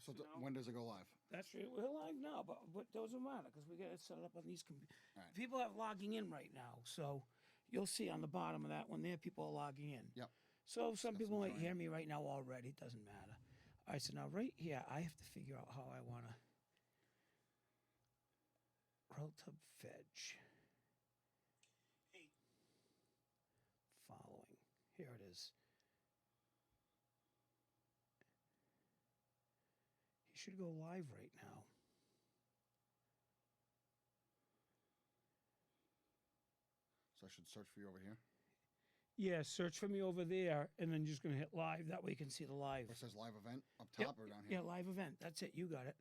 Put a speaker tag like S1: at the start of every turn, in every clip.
S1: So when does it go live?
S2: That's right. We're live now, but it doesn't matter because we got it set up on these computers.
S1: Right.
S2: People are logging in right now, so you'll see on the bottom of that one there, people are logging in.
S1: Yep.
S2: So some people might hear me right now already. It doesn't matter. All right, so now right here, I have to figure out how I want to relative fetch. Following. Here it is. He should go live right now.
S1: So I should search for you over here?
S2: Yeah, search for me over there, and then you're just going to hit live. That way you can see the live.
S1: Where it says live event up top or down here?
S2: Yeah, live event. That's it. You got it.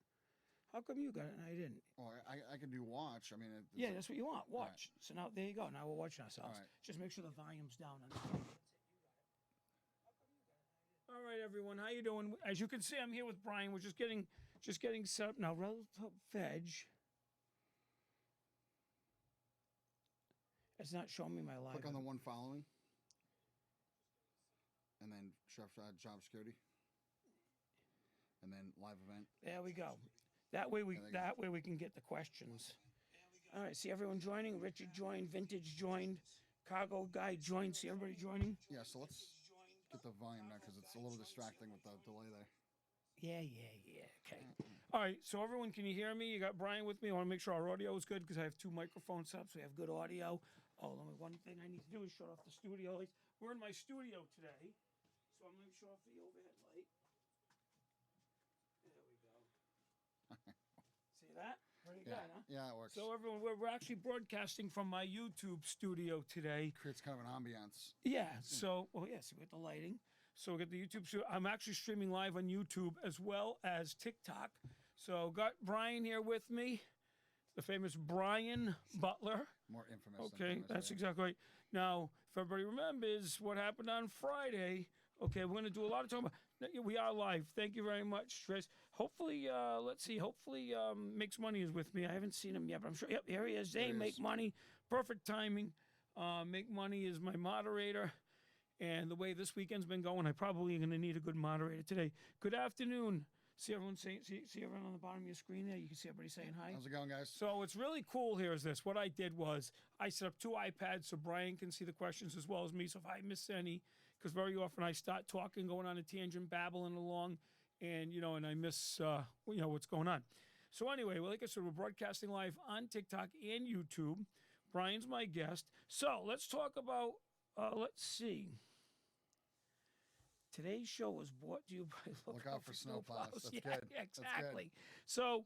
S2: How come you got it and I didn't?
S1: Oh, I can do watch. I mean,
S2: yeah, that's what you want. Watch. Right. So now, there you go. Now we're watching ourselves.
S1: Right.
S2: Just make sure the volume's down. That's it. You got it. All right, everyone. How you doing? As you can see, I'm here with Bryan. We're just getting set up now. Relative fetch. It's not showing me my live.
S1: Click on the one following. And then job security. And then live event.
S2: There we go. That way we can get the questions. All right, see everyone joining? Richard joined, Vintage joined, Cargo Guy joined. See everybody joining?
S1: Yeah, so let's get the volume now because it's a little distracting with the delay there.
S2: Yeah. Okay. All right, so everyone, can you hear me? You got Bryan with me. I want to make sure our audio is good because I have 2 microphones set up, so we have good audio. Oh, only one thing I need to do is shut off the studio lights. We're in my studio today, so I'm going to shut off the overhead light. There we go. See that? Pretty good, huh?
S1: Yeah, it works.
S2: So everyone, we're actually broadcasting from my YouTube studio today.
S1: Creates kind of an ambiance.
S2: Yeah. So, see, with the lighting. So we got the YouTube studio. I'm actually streaming live on YouTube as well as TikTok. So got Bryan here with me, the famous Bryan Butler.
S1: More infamous.
S2: Okay, that's exactly right. Now, if everybody remembers what happened on Friday, okay, we're going to do a lot of talking about. We are live. Thank you very much, Trace. Hopefully, let's see. Hopefully, Makes Money is with me. I haven't seen him yet, but I'm sure. Yep, here he is. Hey, Make Money. Perfect timing. Make Money is my moderator. And the way this weekend's been going, I probably going to need a good moderator today. Good afternoon. See everyone see everyone on the bottom of your screen there? You can see everybody saying hi.
S1: How's it going, guys?
S2: So what's really cool here is this. What I did was I set up 2 iPads so Bryan can see the questions as well as me. So if I miss any, because very often I start talking, going on a tangent, babbling along, and and I miss what's going on. So anyway, like I said, we're broadcasting live on TikTok and YouTube. Bryan's my guest. So let's talk about. Let's see. Today's show was brought to you by
S1: Look out for snowplows. That's good.
S2: Yeah, exactly.
S1: That's good.
S2: So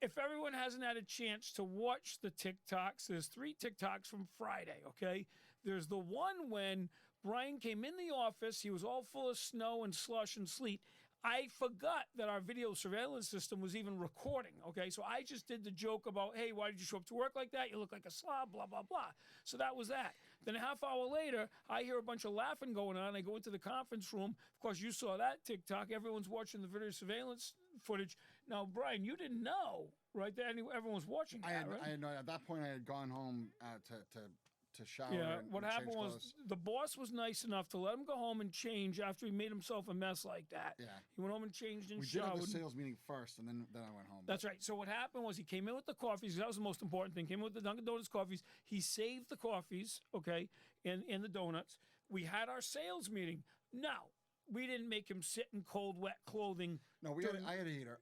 S2: if everyone hasn't had a chance to watch the TikToks, there's 3 TikToks from Friday, okay? There's the one when Bryan came in the office. He was all full of snow and slush and sleet. I forgot that our video surveillance system was even recording, okay? So I just did the joke about, hey, why did you show up to work like that? You look like a slob, blah, blah, blah. So that was that. Then a half hour later, I hear a bunch of laughing going on. I go into the conference room. Of course, you saw that TikTok. Everyone's watching the video surveillance footage. Now, Bryan, you didn't know, right? That everyone was watching that, right?
S1: I had no, at that point, I had gone home to shower.
S2: Yeah,
S1: and
S2: what happened was
S1: clothes.
S2: the boss was nice enough to let him go home and change after he made himself a mess like that.
S1: Yeah.
S2: He went home and changed and
S1: We did
S2: showered.
S1: have the sales meeting first, and then I went home.
S2: That's right. So what happened was he came in with the coffees. That was the most important thing. Came in with the Dunkin' Donuts coffees. He saved the coffees, okay, and the donuts. We had our sales meeting. Now, we didn't make him sit in cold, wet clothing.
S1: No, I had a heater.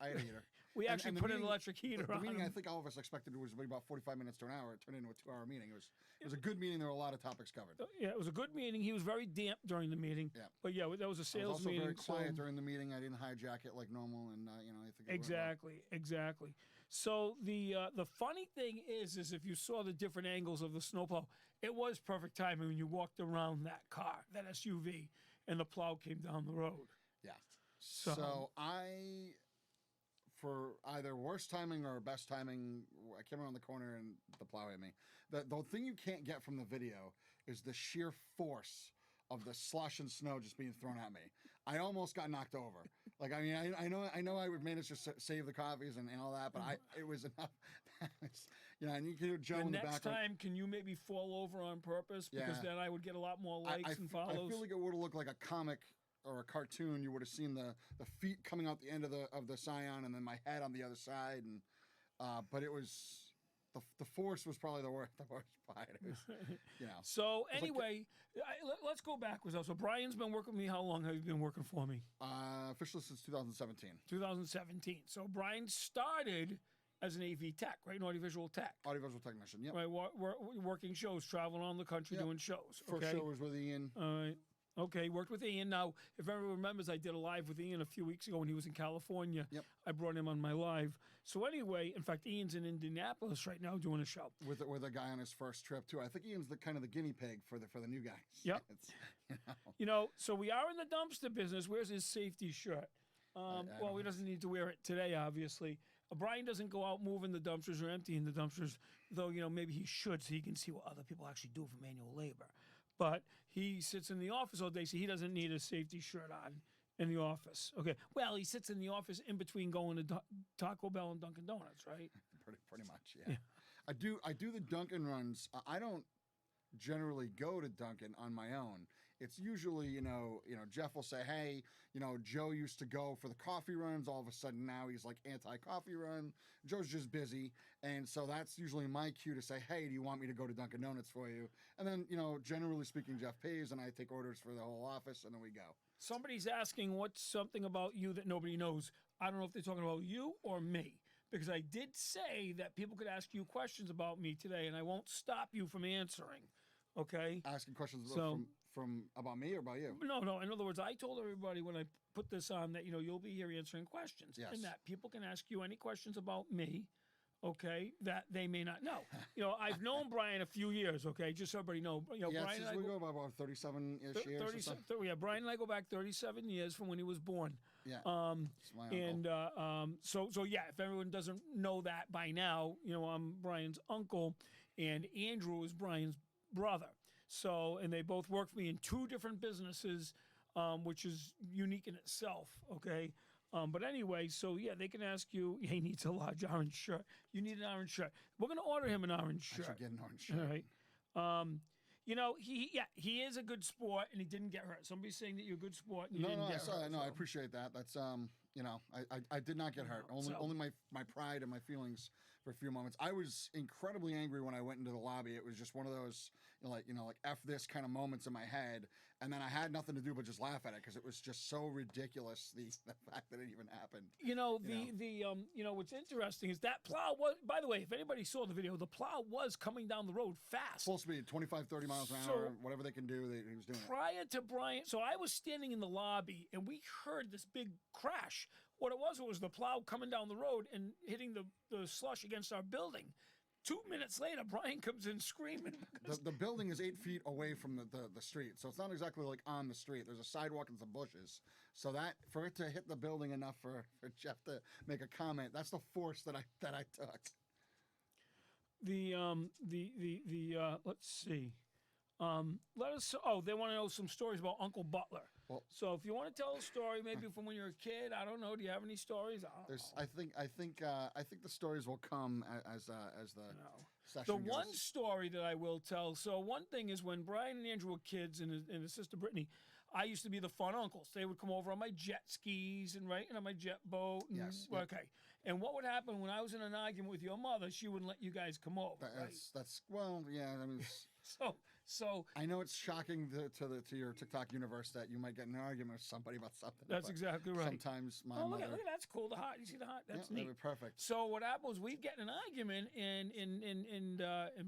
S2: We actually put an electric heater
S1: the
S2: on
S1: meeting,
S2: him.
S1: I think all of us expected it was about 45 minutes to an hour. It turned into a 2-hour meeting. It was a good meeting. There were a lot of topics covered.
S2: Yeah, it was a good meeting. He was very damp during the meeting.
S1: Yeah.
S2: But yeah, that was a sales
S1: I was also
S2: meeting.
S1: very quiet during the meeting. I didn't hijack it like normal, and I think
S2: Exactly. So the funny thing is if you saw the different angles of the snowplow, it was perfect timing when you walked around that car, that SUV, and the plow came down the road.
S1: Yeah. So I, for either worst timing or best timing, I came around the corner and the plow hit me. The thing you can't get from the video is the sheer force of the slush and snow just being thrown at me. I almost got knocked over. Like, I mean, I know I would manage to save the coffees and all that, but it was enough. And you can hear Joe in the background.
S2: Next time, can you maybe fall over on purpose? Because then I would get a lot more likes and follows.
S1: I feel like it would have looked like a comic or a cartoon, you would have seen the feet coming out the end of the Scion, and then my head on the other side, and but it was the force was probably the worst part. It was, you know.
S2: So
S1: like
S2: anyway, let's go backwards. So Brian's been working with me. How long have you been working for me?
S1: Officially since 2017.
S2: 2017. So Brian started as an AV tech, right? An audiovisual tech.
S1: Audiovisual technician. Yep.
S2: Right, working shows, traveling around the country doing shows.
S1: First show was with Ian.
S2: All right. Okay, worked with Ian. Now, if everyone remembers, I did a live with Ian a few weeks ago when he was in California.
S1: Yep.
S2: I brought him on my live. So anyway, in fact, Ian's in Indianapolis right now doing a show.
S1: With a guy on his first trip too. I think Ian's the kind of the guinea pig for the new guys.
S2: Yep.
S1: You know.
S2: So we are in the dumpster business. Where's his safety shirt? Well, he doesn't need to wear it today, obviously. Brian doesn't go out moving the dumpsters or emptying the dumpsters, though, maybe he should so he can see what other people actually do for manual labor. But he sits in the office all day, so he doesn't need a safety shirt on in the office. Okay. Well, he sits in the office in between going to Taco Bell and Dunkin' Donuts, right?
S1: Pretty much, yeah. I do the Dunkin' runs. I don't generally go to Dunkin' on my own. It's usually, Jeff will say, hey, Joe used to go for the coffee runs. All of a sudden now he's like anti-coffee run. Joe's just busy. And so that's usually my cue to say, hey, do you want me to go to Dunkin' Donuts for you? And then, generally speaking, Jeff pays and I take orders for the whole office and then we go.
S2: Somebody's asking what's something about you that nobody knows. I don't know if they're talking about you or me, because I did say that people could ask you questions about me today and I won't stop you from answering. Okay?
S1: Asking questions from about me or about you?
S2: No. In other words, I told everybody when I put this on that, you'll be here answering questions.
S1: Yes.
S2: And that people can ask you any questions about me, okay, that they may not know. I've known Brian a few years, okay, just so everybody know. Brian and I
S1: we go about 37-ish years or so.
S2: Yeah, Brian and I go back 37 years from when he was born.
S1: Yeah, it's my uncle.
S2: So yeah, if everyone doesn't know that by now, I'm Brian's uncle, and Andrew is Brian's brother. So, and they both work for me in two different businesses, which is unique in itself, okay? But anyway, so yeah, they can ask you, he needs a large orange shirt. You need an orange shirt. We're going to order him an orange shirt.
S1: I should get an orange shirt.
S2: All right. He is a good sport, and he didn't get hurt. Somebody's saying that you're a good sport, and you didn't get hurt.
S1: No, I appreciate that. That's, I did not get hurt. Only my pride and my feelings for a few moments. I was incredibly angry when I went into the lobby. It was just one of those, like F this kind of moments in my head. And then I had nothing to do but just laugh at it because it was just so ridiculous, the fact that it even happened.
S2: What's interesting is that plow was, by the way, if anybody saw the video, the plow was coming down the road fast.
S1: Full speed, 25, 30 miles an hour, whatever they can do, he was doing it.
S2: Prior to Brian, so I was standing in the lobby and we heard this big crash. What it was the plow coming down the road and hitting the slush against our building. 2 minutes later, Brian comes in screaming.
S1: The building is 8 feet away from the street, so it's not exactly like on the street. There's a sidewalk and some bushes. So that for it to hit the building enough for Jeff to make a comment, that's the force that I took. Let's see.
S2: They want to know some stories about Uncle Butler.
S1: Well,
S2: so if you want to tell a story, maybe from when you were a kid, I don't know. Do you have any stories?
S1: I think the stories will come as the session
S2: The
S1: goes.
S2: one story that I will tell. So one thing is when Brian and Andrew were kids and his sister Brittany, I used to be the fun uncles. They would come over on my jet skis and on my jet boat. And,
S1: yes.
S2: Okay. And what would happen when I was in an argument with your mother? She wouldn't let you guys come over.
S1: That's well, yeah. I mean.
S2: So
S1: I know it's shocking to your TikTok universe that you might get in an argument with somebody about something.
S2: That's exactly right.
S1: Sometimes my mother.
S2: Look at that's cool. The heart. You see the heart? That's neat.
S1: Perfect.
S2: So what happened was we'd get in an argument, and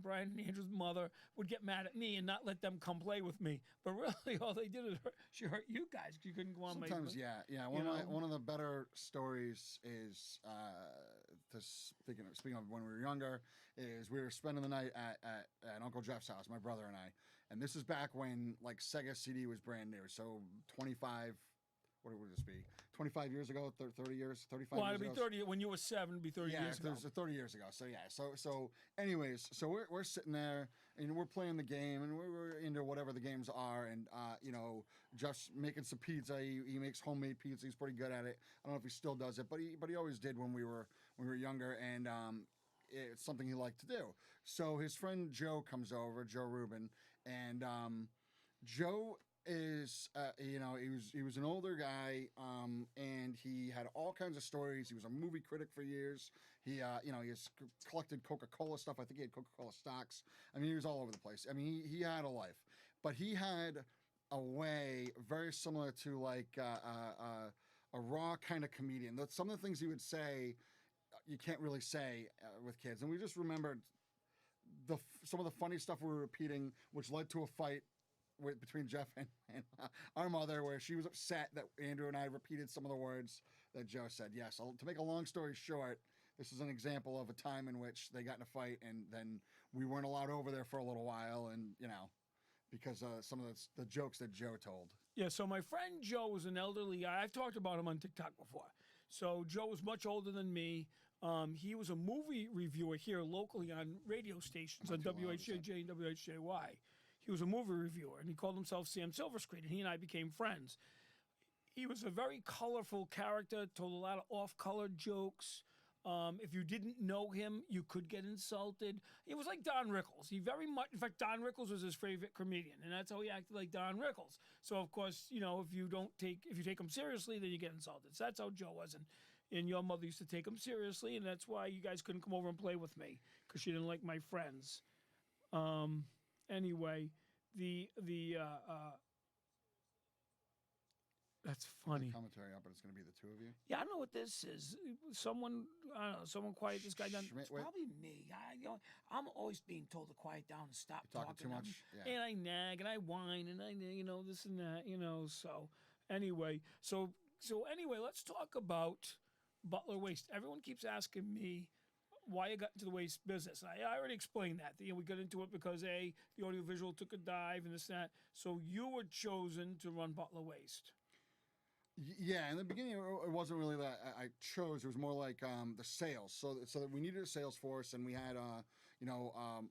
S2: Brian and Andrew's mother would get mad at me and not let them come play with me. But really, all they did is she hurt you guys. You couldn't go on my.
S1: Sometimes, yeah. One of the better stories is speaking of when we were younger, is we were spending the night at Uncle Jeff's house, my brother and I. And this is back when like Sega CD was brand new. So 25, what would this be? 25 years ago, 30 years, 35
S2: well,
S1: years ago?
S2: Well, it'd be 30, when you were 7, it'd be 30 years ago.
S1: Yeah, 30 years ago. So yeah, so anyways, so we're sitting there and we're playing the game and we're into whatever the games are, and Jeff's making some pizza. He makes homemade pizza. He's pretty good at it. I don't know if he still does it, but he always did when we were younger, and it's something he liked to do. So his friend Joe comes over, Joe Rubin, and Joe is, he was an older guy, and he had all kinds of stories. He was a movie critic for years. He has collected Coca-Cola stuff. I think he had Coca-Cola stocks. I mean, he was all over the place. I mean, he had a life, but he had a way very similar to like a raw kind of comedian. Some of the things he would say, you can't really say with kids. And we just remembered some of the funny stuff we were repeating, which led to a fight between Jeff and our mother, where she was upset that Andrew and I repeated some of the words that Joe said. Yes, to make a long story short, this is an example of a time in which they got in a fight, and then we weren't allowed over there for a little while, and because some of the jokes that Joe told.
S2: Yeah, so my friend Joe was an elderly guy. I've talked about him on TikTok before. So Joe was much older than me. He was a movie reviewer here locally on radio stations on WHJJ and WHJY. He was a movie reviewer, and he called himself Sam Silverscreen, and he and I became friends. He was a very colorful character, told a lot of off-color jokes. If you didn't know him, you could get insulted. He was like Don Rickles. He very much, in fact, Don Rickles was his favorite comedian, and that's how he acted, like Don Rickles. So of course, if you take him seriously, then you get insulted. So that's how Joe was, and your mother used to take him seriously, and that's why you guys couldn't come over and play with me, because she didn't like my friends. Anyway, that's funny.
S1: Commentary up, but it's going to be the two of you.
S2: Yeah, I don't know what this is. Someone quiet this guy down. It's
S1: wait.
S2: probably me. I'm always being told to quiet down and stop
S1: You're talking too much. Yeah.
S2: And I nag and I whine and I this and that. So anyway, let's talk about Butler Waste. Everyone keeps asking me why I got into the waste business. And I already explained that. We got into it because the audiovisual took a dive and this and that. So you were chosen to run Butler Waste.
S1: Yeah, in the beginning, it wasn't really that I chose. It was more like the sales. So that we needed a sales force, and we had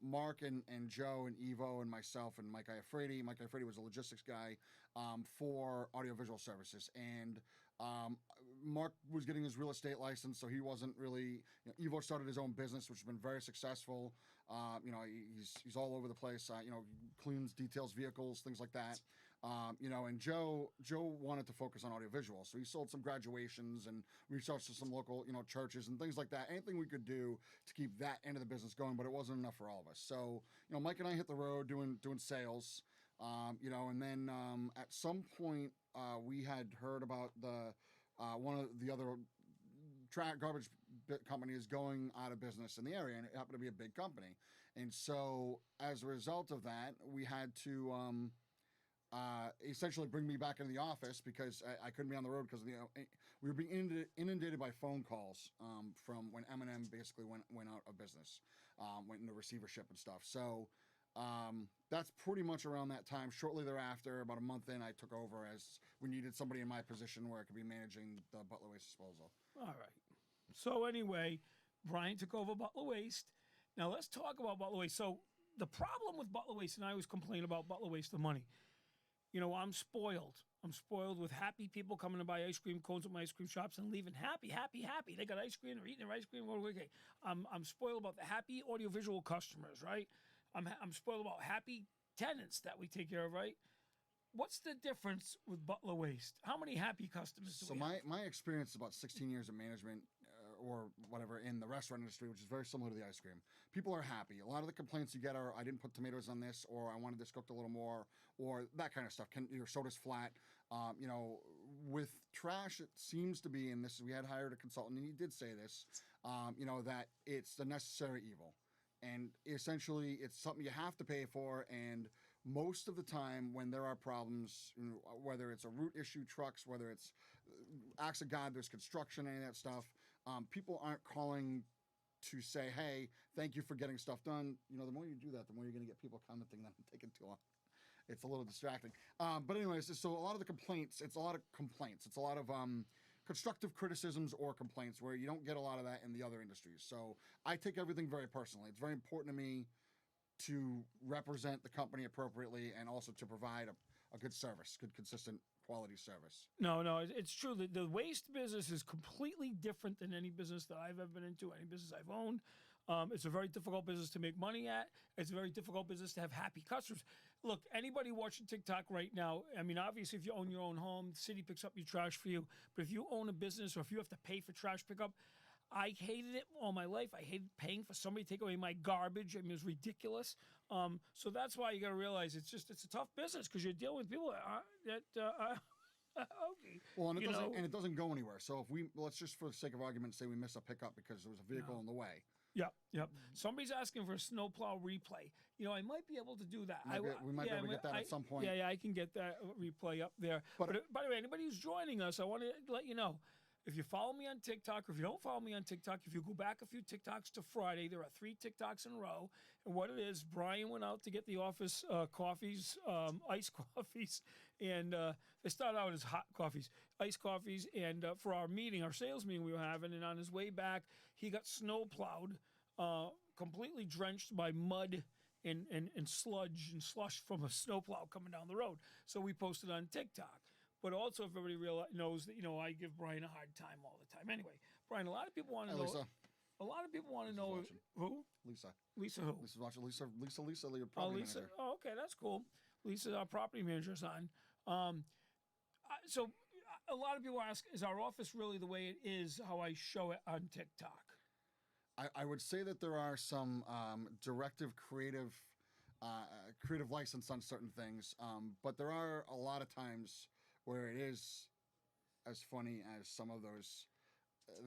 S1: Mark and Joe and Evo and myself and Mike Iafredi. Mike Iafredi was a logistics guy for audiovisual services, and Mark was getting his real estate license, so he wasn't really. Evo started his own business, which has been very successful. He's all over the place. Cleans, details vehicles, things like that. And Joe wanted to focus on audiovisual, so he sold some graduations and reached out to some local, churches and things like that. Anything we could do to keep that end of the business going, but it wasn't enough for all of us. So, Mike and I hit the road doing sales, and then at some point we had heard about one of the other garbage company is going out of business in the area, and it happened to be a big company. And so as a result of that, we had to essentially bring me back into the office because I couldn't be on the road because we were being inundated by phone calls from when M&M basically went out of business, went into receivership and stuff. So that's pretty much around that time. Shortly thereafter, about a month in, I took over as we needed somebody in my position where I could be managing the Butler Waste disposal.
S2: All right. So anyway, Brian took over Butler Waste. Now let's talk about Butler Waste. So the problem with Butler Waste, and I always complain about Butler Waste, the money. I'm spoiled. I'm spoiled with happy people coming to buy ice cream cones at my ice cream shops and leaving happy. They got ice cream, they're eating their ice cream. Okay. I'm spoiled about the happy audiovisual customers, right? I'm spoiled about happy tenants that we take care of, right? What's the difference with Butler Waste? How many happy customers do we have?
S1: So my experience is about 16 years of management or whatever in the restaurant industry, which is very similar to the ice cream. People are happy. A lot of the complaints you get are, I didn't put tomatoes on this, or I wanted this cooked a little more, or that kind of stuff. Your soda's flat. With trash, it seems to be, and we had hired a consultant, and he did say this, that it's the necessary evil. And essentially, it's something you have to pay for, and most of the time when there are problems, whether it's a root issue, trucks, whether it's acts of God, there's construction, any of that stuff, people aren't calling to say, hey, thank you for getting stuff done. The more you do that, the more you're going to get people commenting that I'm taking too long. It's a little distracting. But anyways, so a lot of the complaints, it's a lot of constructive criticisms or complaints where you don't get a lot of that in the other industries. So I take everything very personally. It's very important to me to represent the company appropriately and also to provide a good service, good, consistent, quality service.
S2: No, it's true. The waste business is completely different than any business that I've ever been into, any business I've owned. It's a very difficult business to make money at. It's a very difficult business to have happy customers. look, anybody watching TikTok right now, I mean, obviously, if you own your own home, the city picks up your trash for you. But if you own a business or if you have to pay for trash pickup, I hated it all my life. I hated paying for somebody to take away my garbage. I mean, it was ridiculous. So that's why you got to realize it's a tough business because you're dealing with people that okay.
S1: Well, and it doesn't go anywhere. So if let's just for the sake of argument say we miss a pickup because there was a vehicle in the way.
S2: Yep. Somebody's asking for a snowplow replay. I might be able to do that.
S1: We might be able to get that at some point.
S2: Yeah, I can get that replay up there. But by the way, anybody who's joining us, I want to let you know, if you follow me on TikTok or if you don't follow me on TikTok, if you go back a few TikToks to Friday, there are 3 TikToks in a row. And what it is, Bryan went out to get the office coffees, iced coffees, and they started out as hot coffees, iced coffees, and for our meeting, our sales meeting we were having, and on his way back, he got snow plowed, completely drenched by mud and sludge and slush from a snowplow coming down the road. So we posted on TikTok. But also, if everybody knows that, I give Bryan a hard time all the time. Anyway, Bryan, a lot of people want to know.
S1: Lisa.
S2: A lot of people want to know who?
S1: Lisa.
S2: Lisa who?
S1: Lisa's watching. Lisa, your property manager.
S2: Oh, okay, that's cool. Lisa, our property manager's on. So a lot of people ask, is our office really the way it is, how I show it on TikTok?
S1: I would say that there are some directive creative license on certain things, but there are a lot of times where it is as funny as some of those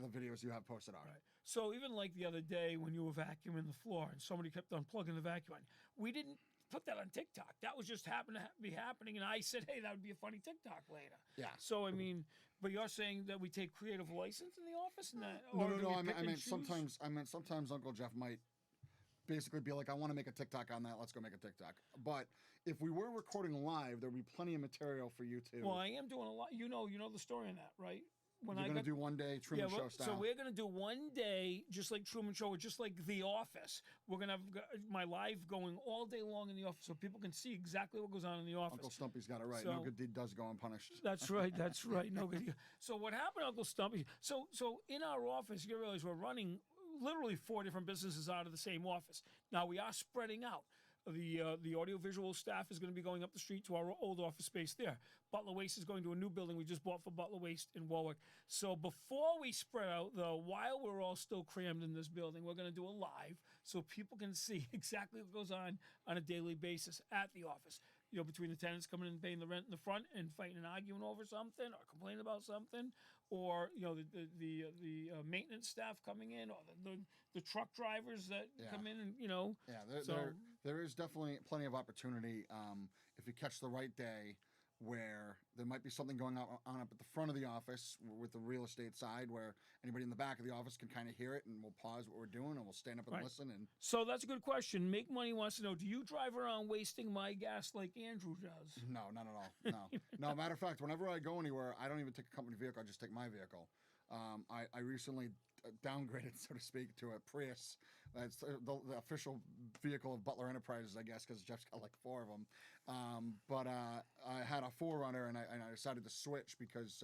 S1: the videos you have posted are.
S2: Right. So even like the other day when you were vacuuming the floor and somebody kept unplugging the vacuum, we didn't put that on TikTok. That was just happened to be happening, and I said, hey, that would be a funny TikTok later.
S1: Yeah.
S2: So I mean, but you're saying that we take creative license in the office, and that
S1: no. I meant sometimes Uncle Jeff might basically be like, I want to make a TikTok on that. Let's go make a TikTok. But if we were recording live, there'd be plenty of material for you to.
S2: Well, I am doing a lot. You know the story on that, right?
S1: You're going to do one day Truman Show style.
S2: So we're going to do one day, just like Truman Show, or just like The Office. We're going to have my live going all day long in the office so people can see exactly what goes on in the office.
S1: Uncle Stumpy's got it right. No good deed does go unpunished.
S2: That's right. No good deed. So what happened, Uncle Stumpy? So in our office, you realize we're running literally 4 different businesses out of the same office. Now we are spreading out. The audiovisual staff is going to be going up the street to our old office space there. Butler Waste is going to a new building we just bought for Butler Waste in Warwick. So before we spread out, though, while we're all still crammed in this building, we're going to do a live so people can see exactly what goes on a daily basis at the office. Between the tenants coming in and paying the rent in the front and fighting and arguing over something or complaining about something, or the maintenance staff coming in, or the truck drivers that come in and
S1: there is definitely plenty of opportunity if you catch the right day where there might be something going on up at the front of the office with the real estate side where anybody in the back of the office can kind of hear it, and we'll pause what we're doing and we'll stand up and listen. And
S2: so that's a good question. Make Money wants to know, do you drive around wasting my gas like Andrew does?
S1: No, not at all. No, matter of fact, whenever I go anywhere, I don't even take a company vehicle. I just take my vehicle. I recently downgraded, so to speak, to a Prius. That's the official vehicle of Butler Enterprises, I guess, because Jeff's got like 4 of them. But I had a 4Runner, and I decided to switch because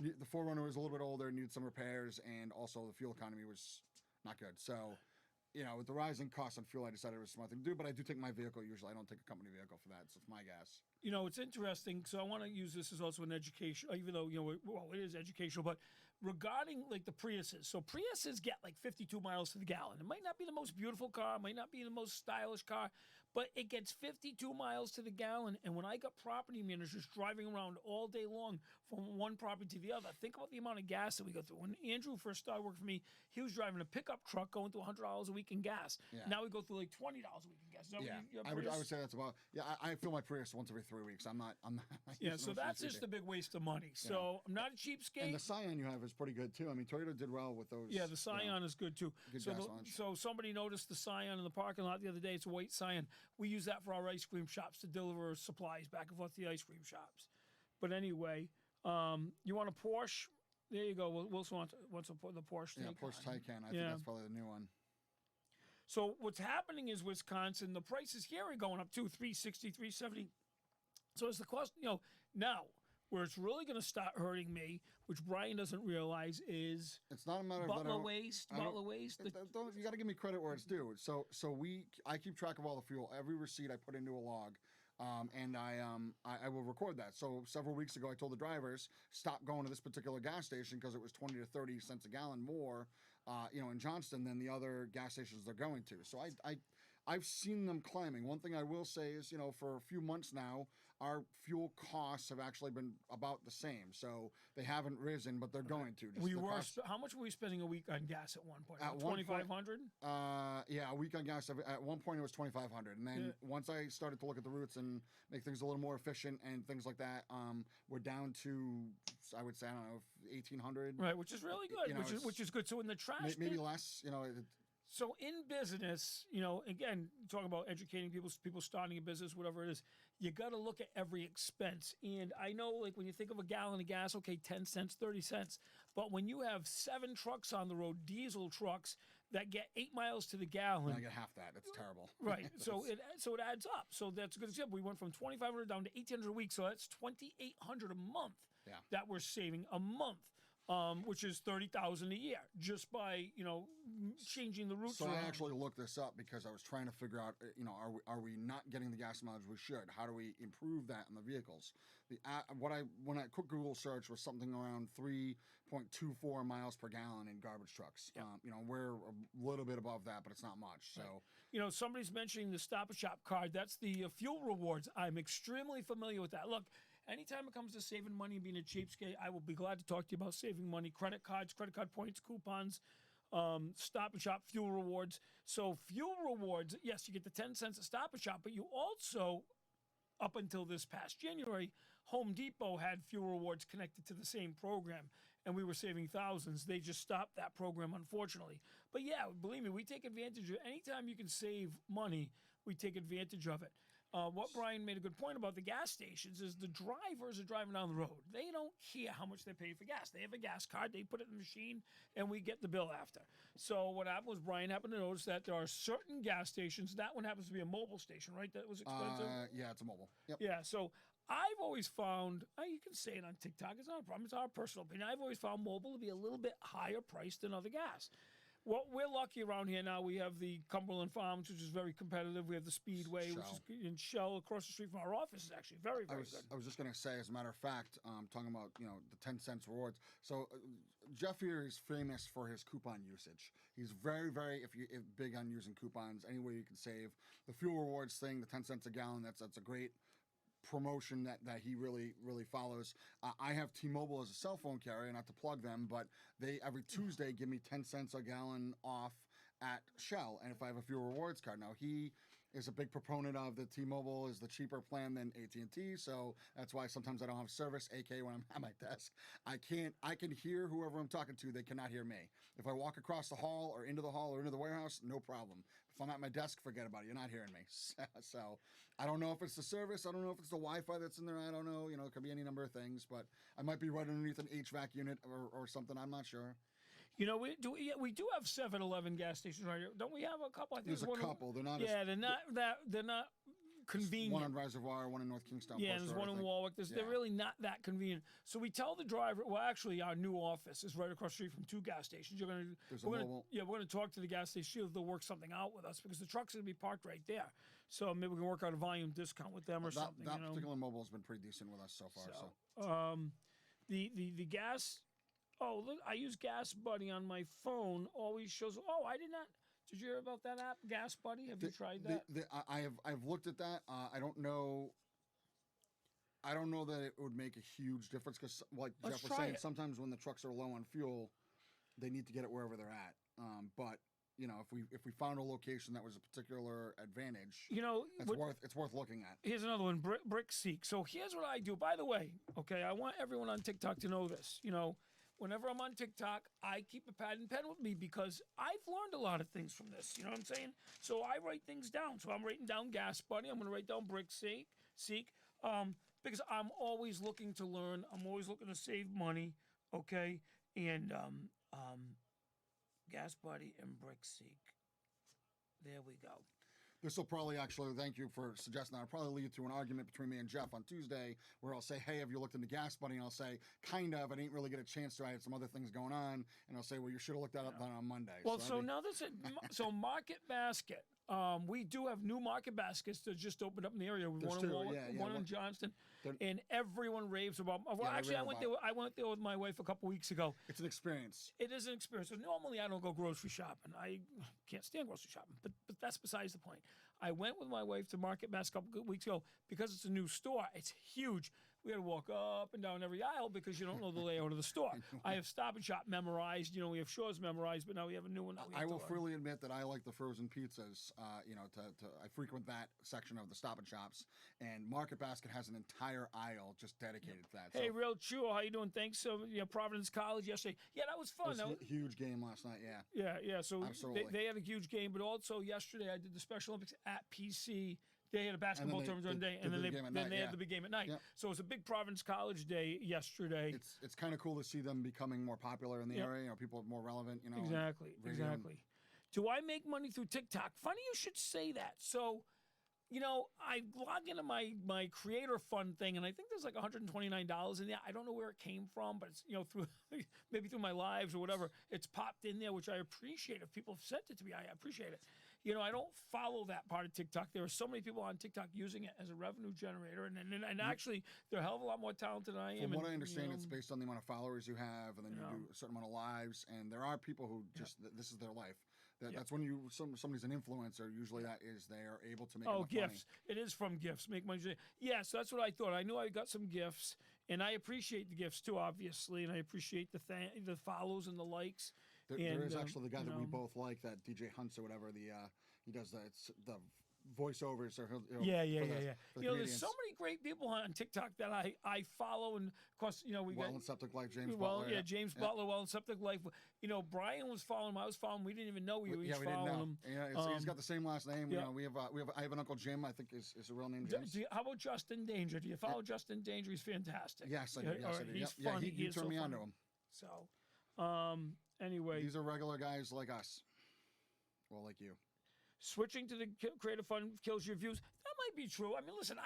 S1: the 4Runner was a little bit older, needed some repairs, and also the fuel economy was not good. So, with the rising costs on fuel, I decided it was a smart thing to do. But I do take my vehicle usually. I don't take a company vehicle for that, so it's my gas.
S2: It's interesting. So I want to use this as also an education, even though, it is educational, but regarding like the Priuses. So Priuses get like 52 miles to the gallon. It might not be the most beautiful car, might not be the most stylish car, but it gets 52 miles to the gallon. And when I got property managers driving around all day long from one property to the other, think about the amount of gas that we go through. When Andrew first started working for me, he was driving a pickup truck going through $100 a week in gas. Yeah. Now we go through like $20 a week in gas.
S1: I would say that's about. Yeah, I fill my Prius once every 3 weeks. I'm not.
S2: Yeah, so that's just a big waste of money. So I'm not a cheapskate.
S1: And the Scion you have is pretty good too. I mean, Toyota did well with those.
S2: Yeah, the Scion is good too. So somebody noticed the Scion in the parking lot the other day. It's a white Scion. We use that for our ice cream shops to deliver supplies back and forth to the ice cream shops. But anyway, you want a Porsche? There you go. Wilson wants the Porsche.
S1: Yeah, Porsche Taycan. I think that's probably the new one.
S2: So what's happening is Wisconsin, the prices here are going up too, $360, $370. So it's the cost, now where it's really going to start hurting me, which Bryan doesn't realize, is
S1: it's not a matter of
S2: Butler Waste.
S1: You got to give me credit where it's due. So I keep track of all the fuel. Every receipt I put into a log. And I will record that. So several weeks ago, I told the drivers, stop going to this particular gas station because it was 20 to 30 cents a gallon more, in Johnston than the other gas stations they're going to. So I've seen them climbing. One thing I will say is, for a few months now, our fuel costs have actually been about the same. So they haven't risen, but they're going to.
S2: How much were we spending a week on gas at one point?
S1: At
S2: 2,500?
S1: Yeah, a week on gas. At one point, it was 2,500, and then once I started to look at the routes and make things a little more efficient and things like that, we're down to, I would say, I don't know, 1,800.
S2: Right, which is really good. Which is good. So in the trash,
S1: maybe less.
S2: So in business, again, talking about educating people starting a business, whatever it is, you got to look at every expense. And I know, like, when you think of a gallon of gas, okay, 10 cents, 30 cents. But when you have 7 trucks on the road, diesel trucks, that get 8 miles to the gallon.
S1: I get half that. That's terrible.
S2: Right. So it adds up. So that's a good example. We went from 2,500 down to 1,800 a week. So that's 2,800 a month that we're saving a month. Which is $30,000 a year just by changing the routes.
S1: So
S2: around.
S1: I actually looked this up because I was trying to figure out, are we not getting the gas mileage we should? How do we improve that in the vehicles? When I quick Google search was something around 3.24 miles per gallon in garbage trucks.
S2: Yep.
S1: We're a little bit above that, but it's not much. So
S2: somebody's mentioning the Stop and Shop card. That's the fuel rewards. I'm extremely familiar with that. Look. Anytime it comes to saving money and being a cheapskate, I will be glad to talk to you about saving money. Credit cards, credit card points, coupons, Stop and Shop, fuel rewards. So fuel rewards, yes, you get the 10 cents at Stop and Shop, but you also, up until this past January, Home Depot had fuel rewards connected to the same program, and we were saving thousands. They just stopped that program, unfortunately. But yeah, believe me, we take advantage of it. Anytime you can save money, we take advantage of it. What Bryan made a good point about the gas stations is the drivers are driving down the road. They don't care how much they're paying for gas. They have a gas card. They put it in the machine, and we get the bill after. So what happened was Bryan happened to notice that there are certain gas stations. That one happens to be a mobile station, right? That was expensive?
S1: Yeah, it's a mobile. Yep.
S2: Yeah, so I've always found, you can say it on TikTok, it's not a problem. It's our personal opinion. I've always found mobile to be a little bit higher priced than other gas. Well, we're lucky around here now. We have the Cumberland Farms, which is very competitive. We have the Speedway, which is in Shell across the street from our office. Is actually very, very good.
S1: I was just going to say, as a matter of fact, talking about the 10 cents rewards. So Jeff here is famous for his coupon usage. He's very, very big on using coupons. Any way you can save. The fuel rewards thing, the 10 cents a gallon. That's a great promotion that he really follows. I have T-Mobile as a cell phone carrier, not to plug them, but they every Tuesday give me 10 cents a gallon off at Shell, and if I have a fuel rewards card. Now he is a big proponent of the T-Mobile is the cheaper plan than AT&T, so that's why sometimes I don't have service, aka when I'm at my desk. I can hear whoever I'm talking to, they cannot hear me. If I walk across the hall or into the warehouse, no problem. If I'm at my desk, forget about it. You're not hearing me. So I don't know if it's the service. I don't know if it's the Wi-Fi that's in there. I don't know. It could be any number of things, but I might be right underneath an HVAC unit or something. I'm not sure.
S2: We do have 7-Eleven gas stations right here. Don't we have a couple? I think
S1: there's a couple. They're not.
S2: Yeah, they're not convenient.
S1: One on Reservoir, one in North Kingstown.
S2: Yeah, there's one in Warwick. They're really not that convenient. So we tell the driver. Well, actually, our new office is right across the street from 2 gas stations. We're going to talk to the gas station, see if they'll work something out with us because the truck's going to be parked right there. So maybe we can work out a volume discount with them or something.
S1: That particular mobile has been pretty decent with us so far.
S2: The gas. Oh, look! I use Gas Buddy on my phone. Always shows. Oh, I did not. Did you hear about that app, Gas Buddy? Have you tried that?
S1: I've looked at that. I don't know that it would make a huge difference because, like Jeff was saying, sometimes when the trucks are low on fuel, they need to get it wherever they're at. But if we found a location that was a particular advantage, it's worth looking at.
S2: Here's another one, Brick Seek. So here's what I do. By the way, okay, I want everyone on TikTok to know this. Whenever I'm on TikTok, I keep a pad and pen with me because I've learned a lot of things from this. You know what I'm saying? So I write things down. So I'm writing down Gas Buddy. I'm going to write down Brick Seek, because I'm always looking to learn. I'm always looking to save money. Okay, and Gas Buddy and Brick Seek. There we go.
S1: This will probably thank you for suggesting that. I'll probably lead to an argument between me and Jeff on Tuesday where I'll say, hey, have you looked into Gas Buddy? And I'll say, kind of. I didn't really get a chance to. I had some other things going on. And I'll say, well, you should have looked that up on Monday.
S2: Well, so now this is, so Market Basket. We do have new market baskets that just opened up in the area.
S1: There's
S2: One
S1: two,
S2: in Warwick,
S1: yeah,
S2: one in Johnston,
S1: They're-
S2: and everyone raves about. Well,
S1: Yeah, they
S2: actually,
S1: rave
S2: I went there with my wife a couple weeks ago.
S1: It's an experience.
S2: It is an experience. So normally I don't go grocery shopping. I can't stand grocery shopping, but that's besides the point. I went with my wife to Market Basket a couple weeks ago because it's a new store. It's huge. We had to walk up and down every aisle because you don't know the layout of the store. I have Stop and Shop memorized. We have Shaw's memorized, but now we have a new one. That we
S1: I
S2: have
S1: will
S2: to learn.
S1: freely admit that I like the frozen pizzas. I frequent that section of the Stop and Shops, and Market Basket has an entire aisle just dedicated to that.
S2: Hey,
S1: so
S2: real Chew, how you doing? Thanks. So, Providence College yesterday. Yeah, that was
S1: it
S2: fun.
S1: was a huge game last night. Yeah.
S2: Yeah. So
S1: Absolutely.
S2: they had a huge game, but also yesterday I did the Special Olympics at PC. They had a basketball
S1: they
S2: tournament during the day, and
S1: did
S2: then
S1: the
S2: they
S1: game at
S2: then
S1: night,
S2: they
S1: yeah.
S2: had the big game at night.
S1: Yeah.
S2: So it was a big Providence College day yesterday.
S1: It's kind of cool to see them becoming more popular in the
S2: Yep.
S1: area. People more relevant.
S2: Exactly.
S1: radio.
S2: Exactly. Do I make money through TikTok? Funny you should say that. So, I log into my creator fund thing, and I think there's like $129 in there. I don't know where it came from, but it's through maybe through my lives or whatever. It's popped in there, which I appreciate. If people have sent it to me, I appreciate it. I don't follow that part of TikTok. There are so many people on TikTok using it as a revenue generator, and actually they're a hell of a lot more talented than I am.
S1: From what I
S2: and,
S1: understand, it's based on the amount of followers you have, and then you do a certain amount of lives. And there are people who just this is their life. That's when somebody's an influencer. Usually, that is they are able to make enough
S2: gifts.
S1: money.
S2: It is from gifts. Make money. Yeah, so that's what I thought. I knew I got some gifts, and I appreciate the gifts too, obviously, and I appreciate the follows and the likes.
S1: There is actually the guy that we both like, that DJ Hunts or whatever. He does the voiceovers or
S2: Yeah.
S1: for the
S2: There's so many great people on TikTok that I follow, and of course, we
S1: Well
S2: got
S1: and Septic Life, James Butler.
S2: James Butler, Well and Septic Life. Brian was following him. I was following him. We didn't even know we were each
S1: we didn't
S2: following
S1: know.
S2: him.
S1: Yeah, he's got the same last name.
S2: yeah.
S1: I have an Uncle Jim. I think is a real name, James.
S2: How about Justin Danger? Do you follow Justin Danger? He's fantastic.
S1: Yes, I do. Yes,
S2: All
S1: I
S2: right,
S1: do.
S2: he's
S1: Yep.
S2: funny.
S1: You turned me on to him.
S2: So, anyway,
S1: These are regular guys like us. Well, like you.
S2: switching to the creative fund kills your views. That might be true. I mean, listen,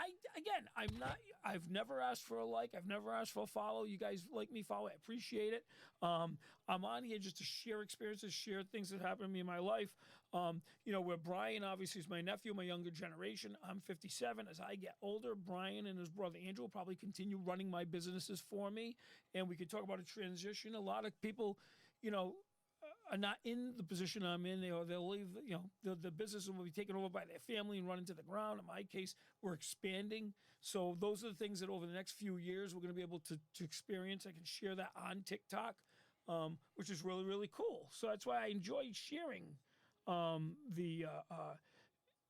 S2: I've never asked for a like. I've never asked for a follow. You guys like me, follow. I appreciate it. I'm on here just to share experiences, share things that happened to me in my life. Where Brian obviously is my nephew, my younger generation. I'm 57. As I get older, Brian and his brother Andrew will probably continue running my businesses for me, and we could talk about a transition. A lot of people, are not in the position I'm in. They'll leave. The business will be taken over by their family and run into the ground. In my case, we're expanding. So those are the things that over the next few years we're going to be able to experience. I can share that on TikTok, which is really, really cool. So that's why I enjoy sharing the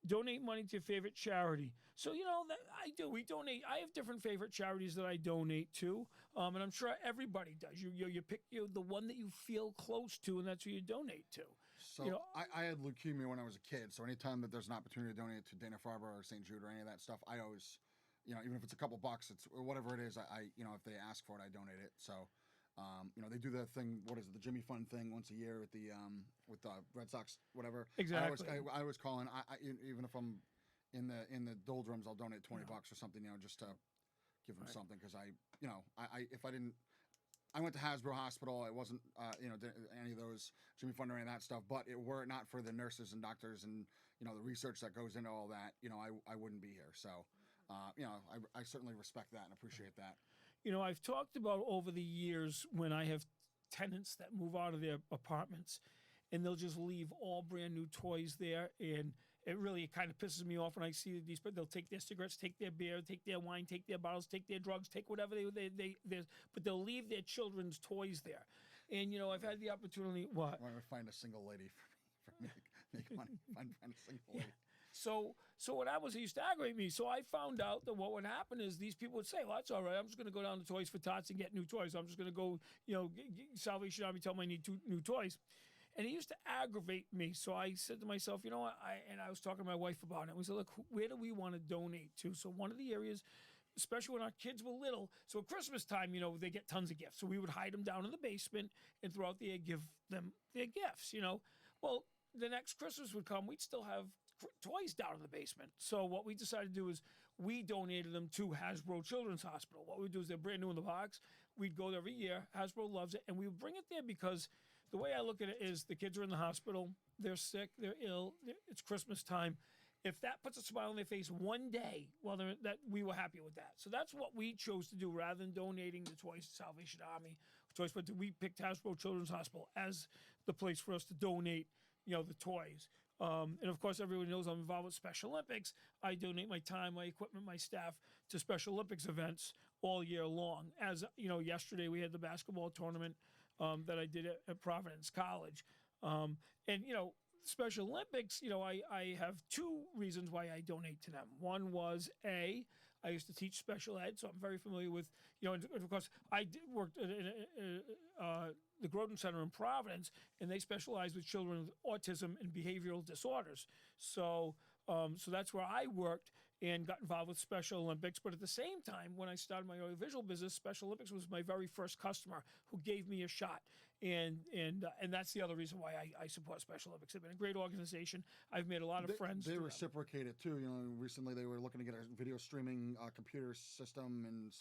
S2: donate money to your favorite charity. So, that I do. We donate. I have different favorite charities that I donate to, and I'm sure everybody does. You pick the one that you feel close to, and that's who you donate to.
S1: So I had leukemia when I was a kid. So anytime that there's an opportunity to donate to Dana-Farber or St. Jude or any of that stuff, I always, even if it's a couple bucks, it's or whatever it is, I if they ask for it, I donate it. So, they do the thing. What is it? The Jimmy Fund thing once a year with the Red Sox, whatever.
S2: Exactly.
S1: I always call in. Even if I'm in the doldrums, I'll donate $20 or something. Just to give them something, because if I didn't. I went to Hasbro Hospital. I wasn't, any of those Jimmy Fund or any of that stuff. But it were it not for the nurses and doctors and the research that goes into all that, I wouldn't be here. So, I certainly respect that and appreciate that.
S2: I've talked about over the years when I have tenants that move out of their apartments, and they'll just leave all brand new toys there, and it kind of pisses me off when I see these. But they'll take their cigarettes, take their beer, take their wine, take their bottles, take their drugs, take whatever but they'll leave their children's toys there. And I've had the opportunity. What?
S1: I want to find a single lady for me to make money. Find a single lady.
S2: So what happened was, it used to aggravate me. So I found out that what would happen is these people would say, well, that's all right. I'm just going to go down to Toys for Tots and get new toys. I'm just going to go, Salvation Army, tell them I need new toys. And it used to aggravate me. So I said to myself, you know what? I was talking to my wife about it. We said, look, where do we want to donate to? So one of the areas, especially when our kids were little, so at Christmas time, they get tons of gifts. So we would hide them down in the basement, and throughout the year give them their gifts, Well, the next Christmas would come, we'd still have toys down in the basement. So what we decided to do is we donated them to Hasbro Children's Hospital. What we do is they're brand new in the box. We'd go there every year. Hasbro loves it. And we would bring it there because the way I look at it is the kids are in the hospital, they're sick, they're ill, it's Christmas time. If that puts a smile on their face one day, well, that we were happy with that. So that's what we chose to do rather than donating the toys to Salvation Army. But we picked Hasbro Children's Hospital as the place for us to donate, the toys. And of course, everyone knows I'm involved with Special Olympics. I donate my time, my equipment, my staff to Special Olympics events all year long. As yesterday we had the basketball tournament that I did at Providence College, and Special Olympics, I have two reasons why I donate to them. One was I used to teach special ed, so I'm very familiar with, and of course, worked at the Grodden Center in Providence, and they specialize with children with autism and behavioral disorders. So that's where I worked and got involved with Special Olympics. But at the same time, when I started my audiovisual business, Special Olympics was my very first customer who gave me a shot. And that's the other reason why I support Special Olympics. They've been a great organization. I've made a lot of friends.
S1: They reciprocate it too. Recently they were looking to get a video streaming computer system and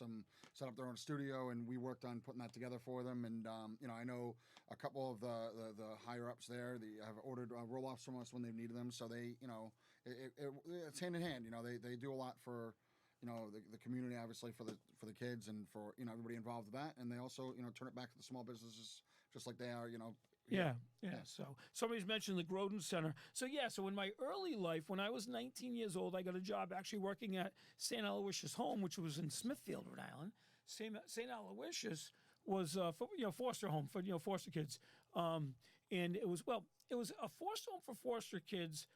S1: set up their own studio, and we worked on putting that together for them. And I know a couple of the higher ups there. They have ordered roll-offs from us when they've needed them. So they, it's hand in hand. They do a lot for the community, obviously, for the kids and for everybody involved with that, and they also turn it back to the small businesses just like they are.
S2: Yeah. So somebody's mentioned the Grodden Center. So in my early life, when I was 19 years old, I got a job actually working at St. Aloysius Home, which was in Smithfield, Rhode Island. St. Aloysius was foster home for foster kids, and it was a foster home for foster kids.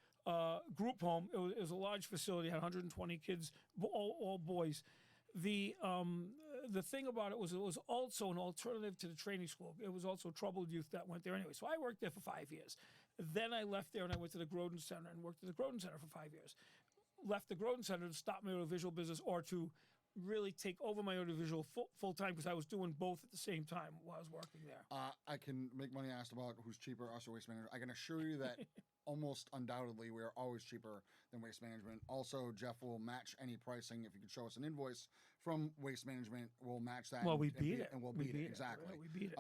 S2: Group home. It was a large facility, had 120 kids, all boys. The thing about it was also an alternative to the training school. It was also troubled youth that went there anyway. So I worked there for 5 years. Then I left there and I went to the Grodden Center and worked at the Grodden Center for 5 years. Left the Grodden Center to stop my audiovisual business or to really take over my audiovisual full time because I was doing both at the same time while I was working there.
S1: I can make money asked about who's cheaper, us or Waste Management. I can assure you that almost undoubtedly we are always cheaper than Waste Management. Also, Jeff will match any pricing. If you can show us an invoice from Waste Management, we'll match that.
S2: Well, we beat it.
S1: And we'll beat it. Exactly.
S2: We beat it.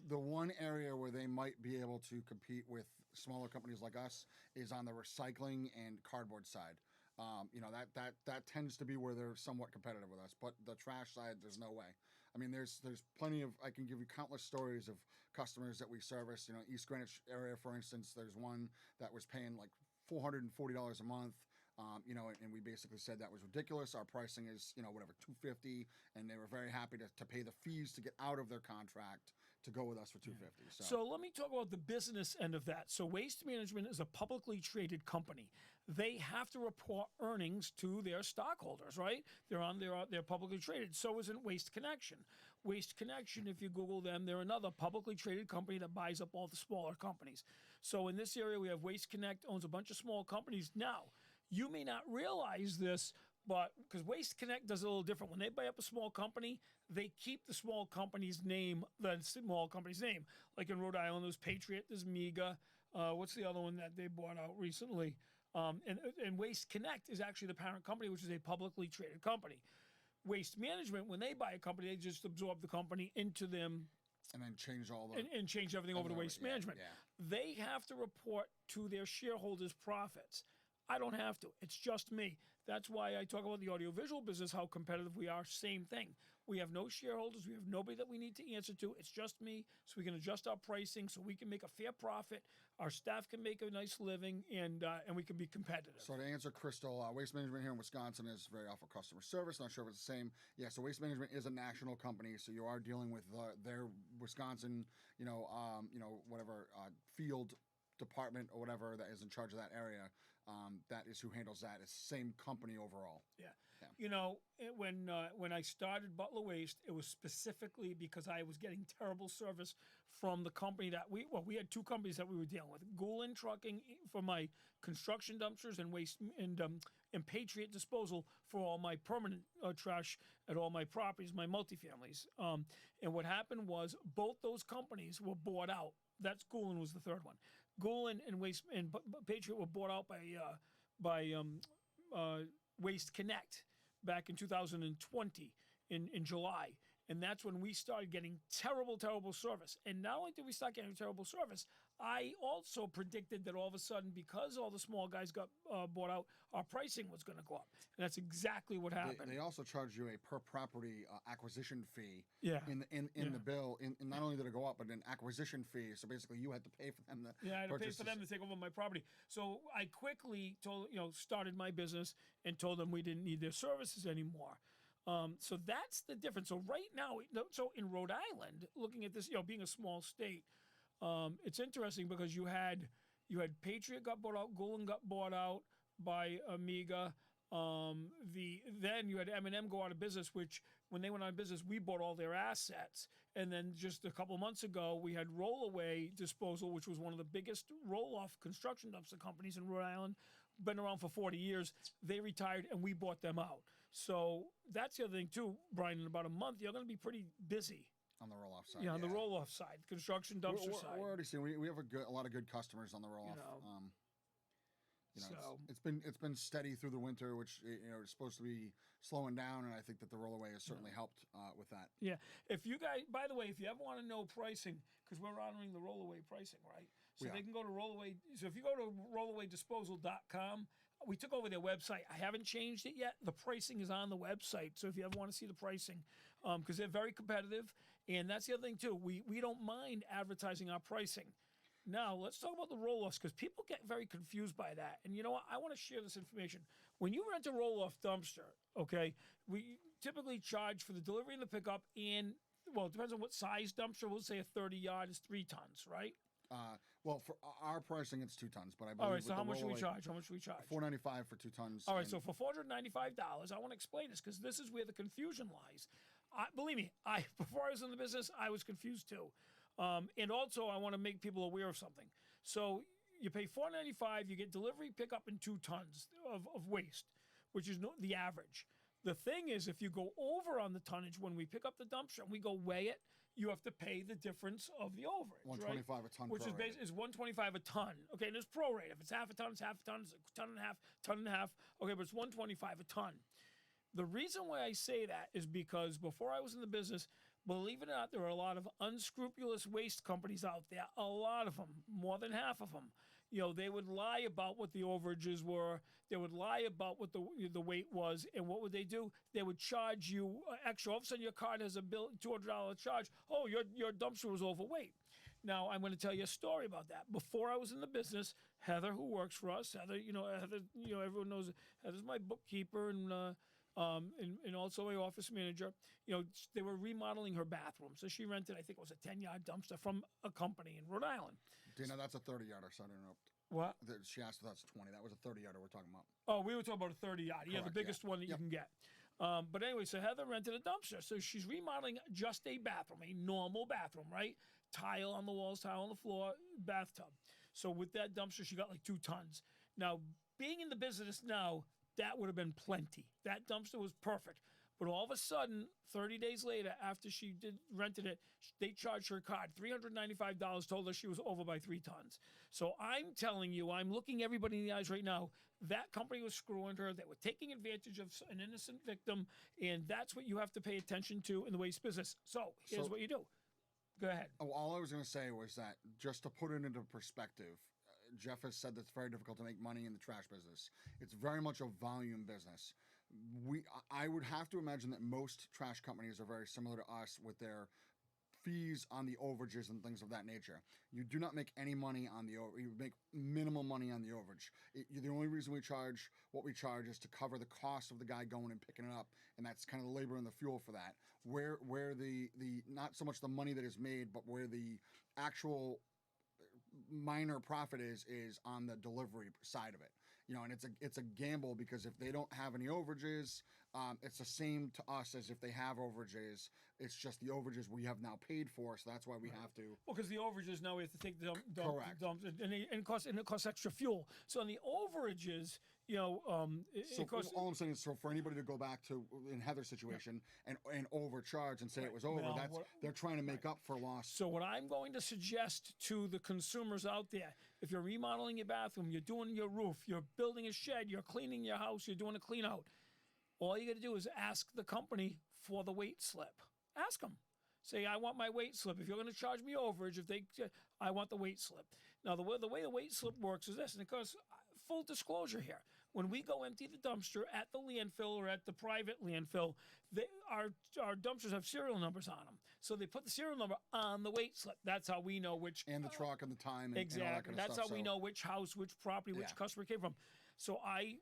S1: The one area where they might be able to compete with smaller companies like us is on the recycling and cardboard side. That tends to be where they're somewhat competitive with us, but the trash side, there's no way. I mean, there's plenty of, I can give you countless stories of customers that we service. East Greenwich area, for instance, there's one that was paying like $440 a month. And we basically said that was ridiculous. Our pricing is, $250, and they were very happy to pay the fees to get out of their contract to go with us for $250.
S2: So let me talk about the business end of that. So Waste Management is a publicly traded company. They have to report earnings to their stockholders, right? They're publicly traded. So isn't Waste Connection. Waste Connection, if you Google them, they're another publicly traded company that buys up all the smaller companies. So in this area, we have Waste Connect owns a bunch of small companies. Now, you may not realize this, but because Waste Connect does it a little different. When they buy up a small company, they keep the small company's name, Like in Rhode Island, there's Patriot, there's Mega. What's the other one that they bought out recently? And Waste Connect is actually the parent company, which is a publicly traded company. Waste Management, when they buy a company, they just absorb the company into them.
S1: And then change all the...
S2: And change everything over to Waste Management.
S1: Yeah.
S2: They have to report to their shareholders' profits. I don't have to. It's just me. That's why I talk about the audiovisual business, how competitive we are. Same thing. We have no shareholders. We have nobody that we need to answer to. It's just me. So we can adjust our pricing so we can make a fair profit. Our staff can make a nice living, and we can be competitive.
S1: So to answer Crystal, Waste Management here in Wisconsin is very awful customer service. Not sure if it's the same. Yeah, so Waste Management is a national company, so you are dealing with their Wisconsin, whatever field department or whatever that is in charge of that area. That is who handles that. It's the same company overall.
S2: Yeah. When I started Butler Waste, it was specifically because I was getting terrible service from the company that we had two companies that we were dealing with. Grodden Trucking for my construction dumpsters and waste and Patriot Disposal for all my permanent trash at all my properties, my multifamilies. And what happened was both those companies were bought out. That's Grodden was the third one. Grodden and Waste and Patriot were bought out by Waste Connect back in 2020 in July. And that's when we started getting terrible, terrible service. And not only did we start getting terrible service, I also predicted that all of a sudden, because all the small guys got bought out, our pricing was going to go up. And that's exactly what happened.
S1: They also charge you a per property acquisition fee in the bill. And not only did it go up, but an acquisition fee. So basically, you had to pay for them to
S2: I had to pay for them to take over my property. So I quickly started my business and told them we didn't need their services anymore. So that's the difference. So right now, so in Rhode Island, looking at this, being a small state, it's interesting because you had Patriot got bought out, Golan got bought out by Amiga. Then you had M&M go out of business, which when they went out of business, we bought all their assets. And then just a couple months ago, we had Rollaway Disposal, which was one of the biggest roll-off construction dumpster companies in Rhode Island, been around for 40 years. They retired, and we bought them out. So that's the other thing, too, Brian. In about a month, you're going to be pretty busy.
S1: On the roll-off side.
S2: Yeah, on the roll-off side, construction dumpster side.
S1: We're already seeing we have a lot of good customers on the roll-off. It's been steady through the winter, which is supposed to be slowing down, and I think that the rollaway has certainly helped with that.
S2: Yeah. If you guys, by the way, if you ever want to know pricing, because we're honoring the rollaway pricing, right? So they can go to rollaway. So if you go to rollawaydisposal.com, we took over their website. I haven't changed it yet. The pricing is on the website. So if you ever want to see the pricing, because they're very competitive, and that's the other thing too. We don't mind advertising our pricing. Now, let's talk about the roll-offs, because people get very confused by that. And you know what? I want to share this information. When you rent a roll-off dumpster, okay, we typically charge for the delivery and the pickup, and, well, it depends on what size dumpster. We'll say a 30-yard is 3 tons, right?
S1: Well, for our pricing, it's 2 tons, but I believe.
S2: All right, so how much do we charge?
S1: $495 for 2 tons.
S2: All right, so for $495, I want to explain this, because this is where the confusion lies. Believe me, before I was in the business, I was confused too. And also, I want to make people aware of something. So you pay $495, you get delivery, pickup, and 2 tons of waste, which is the average. The thing is, if you go over on the tonnage when we pick up the dumpster and we go weigh it, you have to pay the difference of the overage.
S1: $125 a ton,
S2: which is $125 a ton. Okay, and it's prorate. If it's half a ton, it's half a ton. It's a ton and a half, ton and a half. Okay, but it's $125 a ton. The reason why I say that is because before I was in the business, believe it or not, there are a lot of unscrupulous waste companies out there. A lot of them, more than half of them. They would lie about what the overages were. They would lie about what the weight was. And what would they do? They would charge you extra. All of a sudden, your card has a bill, $200 charge. Oh, your dumpster was overweight. Now, I'm going to tell you a story about that. Before I was in the business, Heather, who works for us, Heather, everyone knows Heather's my bookkeeper and also my office manager. They were remodeling her bathroom. So she rented, I think it was a 10-yard dumpster from a company in Rhode Island.
S1: Dana, that's a 30-yarder, so I don't know.
S2: What?
S1: She asked if that's 20. That was a 30-yarder we're talking about.
S2: Oh, we were talking about a 30-yard. Yeah, the biggest one that you can get. But anyway, so Heather rented a dumpster. So she's remodeling just a bathroom, a normal bathroom, right? Tile on the walls, tile on the floor, bathtub. So with that dumpster, she got like 2 tons. Now, being in the business now, that would have been plenty. That dumpster was perfect. But all of a sudden, 30 days later, after she rented it, they charged her card $395, told her she was over by 3 tons. So I'm telling you, I'm looking everybody in the eyes right now, that company was screwing her. They were taking advantage of an innocent victim, and that's what you have to pay attention to in the waste business. So here's what you do. Go ahead.
S1: All I was going to say was that, just to put it into perspective, Jeff has said that it's very difficult to make money in the trash business. It's very much a volume business. I would have to imagine that most trash companies are very similar to us with their fees on the overages and things of that nature. You do not make any money on the overage. You make minimal money on the overage. The only reason we charge what we charge is to cover the cost of the guy going and picking it up, and that's kind of the labor and the fuel for that. Where the not so much the money that is made, but where the actual minor profit is on the delivery side of it. And it's a gamble, because if they don't have any overages, it's the same to us as if they have overages. It's just the overages we have now paid for, so that's why we have to.
S2: Well, because the overages now we have to take the
S1: Correct.
S2: dumps, and it costs extra fuel. So on the overages,
S1: all I'm saying is, so for anybody to go back to in Heather's situation and overcharge and say it was over, they're trying to make up for loss.
S2: So what I'm going to suggest to the consumers out there, if you're remodeling your bathroom, you're doing your roof, you're building a shed, you're cleaning your house, you're doing a clean out, all you got to do is ask the company for the weight slip. Ask them. Say, I want my weight slip. If you're going to charge me overage, I want the weight slip. Now, the way the weight slip works is this, and it goes, full disclosure here. When we go empty the dumpster at the landfill or at the private landfill, our dumpsters have serial numbers on them. So they put the serial number on the weight slip. That's how we know which...
S1: And the truck and the time and,
S2: exactly.
S1: and all that kind of
S2: That's
S1: stuff.
S2: how we know which house, which property, which customer came from. So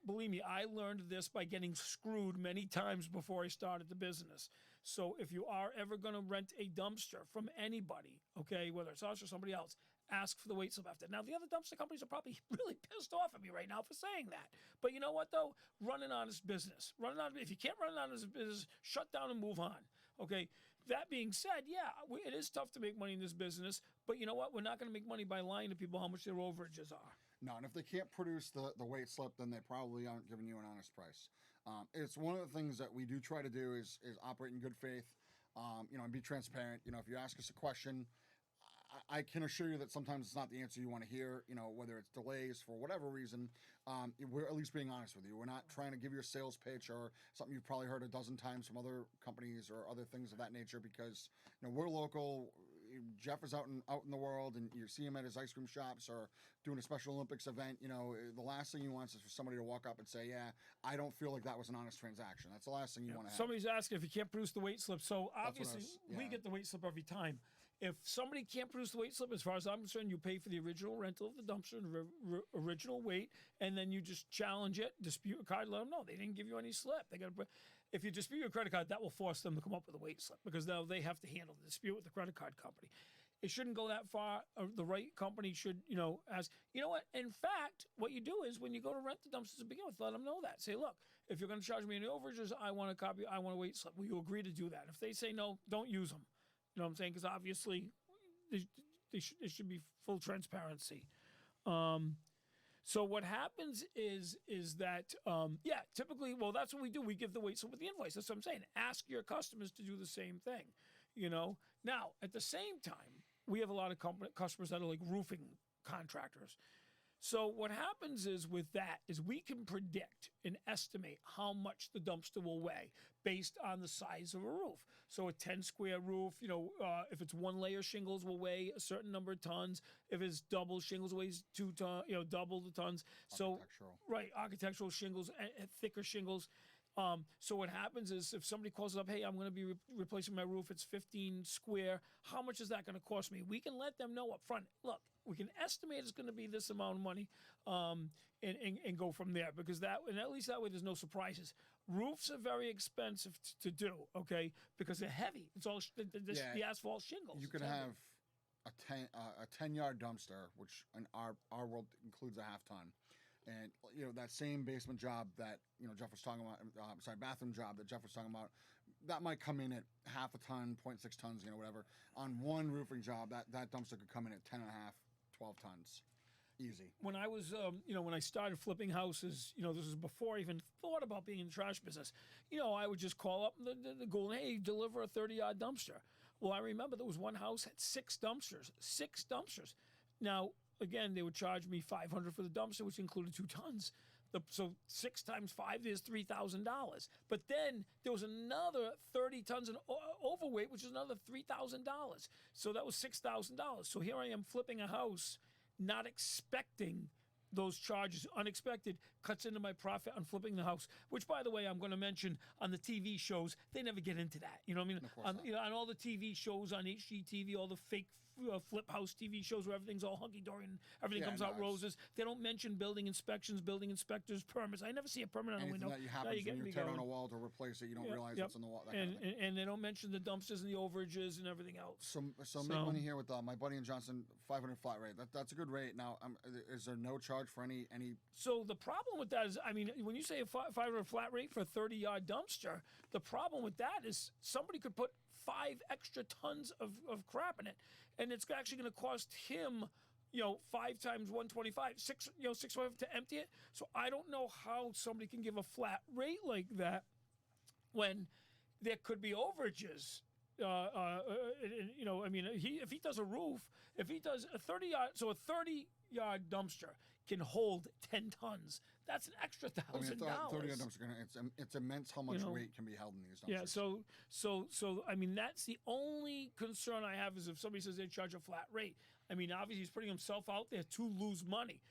S2: believe me, I learned this by getting screwed many times before I started the business. So if you are ever going to rent a dumpster from anybody, okay, whether it's us or somebody else, ask for the weight slip after. Now, the other dumpster companies are probably really pissed off at me right now for saying that. But you know what, though? Run an honest business. If you can't run an honest business, shut down and move on, okay? That being said, it is tough to make money in this business. But you know what? We're not going to make money by lying to people how much their overages are.
S1: No, and if they can't produce the weight slip, then they probably aren't giving you an honest price. It's one of the things that we do try to do is operate in good faith, and be transparent. If you ask us a question, I can assure you that sometimes it's not the answer you want to hear, whether it's delays for whatever reason. We're at least being honest with you. We're not trying to give you a sales pitch or something you've probably heard a dozen times from other companies or other things of that nature because, we're local. Jeff is out in the world and you see him at his ice cream shops or doing a Special Olympics event. The last thing he wants is for somebody to walk up and say, yeah, I don't feel like that was an honest transaction. That's the last thing you want to have.
S2: Somebody's asking if you can't produce the weight slip. So obviously we get the weight slip every time. If somebody can't produce the weight slip, as far as I'm concerned, you pay for the original rental of the dumpster, the original weight, and then you just challenge it, dispute a card, let them know they didn't give you any slip. If you dispute your credit card, that will force them to come up with a weight slip because now they have to handle the dispute with the credit card company. It shouldn't go that far. The right company should, ask. You know what? In fact, what you do is when you go to rent the dumpsters to begin with, let them know that. Say, look, if you're going to charge me any overages, I want a weight slip. Will you agree to do that? If they say no, don't use them. You know what I'm saying? Because obviously, it should be full transparency. So what happens is that, typically, that's what we do. We give the weight slip with the invoice. That's what I'm saying. Ask your customers to do the same thing, Now, at the same time, we have a lot of customers that are like roofing contractors. So what happens is with that is we can predict and estimate how much the dumpster will weigh based on the size of a roof. So a 10-square roof, if it's one layer shingles will weigh a certain number of tons. If it's double shingles weighs 2 tons, double the tons. So architectural shingles, thicker shingles. So what happens is if somebody calls up, hey, I'm going to be replacing my roof, it's 15 square, how much is that going to cost me? We can let them know up front. Look, we can estimate it's going to be this amount of money and go from there because at least that way there's no surprises. Roofs are very expensive to do, okay, because they're heavy. It's all the asphalt shingles.
S1: You could have a 10-yard dumpster, which in our world includes a half ton. And, that same basement job that, Jeff was talking about, bathroom job that Jeff was talking about, that might come in at half a ton, 0.6 tons, whatever. On one roofing job, that dumpster could come in at 10 and a half, 12 tons. Easy. When
S2: I was, when I started flipping houses, this was before I even thought about being in the trash business. I would just call up the goal, hey, deliver a 30-yard dumpster. Well, I remember there was one house had 6 dumpsters. Now, again, they would charge me $500 for the dumpster, which included 2 tons. So 6 times 5 is $3,000. But then there was another 30 tons and overweight, which is another $3,000. So that was $6,000. So here I am flipping a house, not expecting those charges, unexpected, cuts into my profit on flipping the house, which, by the way, I'm going to mention on the TV shows, they never get into that. You know what I mean? On all the TV shows on HGTV, all the fake flip house TV shows where everything's all hunky-dory and everything comes out roses. They don't mention building inspections, building inspectors, permits. I never see a permit on a window.
S1: Anything that happens when you turn on a wall to replace it, you don't realize what's on the wall.
S2: And they don't mention the dumpsters and the overages and everything else.
S1: So make money here with my buddy in Johnson, 500 flat rate. That's a good rate. Now, is there no charge for any?
S2: So the problem with that is, when you say a 500 flat rate for a 30-yard dumpster, the problem with that is somebody could put 5 extra tons of crap in it, and it's actually going to cost him, 5 times 125, 6 to empty it. So I don't know how somebody can give a flat rate like that when there could be overages. you know, I mean, if he does a roof, if he does a 30-yard, so a 30-yard dumpster can hold 10 tons. That's an extra $1,000.
S1: I mean, 30-yard dumpster, it's immense how much weight can be held in these dumpsters.
S2: Yeah, so I mean, that's the only concern I have is if somebody says they charge a flat rate. I mean, obviously he's putting himself out there to lose money.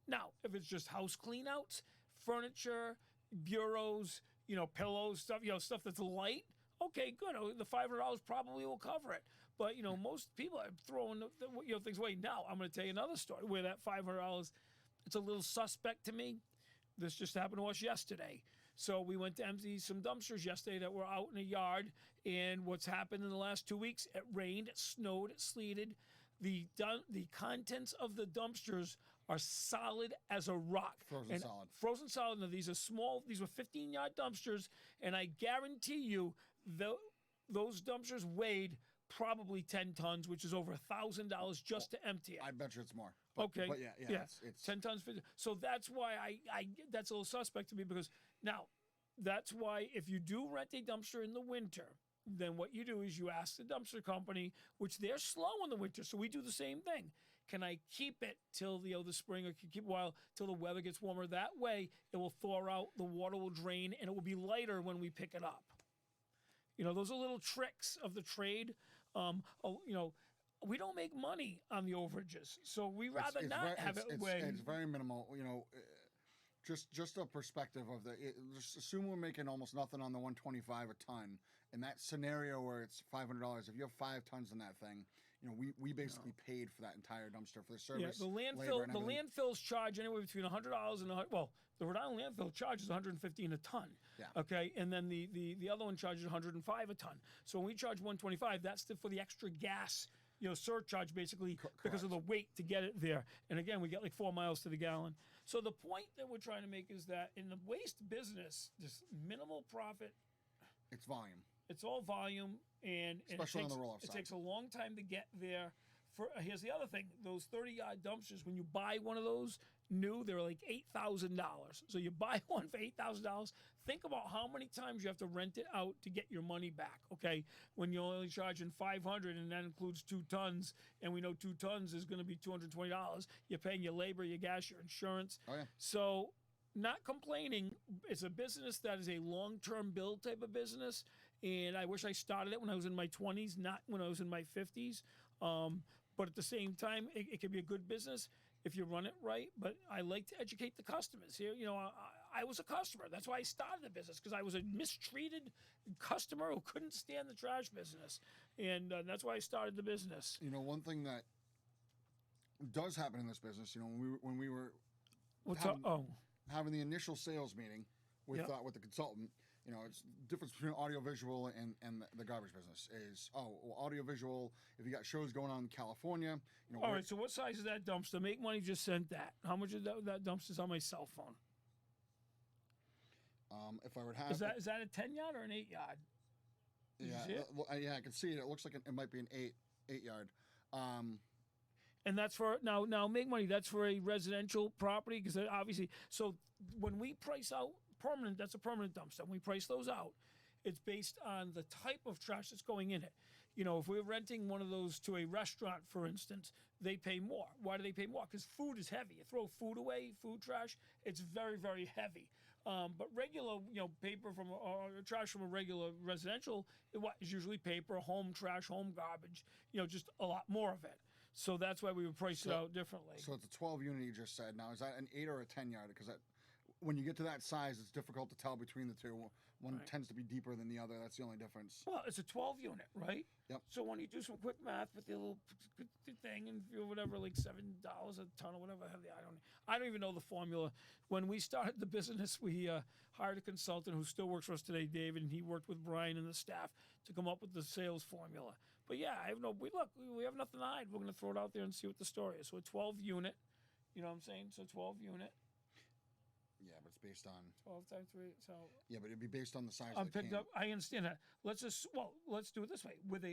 S2: Now, if it's just house cleanouts, furniture, bureaus, you know, pillows, stuff, you know, stuff that's light, okay, good. The $500 probably will cover it. But, you know, most people are throwing things away. Now, I'm going to tell you another story where that $500, it's a little suspect to me. This just happened to us yesterday. So we went to empty some dumpsters yesterday that were out in a yard. And what's happened in the last 2 weeks, it rained, it snowed, it sleeted. The contents of the dumpsters are solid as a rock. Frozen solid. Now, these are small. These were 15-yard dumpsters. And I guarantee you those dumpsters weighed probably 10 tons, which is over $1,000 just to empty it.
S1: I bet you it's more.
S2: But yeah.
S1: It's
S2: 10 tons. So that's why I that's a little suspect to me because now that's why if you do rent a dumpster in the winter, then what you do is you ask the dumpster company, which they're slow in the winter, so we do the same thing. Can I keep it till the spring, or can keep it a while till the weather gets warmer? That way, it will thaw out, the water will drain, and it will be lighter when we pick it up. You know, those are little tricks of the trade. You know, we don't make money on the overages, so we rather have it.
S1: It's very minimal. You know, just a perspective of just assume we're making almost nothing on the 125 a ton. In that scenario where it's $500, if you have 5 tons in that thing, you know, we basically paid for that entire dumpster for the service.
S2: Yeah, the landfills charge anywhere between $100 and the Rhode Island landfill charges $115 a ton.
S1: Yeah.
S2: Okay, and then the other one charges $105 a ton. So when we charge $125, that's for the extra gas, you know, surcharge basically because of the weight to get it there. And again, we get like 4 miles to the gallon. So the point that we're trying to make is that in the waste business, this minimal profit.
S1: It's volume.
S2: It's all volume, and
S1: especially on the roll-off
S2: side. It
S1: side.
S2: takes a long time to get there. Here's the other thing: those 30-yard dumpsters. When you buy one of those new, they're like $8,000. So you buy one for $8,000. Think about how many times you have to rent it out to get your money back. Okay, when you're only charging $500, and that includes 2 tons, and we know 2 tons is going to be $220. You're paying your labor, your gas, your insurance.
S1: Oh yeah.
S2: So. Not complaining. It's a business that is a long-term build type of business, and I wish I started it when I was in my 20s, not when I was in my 50s. But at the same time, it can be a good business if you run it right. But I like to educate the customers here. You know, I was a customer. That's why I started the business, because I was a mistreated customer who couldn't stand the trash business, and that's why I started the business.
S1: You know, one thing that does happen in this business, you know, when we were having the initial sales meeting with the consultant, you know, it's the difference between audiovisual and the garbage business is, audiovisual, if you got shows going on in California, you know.
S2: All right, so what size is that dumpster? Make Money just sent that. How much of that dumpster's on my cell phone?
S1: If I would have...
S2: Is that a 10-yard or an 8-yard?
S1: Yeah, I can see it. It looks like it might be an 8-yard.
S2: And that's for now. Make Money. That's for a residential property, because obviously. So when we price out permanent, that's a permanent dumpster. When we price those out, it's based on the type of trash that's going in it. You know, if we're renting one of those to a restaurant, for instance, they pay more. Why do they pay more? Because food is heavy. You throw food away, food trash, it's very, very heavy. But regular, you know, paper from or trash from a regular residential is usually paper, home trash, home garbage. You know, just a lot more of it. So that's why we would price it out differently.
S1: So it's a 12 unit you just said. Now, is that an 8 or a 10 yard? Because when you get to that size, it's difficult to tell between the two. One tends to be deeper than the other. That's the only difference.
S2: Well, it's a 12 unit, right?
S1: Yep.
S2: So when you do some quick math with the little thing and whatever, like $7 a ton or whatever, I don't even know the formula. When we started the business, we hired a consultant who still works for us today, David, and he worked with Brian and the staff to come up with the sales formula. But yeah, we have nothing to hide. We're going to throw it out there and see what the story is. So a 12 unit, you know what I'm saying? So 12 unit.
S1: Yeah, but it's based on
S2: 12 times 3. So
S1: yeah, but it'd be based on the size of the can.
S2: I understand that. Let's do it this way. With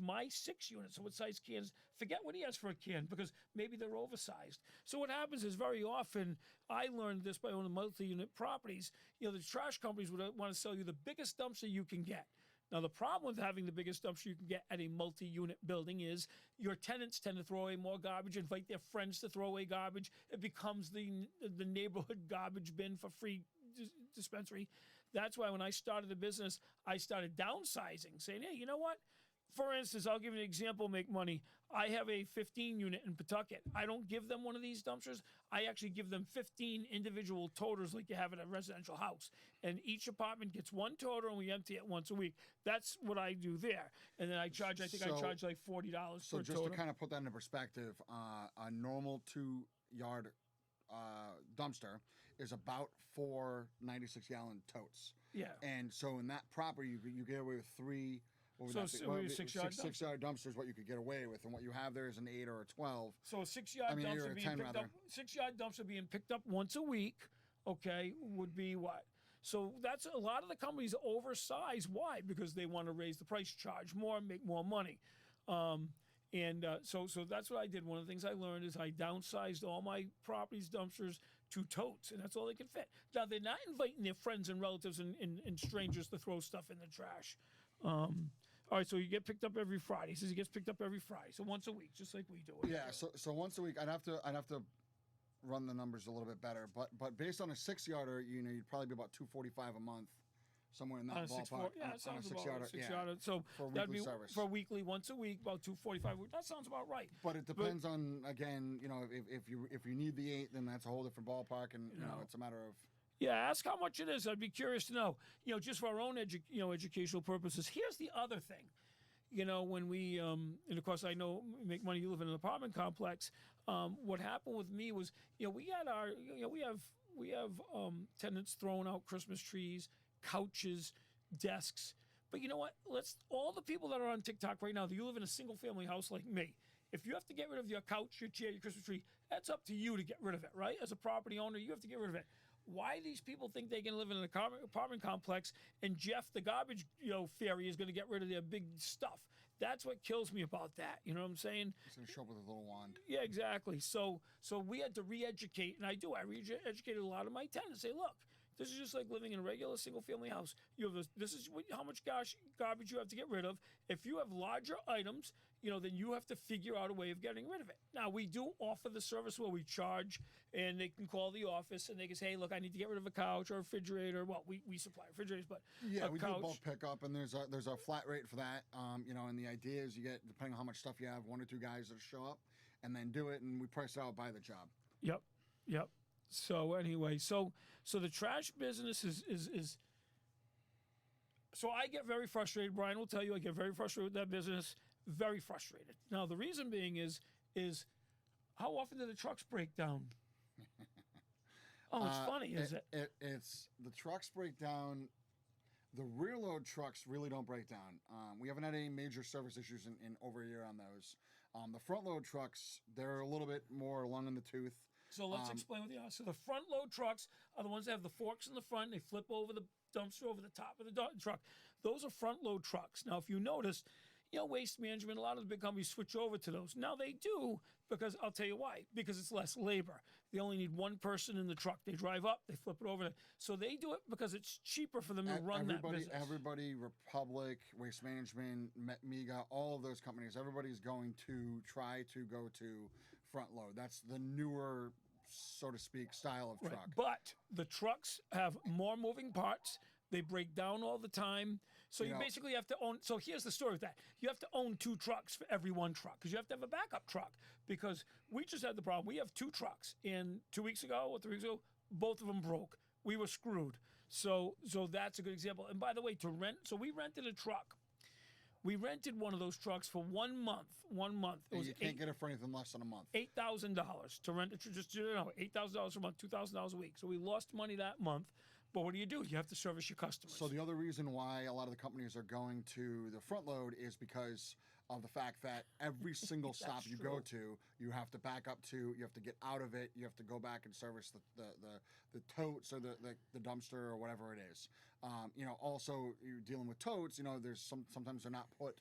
S2: my 6 units. So what size cans? Forget what he has for a can, because maybe they're oversized. So what happens is very often, I learned this by owning multi-unit properties. You know, the trash companies would want to sell you the biggest dumpster you can get. Now, the problem with having the biggest dumpster you can get at a multi-unit building is your tenants tend to throw away more garbage, invite their friends to throw away garbage. It becomes the neighborhood garbage bin for free dispensary. That's why when I started the business, I started downsizing, saying, hey, you know what? For instance, I'll give you an example, make money. I have a 15 unit in Pawtucket. I don't give them one of these dumpsters. I actually give them 15 individual toters like you have in a residential house. And each apartment gets one toter and we empty it once a week. That's what I do there. And then I charge, I charge like $40
S1: so
S2: per
S1: just
S2: toter.
S1: to kind of put that into perspective, a normal 2-yard dumpster is about 4 96-gallon totes.
S2: Yeah.
S1: And so in that property, you get away with 3. What would that be?
S2: So 6-yard
S1: six-yard dumpster is what you could get away with, and what you have there is an 8 or a 12.
S2: So a 6-yard dumpster being picked up. 6-yard dumpster being picked up once a week, okay, would be what? So that's a lot of the companies oversize. Why? Because they want to raise the price, charge more, make more money. So that's what I did. One of the things I learned is I downsized all my properties dumpsters to totes, and that's all they can fit. Now, they're not inviting their friends and relatives and strangers to throw stuff in the trash. All right, so you get picked up every Friday. He says he gets picked up every Friday, so once a week, just like we do.
S1: Yeah, so once a week, I'd have to run the numbers a little bit better, but based on a 6-yarder, you'd probably be about $245 a month, somewhere in that ballpark.
S2: That sounds about
S1: 6-yarder.
S2: right. 6-yarder. So
S1: for
S2: that'd
S1: weekly
S2: be
S1: service.
S2: for weekly, once a week, about $245. That sounds about right.
S1: But it depends on, again, if you need the 8, then that's a whole different ballpark, and it's a matter of.
S2: Yeah, ask how much it is. I'd be curious to know. Just for our own educational purposes. Here's the other thing. When we and of course I know make money. You live in an apartment complex. What happened with me was, we had our, we have tenants throwing out Christmas trees, couches, desks. But you know what? All the people that are on TikTok right now, that you live in a single family house like me. If you have to get rid of your couch, your chair, your Christmas tree, that's up to you to get rid of it, right? As a property owner, you have to get rid of it. Why these people think they can live in an apartment complex and Jeff, the garbage fairy, is going to get rid of their big stuff? That's what kills me about that. You know what I'm saying?
S1: He's going to show up with a little wand.
S2: Yeah, exactly. So we had to re-educate, and I do. I re-educated a lot of my tenants. Say, look, this is just like living in a regular single-family house. You have this is how much garbage you have to get rid of. If you have larger items, then you have to figure out a way of getting rid of it. Now, we do offer the service where we charge, and they can call the office, and they can say, hey, look, I need to get rid of a couch or a refrigerator. Well, we supply refrigerators, but
S1: yeah, we
S2: couch.
S1: do bulk pickup, and there's a flat rate for that. And the idea is you get, depending on how much stuff you have, 1 or 2 guys that show up and then do it, and we price it out by the job.
S2: Yep. So anyway, so the trash business is. So I get very frustrated. Brian will tell you I get very frustrated with that business. Very frustrated. Now the reason being is how often do the trucks break down? Oh, it's funny, is it?
S1: It's the trucks break down. The rear load trucks really don't break down. We haven't had any major service issues in over a year on those. The front load trucks, they're a little bit more long in the tooth.
S2: So let's explain what they are. So the front load trucks are the ones that have the forks in the front. They flip over the dumpster over the top of the truck. Those are front load trucks. Now, if you notice, Waste Management, a lot of the big companies switch over to those. Now they do, because I'll tell you why. Because it's less labor. They only need one person in the truck. They drive up, they flip it over. So they do it because it's cheaper for them to run that business.
S1: Everybody, Republic, Waste Management, MEGA, all of those companies, everybody's going to try to go to front load. That's the newer, so to speak, style of truck.
S2: But the trucks have more moving parts. They break down all the time. So you basically have to own. So here's the story with that. You have to own 2 trucks for every one truck, because you have to have a backup truck. Because we just had the problem. We have 2 trucks. And 2 weeks ago or 3 weeks ago, both of them broke. We were screwed. So that's a good example. And by the way, to rent. So we rented a truck. We rented one of those trucks for 1 month. 1 month. It was
S1: you can't get it for anything less than a month.
S2: $8,000 to rent it. Just $8,000 a month, $2,000 a week. So we lost money that month. But what do? You have to service your customers.
S1: So the other reason why a lot of the companies are going to the front load is because of the fact that every single stop you go to, you have to back up to, you have to get out of it, you have to go back and service the totes or the dumpster or whatever it is. Also you're dealing with totes. There's sometimes they're not put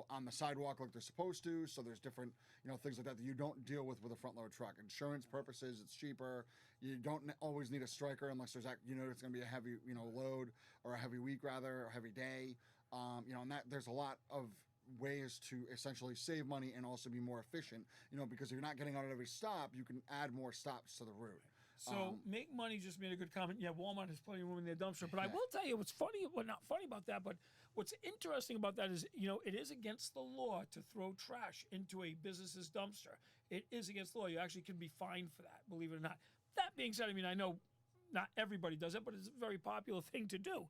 S1: on the sidewalk like they're supposed to. So there's different things like that you don't deal with a front load truck. Insurance purposes, it's cheaper. You don't always need a striker unless there's it's going to be a heavy load or a heavy week rather, or a heavy day. And that there's a lot of ways to essentially save money and also be more efficient. Because if you're not getting out at every stop, you can add more stops to the route.
S2: So make money just made a good comment. Yeah, Walmart has plenty of room in their dumpster. But I will tell you what's funny, well, not funny about that, but what's interesting about that is, it is against the law to throw trash into a business's dumpster. It is against the law. You actually can be fined for that, believe it or not. That being said, I know not everybody does it, but it's a very popular thing to do.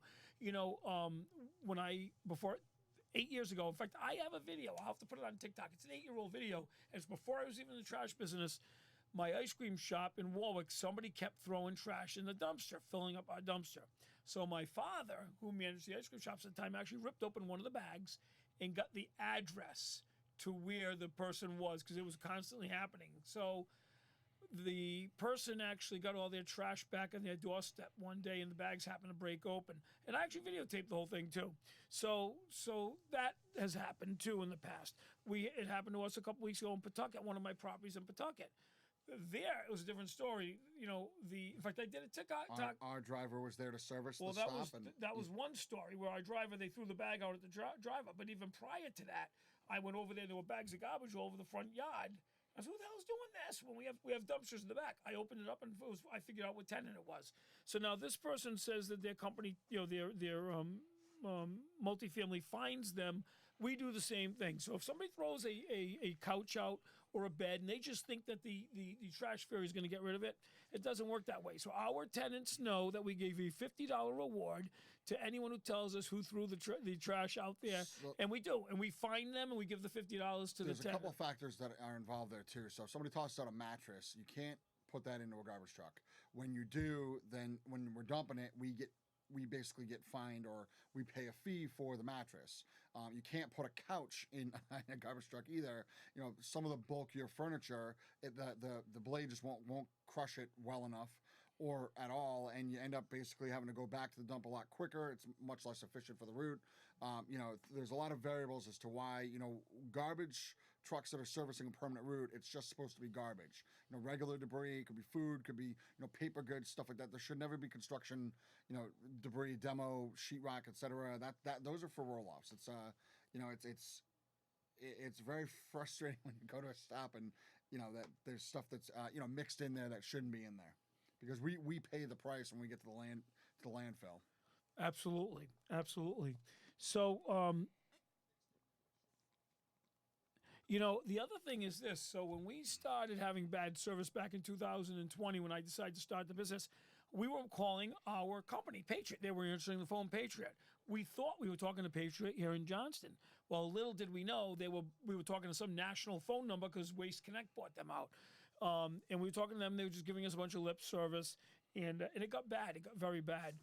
S2: Before 8 years ago, in fact, I have a video. I'll have to put it on TikTok. It's an 8-year-old video. And it's before I was even in the trash business. My ice cream shop in Warwick, somebody kept throwing trash in the dumpster, filling up our dumpster. So my father, who managed the ice cream shops at the time, actually ripped open one of the bags and got the address to where the person was, because it was constantly happening. So the person actually got all their trash back on their doorstep one day, and the bags happened to break open. And I actually videotaped the whole thing too. So that has happened too in the past. It happened to us a couple weeks ago in Pawtucket, one of my properties in Pawtucket. There, it was a different story. In fact, I did a TikTok.
S1: Our driver was there to service the
S2: that
S1: stop.
S2: That was one story where our driver, they threw the bag out at the driver. But even prior to that, I went over there. There were bags of garbage all over the front yard. I said, "Who the hell's doing this?" When we have dumpsters in the back. I opened it up and I figured out what tenant it was. So now this person says that their company, their multifamily fines them. We do the same thing. So if somebody throws a couch out or a bed and they just think that the trash fairy is going to get rid of it, it doesn't work that way. So our tenants know that we gave a $50 reward to anyone who tells us who threw the trash out there. And we do. And we fine them and we give the $50 to the tenant.
S1: There's a couple of factors that are involved there too. So if somebody tosses out a mattress, you can't put that into a garbage truck. When you do, then when we're dumping it, we basically get fined, or we pay a fee for the mattress. You can't put a couch in a garbage truck either. Some of the bulkier furniture, the blade just won't crush it well enough or at all, and you end up basically having to go back to the dump a lot quicker. It's much less efficient for the route. There's a lot of variables as to why, garbage trucks that are servicing a permanent route, it's just supposed to be garbage. Regular debris, could be food, could be, paper goods, stuff like that. There should never be construction, debris, demo, sheetrock, etc. Those are for roll-offs. It's it's very frustrating when you go to a stop and that there's stuff that's mixed in there that shouldn't be in there, because we pay the price when we get to the landfill.
S2: Absolutely. So the other thing is this. So when we started having bad service back in 2020, when I decided to start the business, we were calling our company Patriot. They were answering the phone Patriot. We thought we were talking to Patriot here in Johnston. Well, little did we know we were talking to some national phone number, because Waste Connect bought them out. And we were talking to them. They were just giving us a bunch of lip service, and it got bad. It got very bad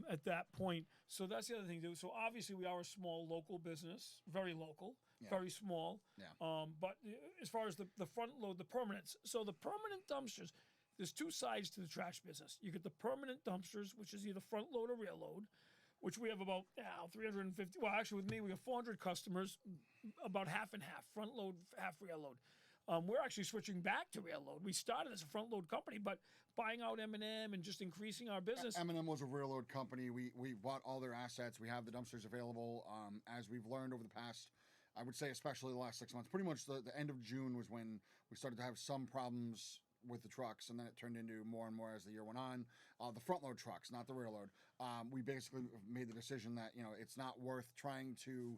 S2: at that point. So that's the other thing. So obviously we are a small local business, very local. Yeah. Very small. Yeah. But as far as the front load, the permanents. So the permanent dumpsters, there's two sides to the trash business. You get the permanent dumpsters, which is either front load or rear load, which we have about 350. Well, actually, with me, we have 400 customers, about half and half, front load, half rear load. We're actually switching back to rear load. We started as a front load company, but buying out M&M and just increasing our business.
S1: M&M was a rear load company. We bought all their assets. We have the dumpsters available. As we've learned over the past, I would say especially the last 6 months, pretty much the end of June was when we started to have some problems with the trucks, and then it turned into more and more as the year went on. The front load trucks, not the rear load. We basically made the decision that it's not worth trying to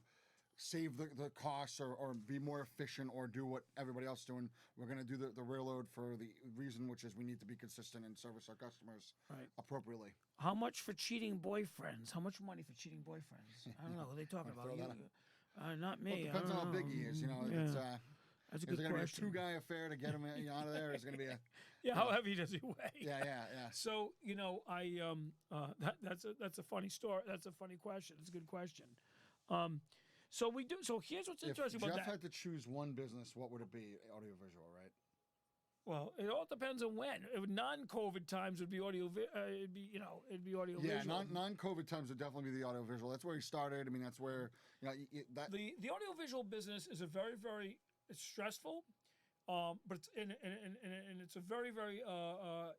S1: save the costs or be more efficient or do what everybody else is doing. We're going to do the rear load for the reason, which is we need to be consistent and service our customers appropriately.
S2: How much for cheating boyfriends? How much money for cheating boyfriends? I don't know. What are they talking about? Not me.
S1: Well, it depends on how big he is. It's
S2: that's a good question. Is
S1: it going to be a 2-guy affair to get him out of there? Is it going to be a
S2: how heavy does he weigh?
S1: Yeah.
S2: So that's a funny story. That's a funny question. It's a good question. So we do. So here's what's interesting about that.
S1: If Jeff had to choose one business, what would it be? Audiovisual, right?
S2: Well, it all depends on when. Non-COVID times would be audio. It'd be audiovisual.
S1: Yeah, non-COVID times would definitely be the audiovisual. That's where he started. I mean, that's where that.
S2: The audiovisual business is a very it's stressful, but it's and it's a very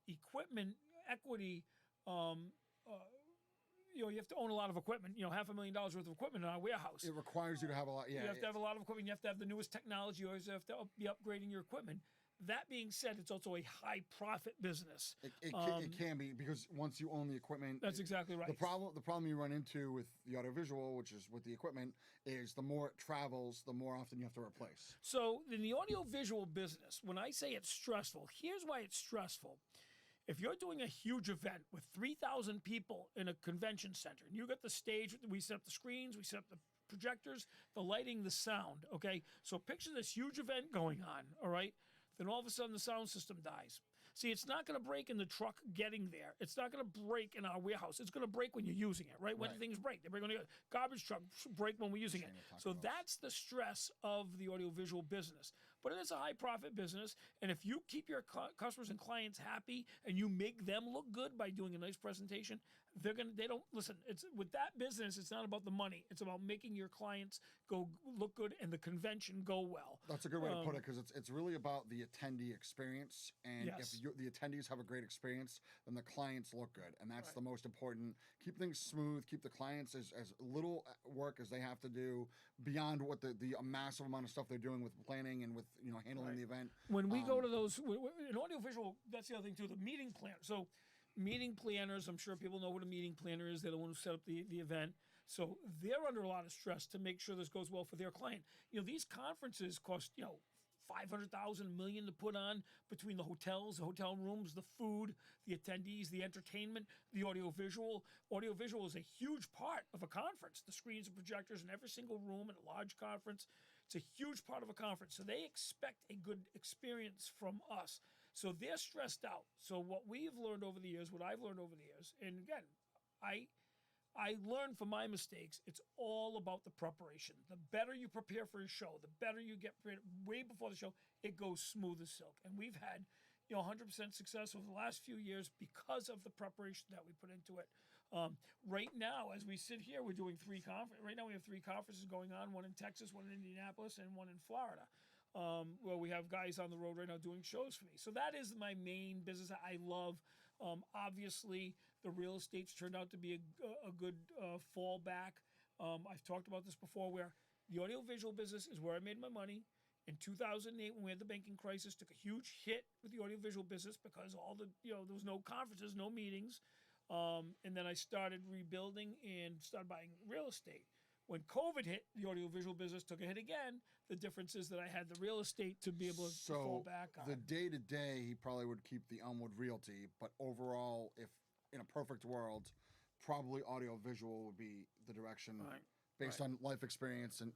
S2: equipment equity. you have to own a lot of equipment. $500,000 worth of equipment in our warehouse.
S1: It requires you to have a lot. Yeah,
S2: You have to have a lot of equipment. You have to have the newest technology. You always have to be upgrading your equipment. That being said, it's also a high profit business.
S1: It can be, because once you own the equipment,
S2: That's exactly right.
S1: The problem you run into with the audiovisual, which is with the equipment, is the more it travels, the more often you have to replace.
S2: So in the audiovisual business, when I say it's stressful, here's why it's stressful. If you're doing a huge event with 3,000 people in a convention center, and you got the stage, we set up the screens, we set up the projectors, the lighting, the sound, okay? So picture this huge event going on, all right? Then all of a sudden the sound system dies. See, it's not going to break in the truck getting there. It's not going to break in our warehouse. It's going to break when you're using it, right? When things break. They break on the garbage truck, break when we're using it. So that's the stress of the audiovisual business. But it is a high profit business. And if you keep your customers and clients happy and you make them look good by doing a nice presentation, they don't listen. It's with that business, it's not about the money. It's about making your clients look good and the convention go well.
S1: That's a good way to put it, because it's really about the attendee experience. And if the attendees have a great experience, then the clients look good. And that's the most important. Keep things smooth. Keep the clients as little work as they have to do beyond what the massive amount of stuff they're doing with planning and with handling the event.
S2: When we go to those in audiovisual, that's the other thing too. The meeting planner. So meeting planners, I'm sure people know what a meeting planner is. They're the one who set up the event. So they're under a lot of stress to make sure this goes well for their client. These conferences cost, $500,000, $1 million to put on, between the hotels, the hotel rooms, the food, the attendees, the entertainment, the audiovisual. Audiovisual is a huge part of a conference. The screens and projectors in every single room in a large conference. It's a huge part of a conference. So they expect a good experience from us. So they're stressed out. So what we've learned over the years, what I've learned over the years, and again, I learned from my mistakes, it's all about the preparation. The better you prepare for a show, the better you get prepared way before the show, it goes smooth as silk. And we've had 100% success over the last few years because of the preparation that we put into it. Right now, as we sit here, we're doing right now we have 3 conferences going on, one in Texas, one in Indianapolis, and one in Florida. Where we have guys on the road right now doing shows for me. So that is my main business that I love. Obviously, the real estate's turned out to be a good fallback. I've talked about this before, where the audiovisual business is where I made my money. In 2008, when we had the banking crisis, took a huge hit with the audiovisual business because there was no conferences, no meetings. And then I started rebuilding and started buying real estate. When COVID hit, the audiovisual business took a hit again. The difference is that I had the real estate to be able to fall back on.
S1: The day-to-day, he probably would keep the Elmwood Realty, but overall, if in a perfect world, probably audiovisual would be the direction based on life experience and.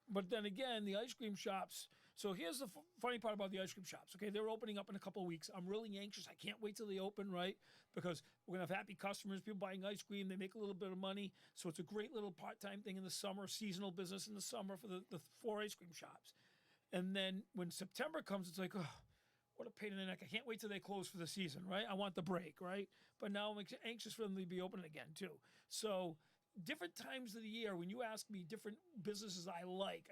S2: But then again, the ice cream shops. So here's the funny part about the ice cream shops. Okay, they're opening up in a couple of weeks. I'm really anxious. I can't wait till they open, right? Because we're gonna have happy customers, people buying ice cream. They make a little bit of money, so it's a great little part-time thing in the summer, seasonal business in the summer for the 4 ice cream shops. And then when September comes, it's like, oh, what a pain in the neck. I can't wait till they close for the season, right? I want the break, right? But now I'm anxious for them to be open again too. So different times of the year, when you ask me different businesses I like,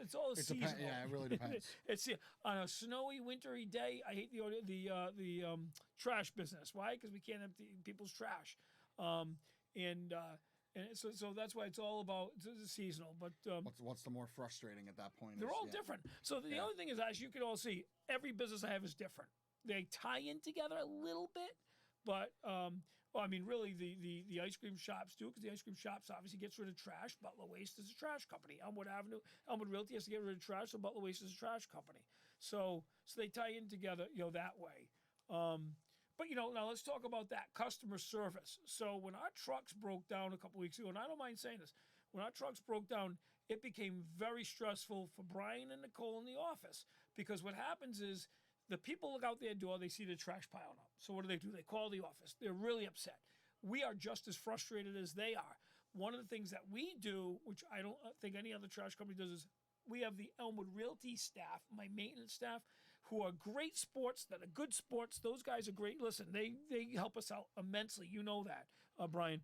S2: it's all seasonal.
S1: Yeah, it really depends.
S2: It's on a snowy, wintry day. I hate the trash business. Why? Because we can't empty people's trash, and so that's why it's all about seasonal. But
S1: what's the more frustrating at that point?
S2: They're all different. So the other thing is, as you can all see, every business I have is different. They tie in together a little bit, but. Really, the ice cream shops do, because the ice cream shops obviously gets rid of trash. Butler Waste is a trash company. Elmwood Realty has to get rid of trash, so Butler Waste is a trash company. So they tie in together, that way. But now let's talk about that customer service. So when our trucks broke down a couple weeks ago, and I don't mind saying this, when our trucks broke down, it became very stressful for Brian and Nicole in the office, because what happens is, the people look out their door, they see the trash piling up. So what do? They call the office. They're really upset. We are just as frustrated as they are. One of the things that we do, which I don't think any other trash company does, is we have the Elmwood Realty staff, my maintenance staff, who are great sports, that are good sports. Those guys are great. Listen, they help us out immensely. You know that, Brian.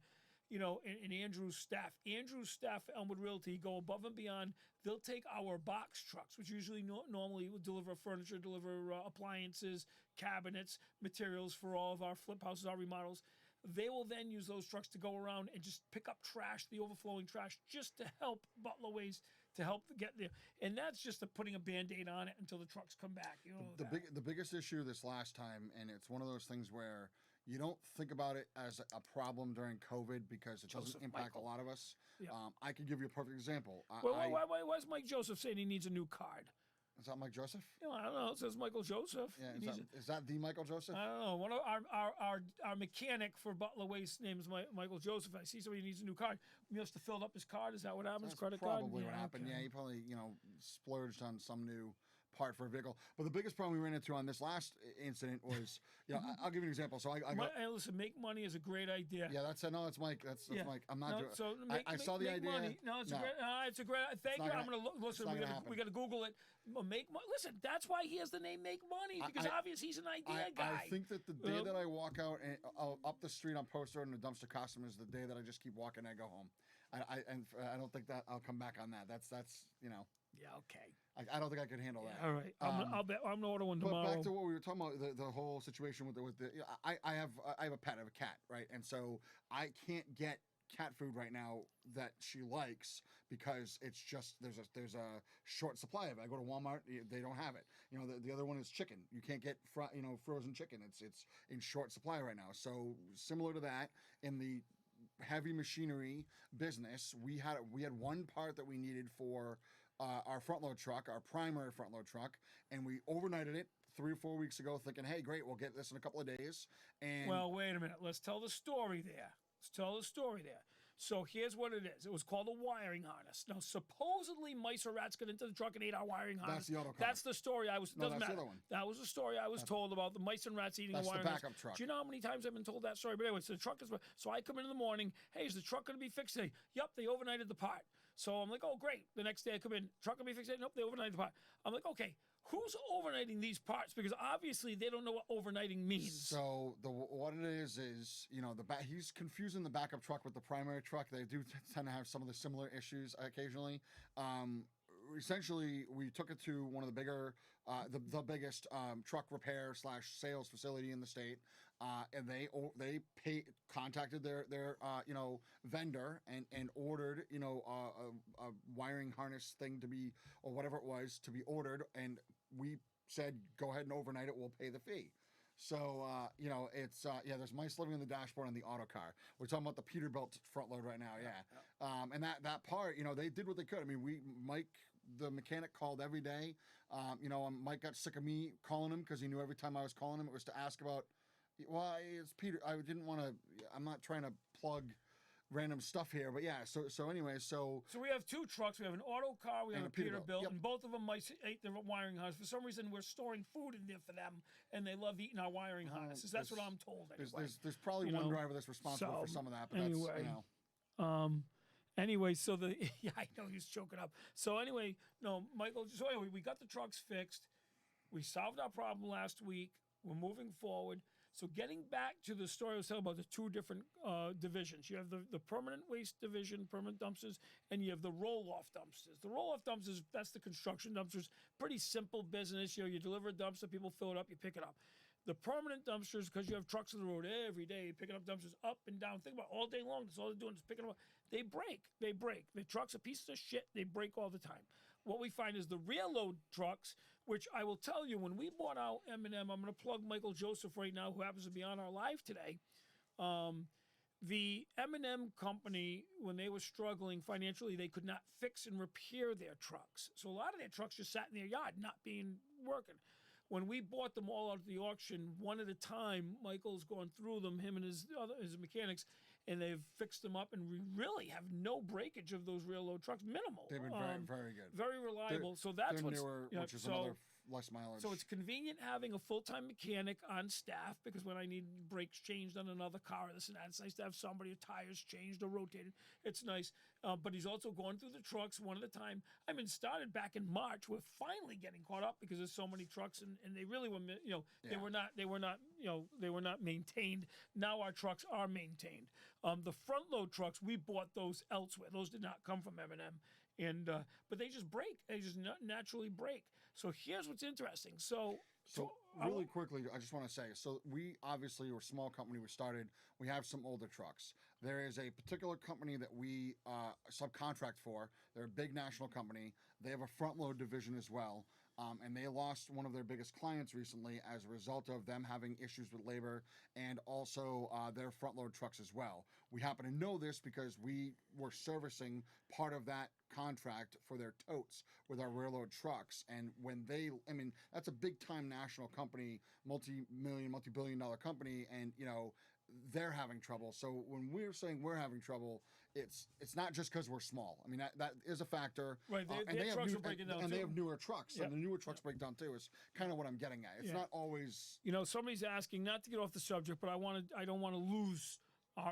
S2: And Andrew's staff. Andrew's staff at Elmwood Realty go above and beyond. They'll take our box trucks, which usually normally will deliver furniture, deliver appliances, cabinets, materials for all of our flip houses, our remodels. They will then use those trucks to go around and just pick up trash, the overflowing trash, just to help Butler Waste to help get there. And that's just putting a Band-Aid on it until the trucks come back. You know
S1: the biggest issue this last time, and it's one of those things where you don't think about it as a problem during COVID because it doesn't impact a lot of us.
S2: Yeah.
S1: I could give you a perfect example.
S2: Why is Mike Joseph saying he needs a new card?
S1: Is that Mike Joseph?
S2: You know, I don't know. It says Michael Joseph.
S1: Yeah, is that the Michael Joseph?
S2: I don't know. One of our mechanic for Butler Waste name is Michael Joseph. I see somebody needs a new card. He must have filled up his card. Is that what happens?
S1: That's
S2: Credit card?
S1: probably what happened. Okay. Yeah, he probably splurged on some new part for a vehicle. But the biggest problem we ran into on this last incident was, I'll give you an example. So
S2: hey, listen, make money is a great idea.
S1: Yeah, that's Mike. That's Mike. I'm not doing.
S2: So
S1: I saw the idea.
S2: Money. No, it's a great. Thank you. I'm gonna listen. We got to Google it. Make money. Listen, that's why he has the name Make Money because obviously he's an idea guy.
S1: I think that the day that I walk out and up the street on Post Road and the dumpster costume is the day that I just keep walking and I go home. I don't think that I'll come back on that. That's
S2: Yeah. Okay.
S1: I don't think I could handle that.
S2: All right. I'm gonna order one tomorrow.
S1: But back to what we were talking about, the whole situation with the I have a pet, I have a cat, right? And so I can't get cat food right now that she likes because it's just there's a short supply of it. I go to Walmart, they don't have it. The other one is chicken. You can't get frozen chicken. It's in short supply right now. So similar to that, in the heavy machinery business, we had one part that we needed for our front load truck, our primary front load truck, and we overnighted it 3 or 4 weeks ago, thinking, hey, great, we'll get this in a couple of days. And
S2: well, wait a minute. Let's tell the story there. So here's what it is. It was called a wiring harness. Now, supposedly mice or rats got into the truck and ate our wiring harness.
S1: That's the auto car.
S2: That's the story I was.
S1: No,
S2: doesn't
S1: that's
S2: matter.
S1: the other one.
S2: That was the story I was told about the mice and rats eating a wiring harness.
S1: That's the backup truck.
S2: Do you know how many times I've been told that story? But anyway, so the truck is. So I come in the morning. Hey, is the truck going to be fixed today? Yep, they overnighted the part. So I'm like, oh, great. The next day I come in, truck will be fixed today. Nope, they overnighted the part. I'm like, okay. Who's overnighting these parts? Because obviously they don't know what overnighting means.
S1: So what it is he's confusing the backup truck with the primary truck. They do tend to have some of the similar issues occasionally. Essentially, we took it to one of the bigger, the biggest truck repair / sales facility in the state, and they contacted their vendor and ordered a wiring harness thing to be, or whatever it was, to be ordered, and we said go ahead and overnight it. We'll pay the fee. So it's there's mice living in the dashboard on the auto car. We're talking about the Peterbilt front load right now, and that part, they did what they could. I mean, Mike, the mechanic, called every day. Mike got sick of me calling him because he knew every time I was calling him it was to ask about. Well, it's Peter. I didn't want to. I'm not trying to plug random stuff here, but yeah. So anyway, so
S2: we have 2 trucks. We have an auto car. We have a Peterbilt,
S1: yep.
S2: And both of them might ate the wiring harness. For some reason, we're storing food in there for them, and they love eating our wiring harnesses. That's what I'm told. Anyway.
S1: There's probably one driver that's responsible for some of that, but
S2: anyway,
S1: that's
S2: Anyway, so I know he's choking up. So anyway, Michael. So anyway, we got the trucks fixed. We solved our problem last week. We're moving forward. So getting back to the story I was telling about the 2 different divisions. You have the permanent waste division, permanent dumpsters, and you have the roll-off dumpsters. The roll-off dumpsters, that's the construction dumpsters. Pretty simple business. You deliver a dumpster, people fill it up, you pick it up. The permanent dumpsters, because you have trucks on the road every day, picking up dumpsters up and down. Think about it, all day long. That's all they're doing is picking them up. They break. The trucks are pieces of shit. They break all the time. What we find is the rear load trucks, which I will tell you, when we bought out M&M, I'm going to plug Michael Joseph right now, who happens to be on our live today. The M&M company, when they were struggling financially, they could not fix and repair their trucks. So a lot of their trucks just sat in their yard, not being working. When we bought them all out of the auction, one at a time, Michael's gone through them, him and his mechanics, and they've fixed them up, and we really have no breakage of those rear load trucks, minimal.
S1: They've been very, very good.
S2: Very reliable. So that's what's
S1: newer, which is another less mileage.
S2: So it's convenient having a full-time mechanic on staff, because when I need brakes changed on another car, this and that, it's nice to have somebody, tires changed or rotated. It's nice. But he's also going through the trucks one at a time. I mean, started back in March. We're finally getting caught up because there's so many trucks, and they really were, they were not maintained. Now our trucks are maintained. The front load trucks, we bought those elsewhere. Those did not come from M&M. But they just break. They just naturally break. So here's what's interesting. So
S1: So really quickly, I just want to say, so we obviously were a small company. We have some older trucks. There is a particular company that we subcontract for. They're a big national company. They have a front load division as well. And they lost one of their biggest clients recently as a result of them having issues with labor and also their front load trucks as well. We happen to know this because we were servicing part of that contract for their totes with our rear load trucks. And when that's a big time national company, multi-billion dollar company. And, they're having trouble. So when we're saying we're having trouble, it's not just because we're small. I mean, that is a factor.
S2: Right. Their trucks are breaking down,
S1: and
S2: too.
S1: they have newer trucks.
S2: Yep.
S1: And the newer trucks break down, too, is kind of what I'm getting at. It's not always...
S2: Somebody's asking, not to get off the subject, but I don't want to lose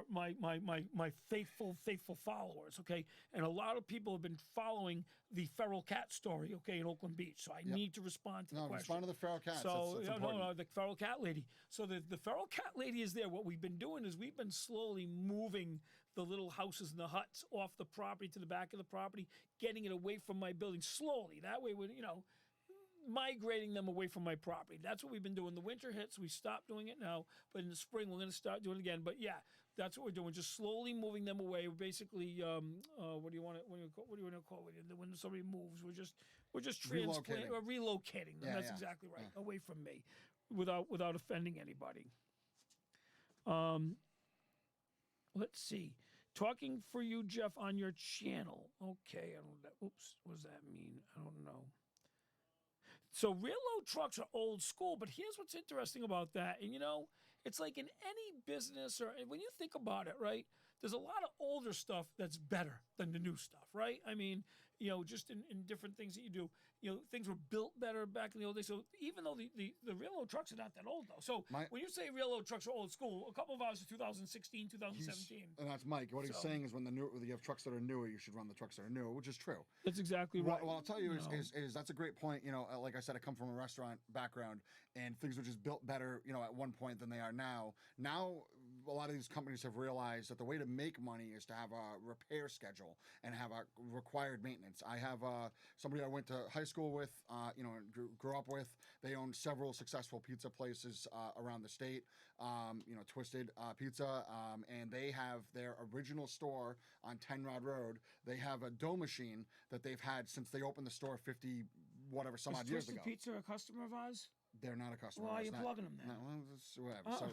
S2: my faithful followers, okay? And a lot of people have been following the feral cat story, okay, in Oakland Beach. So I need to respond to the question.
S1: Respond to the feral cats.
S2: So
S1: that's important.
S2: the feral cat lady. So the feral cat lady is there. What we've been doing is we've been slowly moving the little houses and the huts off the property to the back of the property, getting it away from my building slowly. That way, migrating them away from my property. That's what we've been doing. The winter hits, we stopped doing it now, but in the spring we're going to start doing it again. But yeah, that's what we're doing. Just slowly moving them away. We're basically, what do you want to call it? When somebody moves, we're just transplanting or relocating them. That's exactly right. Away from me, without offending anybody. Let's see. Talking for you, Jeff, on your channel. Okay, oops, what does that mean? I don't know. So rear load trucks are old school, but here's what's interesting about that. And it's like in any business, or when you think about it, right? There's a lot of older stuff that's better than the new stuff, right? I mean, just in different things that you do, things were built better back in the old days. So even though the rear load trucks are not that old, though. So when you say rear load trucks are old school, a couple of ours are 2016, 2017.
S1: And that's Mike. What he's saying is when you have trucks that are newer, you should run the trucks that are newer, which is true.
S2: That's exactly right.
S1: What I'll tell you is that's a great point. Like I said, I come from a restaurant background, and things were just built better, at one point than they are now. Now, a lot of these companies have realized that the way to make money is to have a repair schedule and have a required maintenance. I have somebody I went to high school with, grew up with. They own several successful pizza places around the state, Twisted Pizza, and they have their original store on 10 Rod Road. They have a dough machine that they've had since they opened the store 50 whatever some odd years ago.
S2: Is Twisted Pizza a customer of ours?
S1: They're not a customer.
S2: Why are you plugging them then?
S1: No, whatever. So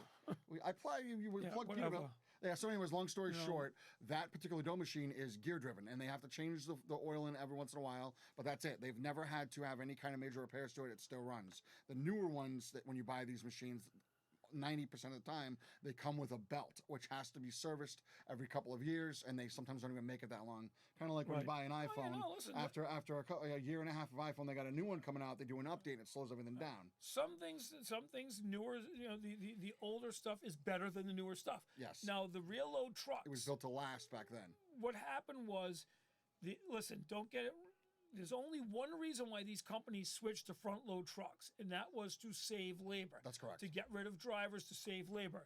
S1: I plug you. We plug people. Yeah. So, anyways, long story short, that particular dough machine is gear driven, and they have to change the oil in every once in a while. But that's it. They've never had to have any kind of major repairs to it. It still runs. The newer ones that when you buy these machines, 90% of the time they come with a belt, which has to be serviced every couple of years, and they sometimes don't even make it that long. Kind of like when you buy an iPhone. After a year and a half of iPhone, they got a new one coming out. They do an update, and it slows everything down.
S2: Some things newer. The older stuff is better than the newer stuff.
S1: Yes.
S2: Now the rear load trucks.
S1: It was built to last back then.
S2: What happened was, don't get it. There's only one reason why these companies switched to front load trucks, and that was to save labor.
S1: That's correct.
S2: To get rid of drivers, to save labor.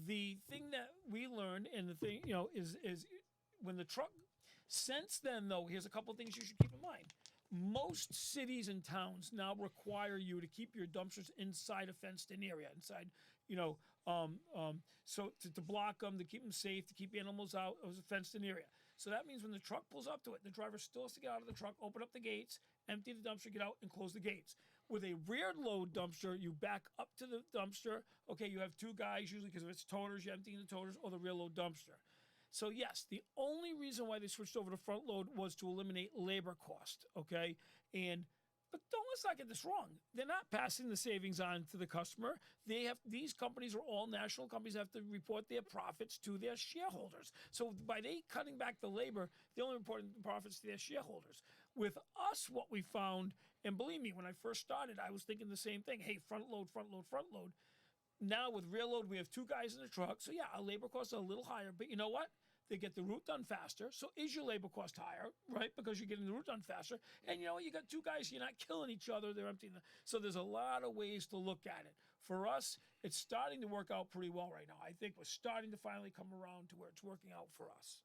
S2: The thing that we learned, and the thing, is when the truck. Since then, though, here's a couple of things you should keep in mind. Most cities and towns now require you to keep your dumpsters inside a fenced-in area, so to block them, to keep them safe, to keep animals out of a fenced-in area. So that means when the truck pulls up to it, the driver still has to get out of the truck, open up the gates, empty the dumpster, get out, and close the gates. With a rear load dumpster, you back up to the dumpster. Okay, you have two guys usually because if it's toters, you're emptying the toters or the rear load dumpster. So yes, the only reason why they switched over to front load was to eliminate labor cost. Okay, but let's not get this wrong. They're not passing the savings on to the customer. These companies are all national companies, have to report their profits to their shareholders. So by they cutting back the labor, they only report the profits to their shareholders. With us, what we found, and believe me, when I first started, I was thinking the same thing. Hey, front load, front load, front load. Now with rear load, we have two guys in the truck. So yeah, our labor costs are a little higher, but you know what? They get the route done faster. So is your labor cost higher, right? Because you're getting the route done faster. And you know what? You got two guys, you're not killing each other. They're emptying So there's a lot of ways to look at it. For us, it's starting to work out pretty well right now. I think we're starting to finally come around to where it's working out for us,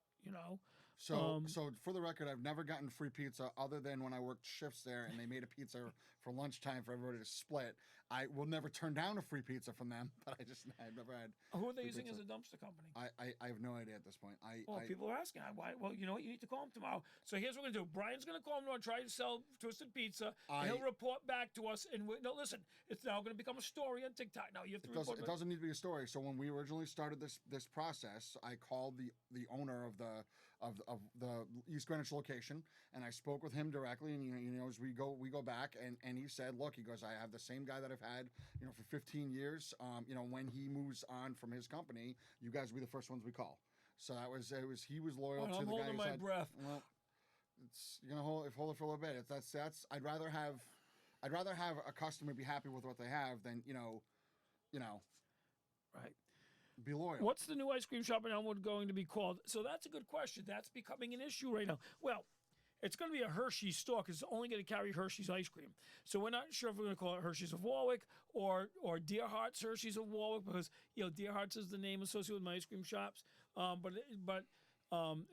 S1: So for the record, I've never gotten free pizza other than when I worked shifts there and they made a pizza for lunchtime for everybody to split. I will never turn down a free pizza from them, but I've never had.
S2: Who are they
S1: free
S2: using
S1: pizza.
S2: as a dumpster company?
S1: I have no idea at this point.
S2: People are asking. Why? Well, you know what? You need to call him tomorrow. So here's what we're gonna do. Brian's gonna call him tomorrow and try to sell Twisted Pizza. And he'll report back to us. And no, listen, it's now gonna become a story on TikTok. Now you have to report.
S1: It doesn't need to be a story. So when we originally started this process, I called the owner of the East Greenwich location, and I spoke with him directly. And as we go back, and he said, look, he goes, I have the same guy that I've had for 15 years. When he moves on from his company, you guys will be the first ones we call. So he was loyal to the guy.
S2: I'm holding my breath.
S1: Well, it's hold it for a little bit. That's I'd rather have a customer be happy with what they have than
S2: right.
S1: Be loyal.
S2: What's the new ice cream shop in Elmwood going to be called? So that's a good question. That's becoming an issue right now. Well, it's going to be a Hershey's store because it's only going to carry Hershey's ice cream. So we're not sure if we're going to call it Hershey's of Warwick or Deer Heart's Hershey's of Warwick because Deer Heart's is the name associated with my ice cream shops. But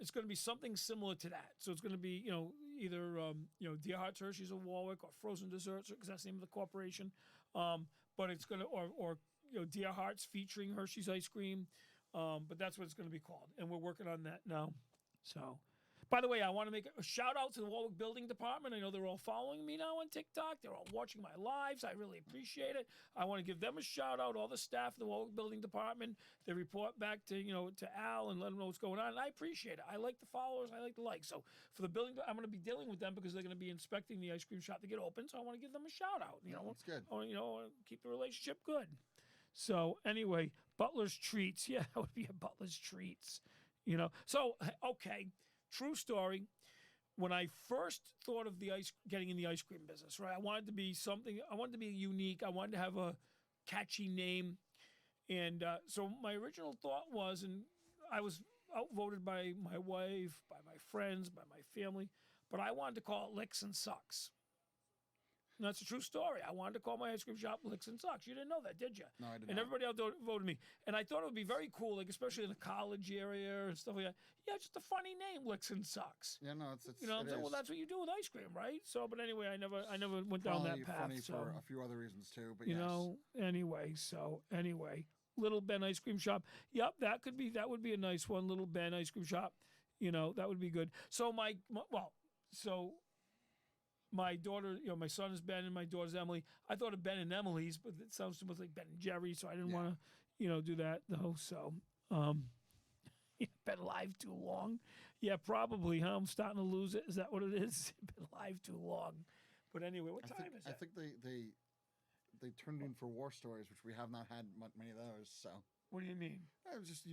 S2: it's going to be something similar to that. So it's going to be either Deer Heart's Hershey's of Warwick or Frozen Desserts because that's the name of the corporation. But it's going to or Deer Heart's featuring Hershey's ice cream. But that's what it's going to be called, and we're working on that now. So. By the way, I want to make a shout out to the Warwick Building Department. I know they're all following me now on TikTok. They're all watching my lives. I really appreciate it. I want to give them a shout out. All the staff of the Warwick Building Department. They report back to Al and let them know what's going on. And I appreciate it. I like the followers. I like the likes. So for the building, I'm going to be dealing with them because they're going to be inspecting the ice cream shop to get open. So I want to give them a shout out.
S1: That's good.
S2: I want to keep the relationship good. So anyway, Butler's Treats. Yeah, that would be a Butler's Treats. So okay. True story. When I first thought of getting in the ice cream business, right? I wanted to be something. I wanted to be unique. I wanted to have a catchy name, and so my original thought was, and I was outvoted by my wife, by my friends, by my family, but I wanted to call it Licks and Sucks. And that's a true story. I wanted to call my ice cream shop Licks and Sucks. You didn't know that, did you?
S1: No, I didn't.
S2: And everybody out there voted me. And I thought it would be very cool, like especially in the college area and stuff like that. Yeah, just a funny name, Licks and Sucks.
S1: Yeah, no, it's
S2: well, that's what you do with ice cream, right? So, but anyway, I never went down that path.
S1: Funny
S2: so,
S1: for a few other reasons too, but
S2: anyway, Little Ben Ice Cream Shop. Yep, that would be a nice one, Little Ben Ice Cream Shop. That would be good. So my daughter, my son is Ben and my daughter's Emily. I thought of Ben and Emily's, but it sounds too much like Ben and Jerry, so I didn't want to, do that though. So, been live too long. Yeah, probably, huh? I'm starting to lose it. Is that what it is? Been live too long. But anyway, what time is it?
S1: I think they turned in for War Stories, which we have not had many of those, so.
S2: What do you mean?
S1: It was just,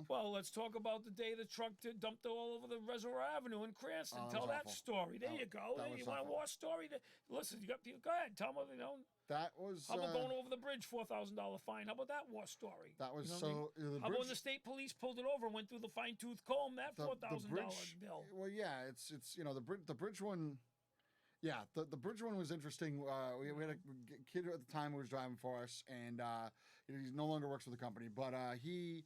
S2: Well, let's talk about the day the truck dumped all over the Reservoir Avenue in Cranston. Tell that story. There you go. You want a war story? Listen, you got people. Go ahead. Tell them.
S1: That was.
S2: How about going over the bridge? $4,000 fine. How about that war story?
S1: That was
S2: How about when the state police pulled it over and went through the fine tooth comb? That $4,000 bill.
S1: Well, yeah, it's the bridge one. Yeah, the bridge one was interesting. We had a kid at the time who was driving for us, and he no longer works for the company, but he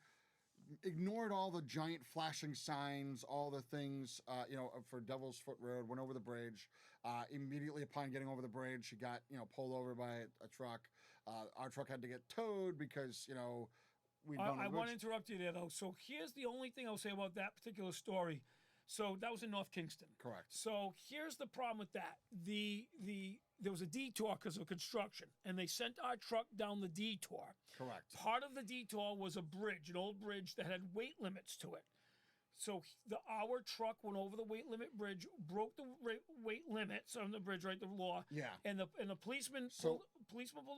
S1: ignored all the giant flashing signs, all the things, for Devil's Foot Road, went over the bridge. Immediately upon getting over the bridge, he got, pulled over by a truck. Our truck had to get towed because,
S2: I want to interrupt you there, though. So here's the only thing I'll say about that particular story. So that was in North Kingston.
S1: Correct.
S2: So here's the problem with that. There was a detour because of construction, and they sent our truck down the detour.
S1: Correct.
S2: Part of the detour was a bridge, an old bridge that had weight limits to it. So our truck went over the weight limit bridge, broke the weight limits on the bridge, right? The law.
S1: Yeah.
S2: And the policeman pulled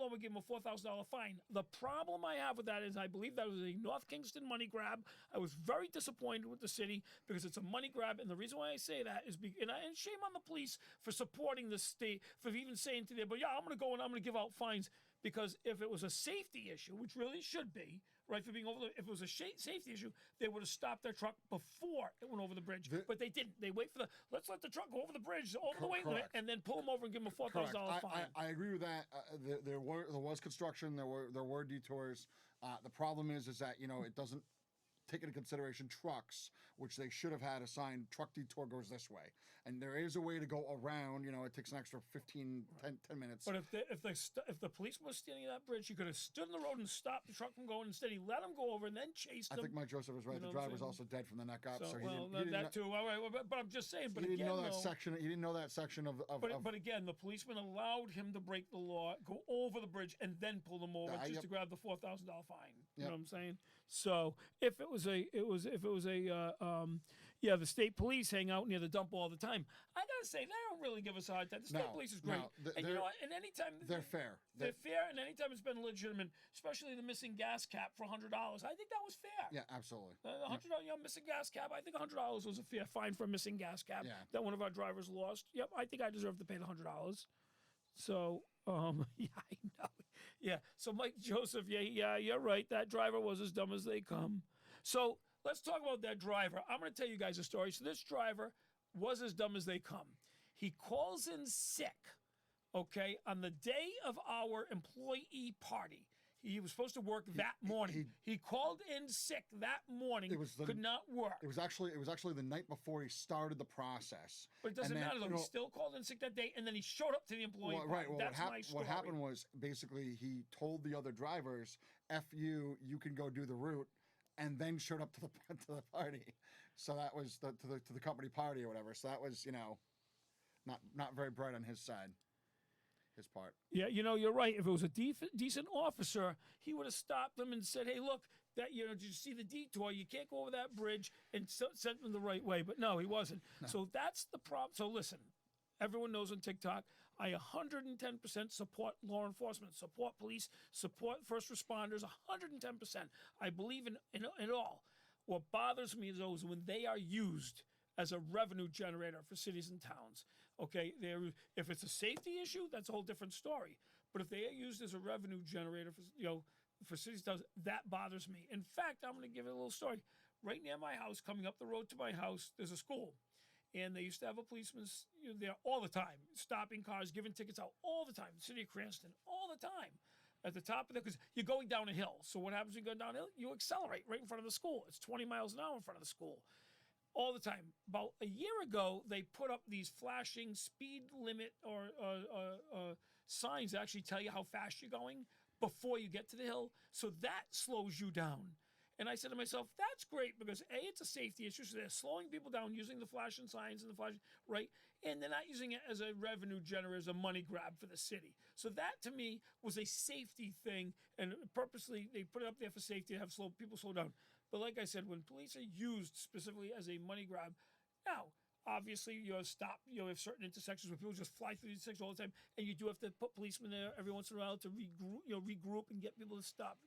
S2: over, gave him a $4,000 fine. The problem I have with that is I believe that was a North Kingston money grab. I was very disappointed with the city because it's a money grab, and the reason why I say that is and shame on the police for supporting the state, for even saying to them, but yeah, I'm going to go and I'm going to give out fines. Because if it was a safety issue, which really should be, right, for being over if it was a safety issue, they would have stopped their truck before it went over the bridge. But they didn't. They wait for let's let the truck go over the bridge, over the weight limit, and then pull them over and give them a $4,000 fine.
S1: I agree with that. There was construction. There were detours. The problem is that it doesn't. take into consideration trucks, which they should have had a sign, truck detour goes this way. And there is a way to go around, you know, it takes an extra 10 minutes.
S2: But if the policeman was standing at that bridge, he could have stood in the road and stopped the truck from going. Instead, he let him go over and then chased him.
S1: I think Mike Joseph was right.
S2: You know
S1: the
S2: what I'm
S1: driver was
S2: saying?
S1: also dead from the neck up. So,
S2: that too. All right, but I'm just saying. But
S1: he didn't
S2: again,
S1: know that section. He didn't know that section of.
S2: But again, the policeman allowed him to break the law, go over the bridge, and then pull them over just to grab the $4,000 fine. You know what I'm saying? So if it was the state police hang out near the dump all the time. I gotta say they don't really give us a hard time. The state police is great, and you know what? And anytime
S1: they're fair,
S2: they're fair, and anytime it's been legitimate, especially the missing gas cap for $100, I think that was fair.
S1: Yeah, absolutely.
S2: The $100 missing gas cap. I think $100 was a fair fine for a missing gas cap that one of our drivers lost. Yep, I think I deserve to pay the $100. So, yeah, I know. Yeah. So Mike Joseph, yeah, you're right. That driver was as dumb as they come. So let's talk about that driver. I'm going to tell you guys a story. So this driver was as dumb as they come. He calls in sick, okay, on the day of our employee party. He was supposed to work that morning. He called in sick that morning. Could not work.
S1: It was actually the night before he started the process.
S2: But it doesn't matter though. He still called in sick that day, and then he showed up to the employee party.
S1: Right. Well,
S2: that's my story.
S1: what happened was basically he told the other drivers, "F you, you can go do the route," and then showed up to the party. So that was to the company party or whatever. So that was not very bright on his side. His part.
S2: Yeah, you're right. If it was a decent officer, he would have stopped them and said, "Hey, look, did you see the detour? You can't go over that bridge," and sent them the right way. But no, he wasn't. No. So that's the problem. So listen, everyone knows on TikTok, I 110% support law enforcement, support police, support first responders, 110%. I believe in it all. What bothers me is those when they are used as a revenue generator for cities and towns. Okay, if it's a safety issue, that's a whole different story. But if they are used as a revenue generator for cities and towns, that bothers me. In fact, I'm going to give it a little story. Right near my house, coming up the road to my house, there's a school. And they used to have a policeman there all the time, stopping cars, giving tickets out all the time. The city of Cranston, all the time. At the top of it, because you're going down a hill. So what happens when you go downhill? You accelerate right in front of the school. It's 20 miles an hour in front of the school. All the time. About a year ago, they put up these flashing speed limit or signs that actually tell you how fast you're going before you get to the hill. So that slows you down. And I said to myself, that's great because A, it's a safety issue. So they're slowing people down using the flashing signs and the flashing, right? And they're not using it as a revenue generator, as a money grab for the city. So that to me was a safety thing. And purposely, they put it up there for safety to have people slow down. But like I said, when police are used specifically as a money grab, now, obviously, you have certain intersections where people just fly through these intersections all the time, and you do have to put policemen there every once in a while to regroup and get people to stop.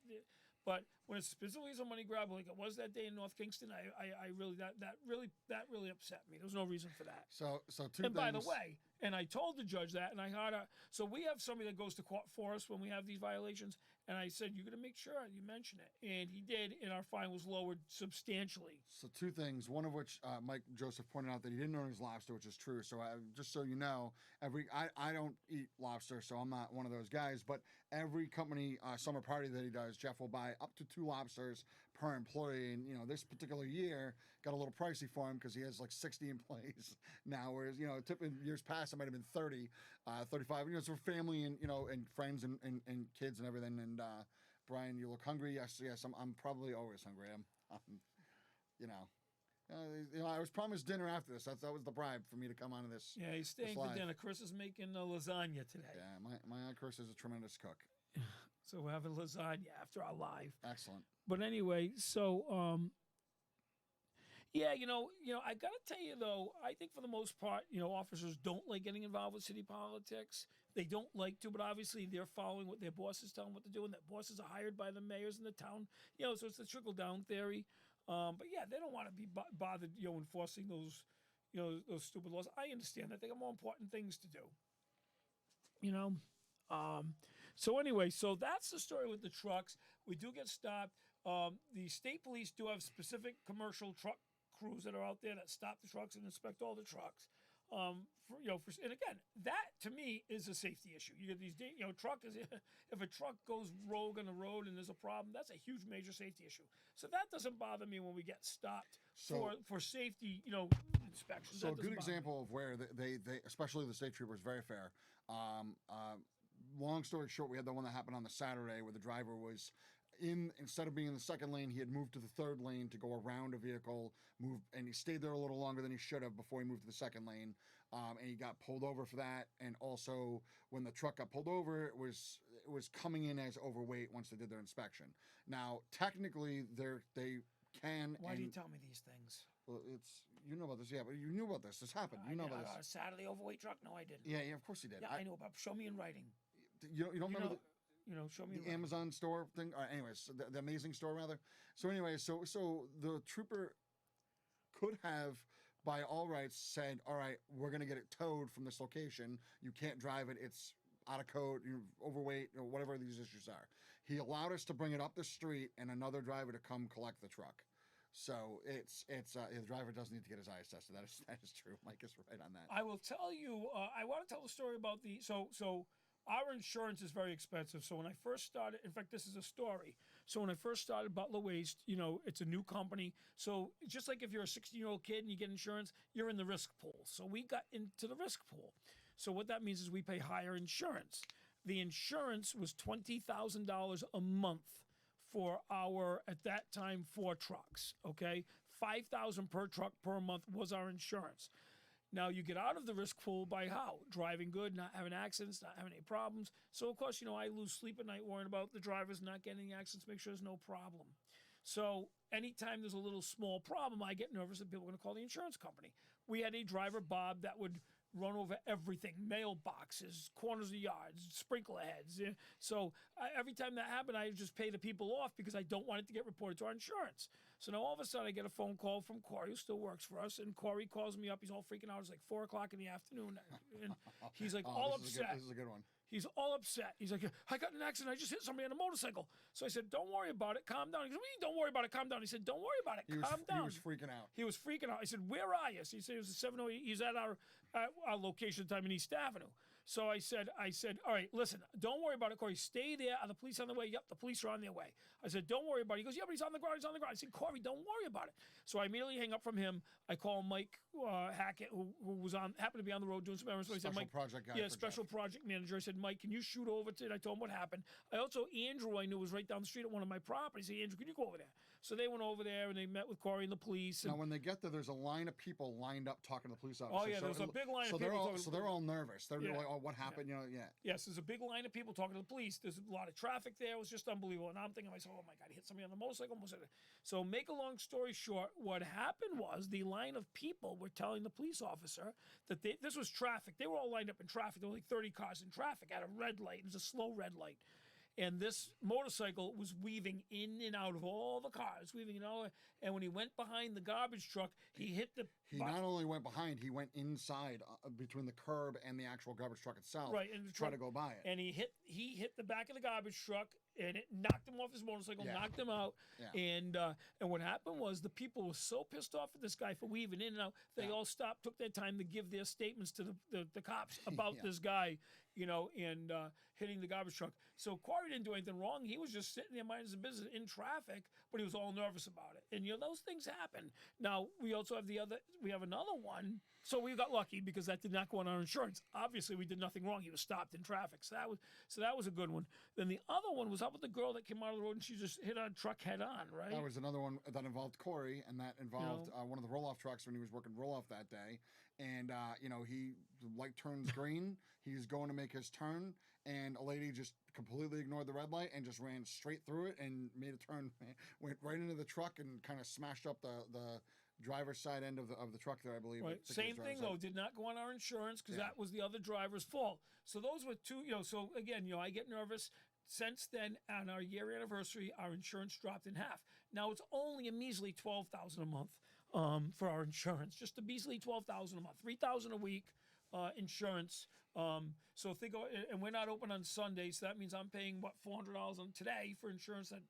S2: But when it's specifically as a money grab, like it was that day in North Kingston, I really that really upset me. There was no reason for that.
S1: So two
S2: and
S1: things.
S2: By the way, and I told the judge that, and I had so we have somebody that goes to court for us when we have these violations, and I said, you're going to make sure you mention it, and he did, and our fine was lowered substantially.
S1: So two things, one of which Mike Joseph pointed out that he didn't own his lobster, which is true. So just so you know, I don't eat lobster, so I'm not one of those guys, but every company summer party that he does, Jeff will buy up to 2 lobsters per employee, and this particular year got a little pricey for him because he has like 60 employees now, whereas in years past it might have been 30, 35. It's for family and and friends and kids and everything. And Brian, you look hungry. Yes, I'm probably always hungry. I was promised dinner after this. That was the bribe for me to come onto this.
S2: Yeah, he's staying for dinner. Chris is making lasagna today.
S1: Yeah, my Aunt Chris is a tremendous cook.
S2: So we're having lasagna after our live.
S1: Excellent.
S2: But anyway, so I gotta tell you though, I think for the most part, officers don't like getting involved with city politics. They don't like to, but obviously they're following what their bosses tell them what to do, and that bosses are hired by the mayors in the town. So it's the trickle down theory. But yeah, they don't want to be bothered, enforcing those stupid laws. I understand that they got more important things to do. So anyway, so that's the story with the trucks. We do get stopped. The state police do have specific commercial truck crews that are out there that stop the trucks and inspect all the trucks. And again, that to me is a safety issue. You get these, truck is if a truck goes rogue on the road and there's a problem, that's a huge major safety issue. So that doesn't bother me when we get stopped for safety, inspections.
S1: So a good example of where they especially the state troopers, very fair. Long story short, we had the one that happened on the Saturday where the driver was instead of being in the second lane, he had moved to the third lane to go around a vehicle, and he stayed there a little longer than he should have before he moved to the second lane, and he got pulled over for that. And also, when the truck got pulled over, it was coming in as overweight once they did their inspection. Now, technically, they can.
S2: Why do you tell me these things?
S1: Well, you know about this, yeah, but you knew about this. This happened. You know about this.
S2: Saturday overweight truck? No, I didn't.
S1: Yeah, of course he did.
S2: Yeah, I know about. Show me in writing.
S1: You don't remember
S2: show me
S1: the Amazon store thing. Anyways, the amazing store rather. So anyway, so the trooper could have, by all rights, said, "All right, we're gonna get it towed from this location. You can't drive it. It's out of code. You're overweight, or whatever these issues are." He allowed us to bring it up the street and another driver to come collect the truck. So the driver does need to get his eyes tested. That is true. Mike is right on that.
S2: I will tell you. I want to tell the story about so. Our insurance is very expensive. So when I first started, in fact, this is a story. So when I first started Butler Waste, it's a new company. So just like if you're a 16-year-old kid and you get insurance, you're in the risk pool. So we got into the risk pool. So what that means is we pay higher insurance. The insurance was $20,000 a month for our, at that time, 4 trucks. Okay, $5,000 per truck per month was our insurance. Now, you get out of the risk pool by how? Driving good, not having accidents, not having any problems. So, of course, I lose sleep at night worrying about the drivers not getting any accidents, make sure there's no problem. So, anytime there's a little small problem, I get nervous that people are going to call the insurance company. We had a driver, Bob, that would run over everything, mailboxes, corners of yards, sprinkler heads. So every time that happened, I just pay the people off because I don't want it to get reported to our insurance. So now all of a sudden I get a phone call from Corey, who still works for us, and Corey calls me up. He's all freaking out. It's like 4 o'clock in the afternoon, and he's like all upset.
S1: This is a good one.
S2: He's all upset. He's like, I got in an accident. I just hit somebody on a motorcycle. So I said, don't worry about it. Calm down. He goes, don't worry about it. Calm down. He said, don't worry about it. Calm down.
S1: He was freaking out.
S2: He was freaking out. I said, where are you? So he said, it was a 708. He's at our location at the time in East Avenue. So I said, all right, listen, don't worry about it, Corey. Stay there. Are the police on the way? Yep, the police are on their way. I said, don't worry about it. He goes, yeah, but he's on the ground. He's on the ground. I said, Corey, don't worry about it. So I immediately hang up from him. I call Mike Hackett, who was happened to be on the road doing some errands. So I said, Mike,
S1: project guy.
S2: Yeah, special project manager. I said, Mike, can you shoot over to it? I told him what happened. I also, Andrew, I knew was right down the street at one of my properties. I said, Andrew, can you go over there? So they went over there and they met with Corey and the police. And
S1: now, when they get there's a line of people lined up talking to the police officers.
S2: Oh yeah, there's a big line of people.
S1: They're all nervous. They're like, oh, what happened? Yeah.
S2: Yes, there's a big line of people talking to the police. There's a lot of traffic there. It was just unbelievable. And I'm thinking to myself, oh my God, he hit somebody on the motorcycle. So make a long story short, what happened was the line of people were telling the police officer that this was traffic. They were all lined up in traffic. There were like 30 cars in traffic at a red light. It was a slow red light. And this motorcycle was weaving in and out of all the cars, and when he went behind the garbage truck, he hit the...
S1: He not only went behind, he went inside between the curb and the actual garbage truck itself,
S2: right, and
S1: to try to go by it.
S2: And he hit the back of the garbage truck, and it knocked him off his motorcycle, knocked him out. Yeah. And what happened was the people were so pissed off at this guy for weaving in and out, they all stopped, took their time to give their statements to the cops about this guy, and hitting the garbage truck. So Corey didn't do anything wrong. He was just sitting there minding his business in traffic, but he was all nervous about it. And those things happen. Now we also have we have another one. So we got lucky because that did not go on our insurance. Obviously, we did nothing wrong. He was stopped in traffic. So that was a good one. Then the other one was up with the girl that came out of the road and she just hit our truck head on, right?
S1: That was another one that involved Corey, and that involved one of the roll-off trucks when he was working roll-off that day. And, the light turns green. He's going to make his turn, and a lady just completely ignored the red light and just ran straight through it and made a turn, went right into the truck and kind of smashed up the driver's side end of the truck there, I believe.
S2: Right. Same thing, though. Did not go on our insurance because that was the other driver's fault. So those were two, so again, I get nervous. Since then, on our year anniversary, our insurance dropped in half. Now it's only a measly $12,000 a month for our insurance, just a measly $12,000 a month, $3,000 a week insurance. So if they go, and we're not open on Sundays, so that means I'm paying what $400 on today for insurance that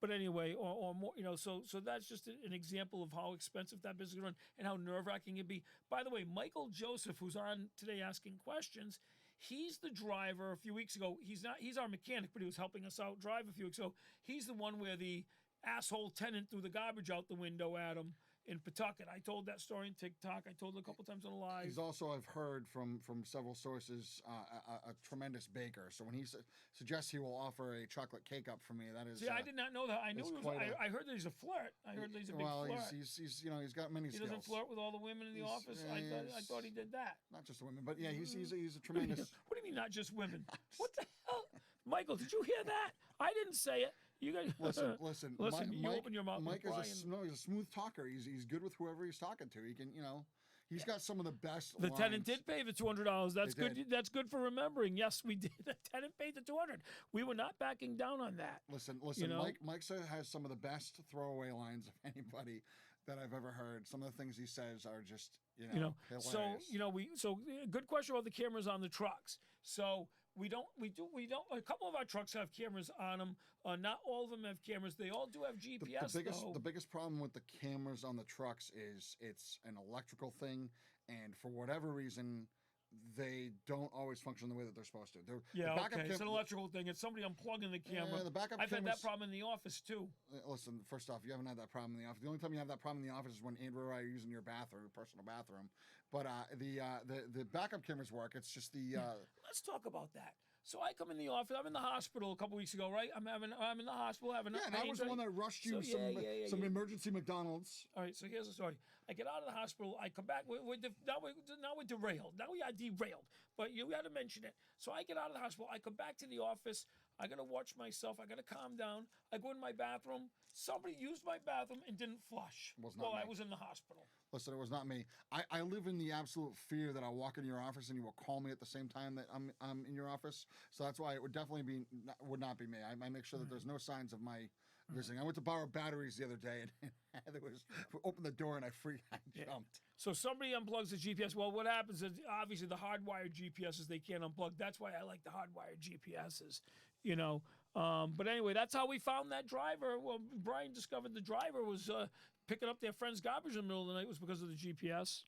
S2: But anyway, or more, So that's just an example of how expensive that business is run and how nerve-wracking it be. By the way, Michael Joseph, who's on today asking questions, he's the driver. A few weeks ago, he's our mechanic, but he was helping us out drive a few weeks ago. He's the one where the asshole tenant threw the garbage out the window at him in Pawtucket. I told that story in TikTok. I told it a couple times on the live.
S1: He's also, I've heard from several sources, a tremendous baker. So when he suggests he will offer a chocolate cake up for me, that is.
S2: See, I did not know that. I knew he was. I heard that he's a flirt. I heard that he's a big flirt.
S1: Well, he's got many skills.
S2: He doesn't flirt with all the women in the office. I thought he did that.
S1: Not just the women, but yeah, he's a tremendous.
S2: What do you mean, not just women? What the hell, Michael? Did you hear that? I didn't say it. You guys
S1: listen.
S2: You open your mouth.
S1: Mike he's a smooth talker. He's good with whoever he's talking to. He can, he's got some of the best.
S2: The
S1: lines.
S2: tenant did pay the $200. That's good. That's good for remembering. Yes, we did. The tenant paid the $200. We were not backing down on that.
S1: Listen. Mike has some of the best throwaway lines of anybody that I've ever heard. Some of the things he says are just hilarious.
S2: So good question about the cameras on the trucks. So we don't. A couple of our trucks have cameras on them. Not all of them have cameras. They all do have GPS.
S1: The biggest problem with the cameras on the trucks is it's an electrical thing, and for whatever reason, they don't always function the way that they're supposed to.
S2: It's an electrical thing. It's somebody unplugging the camera. I've had that problem in the office too.
S1: Listen, first off, you haven't had that problem in the office. The only time you have that problem in the office is when Andrew or I are using your bathroom, personal bathroom. But the backup cameras work. It's just the.
S2: Let's talk about that. So I come in the office. I'm in the hospital a couple weeks ago, right? I'm in the hospital having.
S1: Yeah, and I was the one that rushed you some emergency McDonald's.
S2: All right, so here's the story. I get out of the hospital. I come back. Now we're derailed. Now we are derailed. But you got to mention it. So I get out of the hospital. I come back to the office. I got to watch myself. I got to calm down. I go in my bathroom. Somebody used my bathroom and didn't flush while I was in the hospital.
S1: Listen, it was not me. I live in the absolute fear that I'll walk into your office and you will call me at the same time that I'm in your office. So that's why it would definitely would not be me. I make sure that there's no signs of my visiting. I went to borrow batteries the other day and there was opened the door and I jumped.
S2: So somebody unplugs the GPS. Well, what happens is obviously the hardwired GPSs they can't unplug. That's why I like the hardwired GPSs. But anyway, that's how we found that driver. Well, Brian discovered the driver was picking up their friend's garbage in the middle of the night was because of the GPS,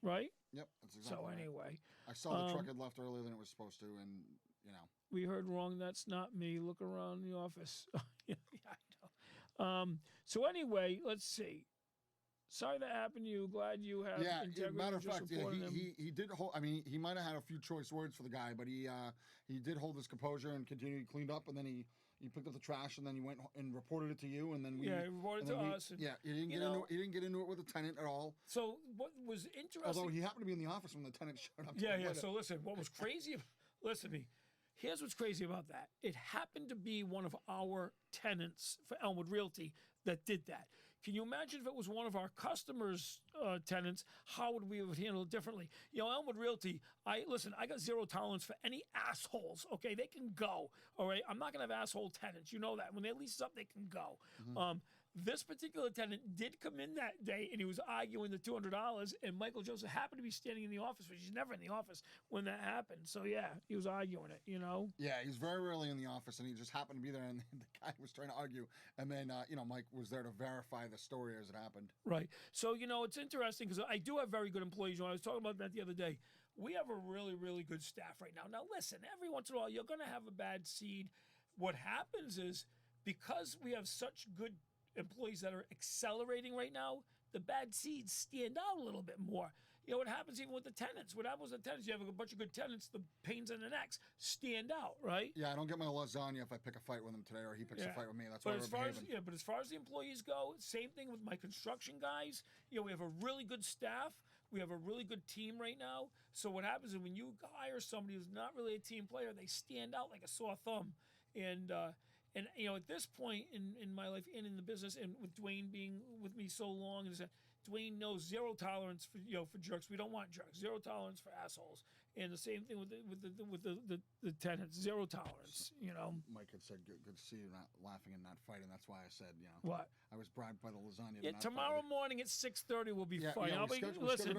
S2: right?
S1: Yep, that's exactly right.
S2: Anyway.
S1: I saw the truck had left earlier than it was supposed to, and,
S2: We heard wrong. That's not me. Look around the office. Yeah, I know. So anyway, let's see. Sorry that happened to you. Glad you have integrity.
S1: Matter of fact, he did hold. I mean, he might have had a few choice words for the guy, but he did hold his composure and continued to clean up, and then he picked up the trash, and then he went and reported it to you, and then
S2: he reported to us.
S1: He didn't get into it with the tenant at all.
S2: So what was interesting?
S1: Although he happened to be in the office when the tenant showed up.
S2: So listen, what was crazy? Listen to me. Here's what's crazy about that. It happened to be one of our tenants for Elmwood Realty that did that. Can you imagine if it was one of our customers' tenants? How would we have handled it differently? Elmwood Realty, I got zero tolerance for any assholes. Okay, they can go. All right, I'm not gonna have asshole tenants. You know that. When they lease up, they can go. Mm-hmm. This particular tenant did come in that day, and he was arguing the $200. And Michael Joseph happened to be standing in the office, which he's never in the office when that happened. So yeah, he was arguing it.
S1: Yeah, he's very rarely in the office, and he just happened to be there, and the guy was trying to argue, and then Mike was there to verify the story as it happened.
S2: Right. So it's interesting because I do have very good employees. I was talking about that the other day. We have a really, really good staff right now. Now listen, every once in a while you're going to have a bad seed. What happens is because we have such good employees that are accelerating right now, the bad seeds stand out a little bit more. What happens even with the tenants? What happens with the tenants? You have a bunch of good tenants, the pains in the necks stand out, right?
S1: Yeah, I don't get my lasagna if I pick a fight with him today or he picks a fight with me. That's why we're behaving.
S2: But as far as the employees go, same thing with my construction guys. We have a really good staff. We have a really good team right now. So what happens is when you hire somebody who's not really a team player, they stand out like a sore thumb. And at this point in my life and in the business, and with Dwayne being with me so long, is that Dwayne knows zero tolerance for jerks. We don't want jerks. Zero tolerance for assholes. and the same thing with the tenants, zero tolerance. You know.
S1: Mike had said, good to see you not laughing and not fighting. That's why I said,
S2: What?
S1: I was bribed by the lasagna.
S2: Yeah, tomorrow morning at 6:30 will be funny.
S1: Listen,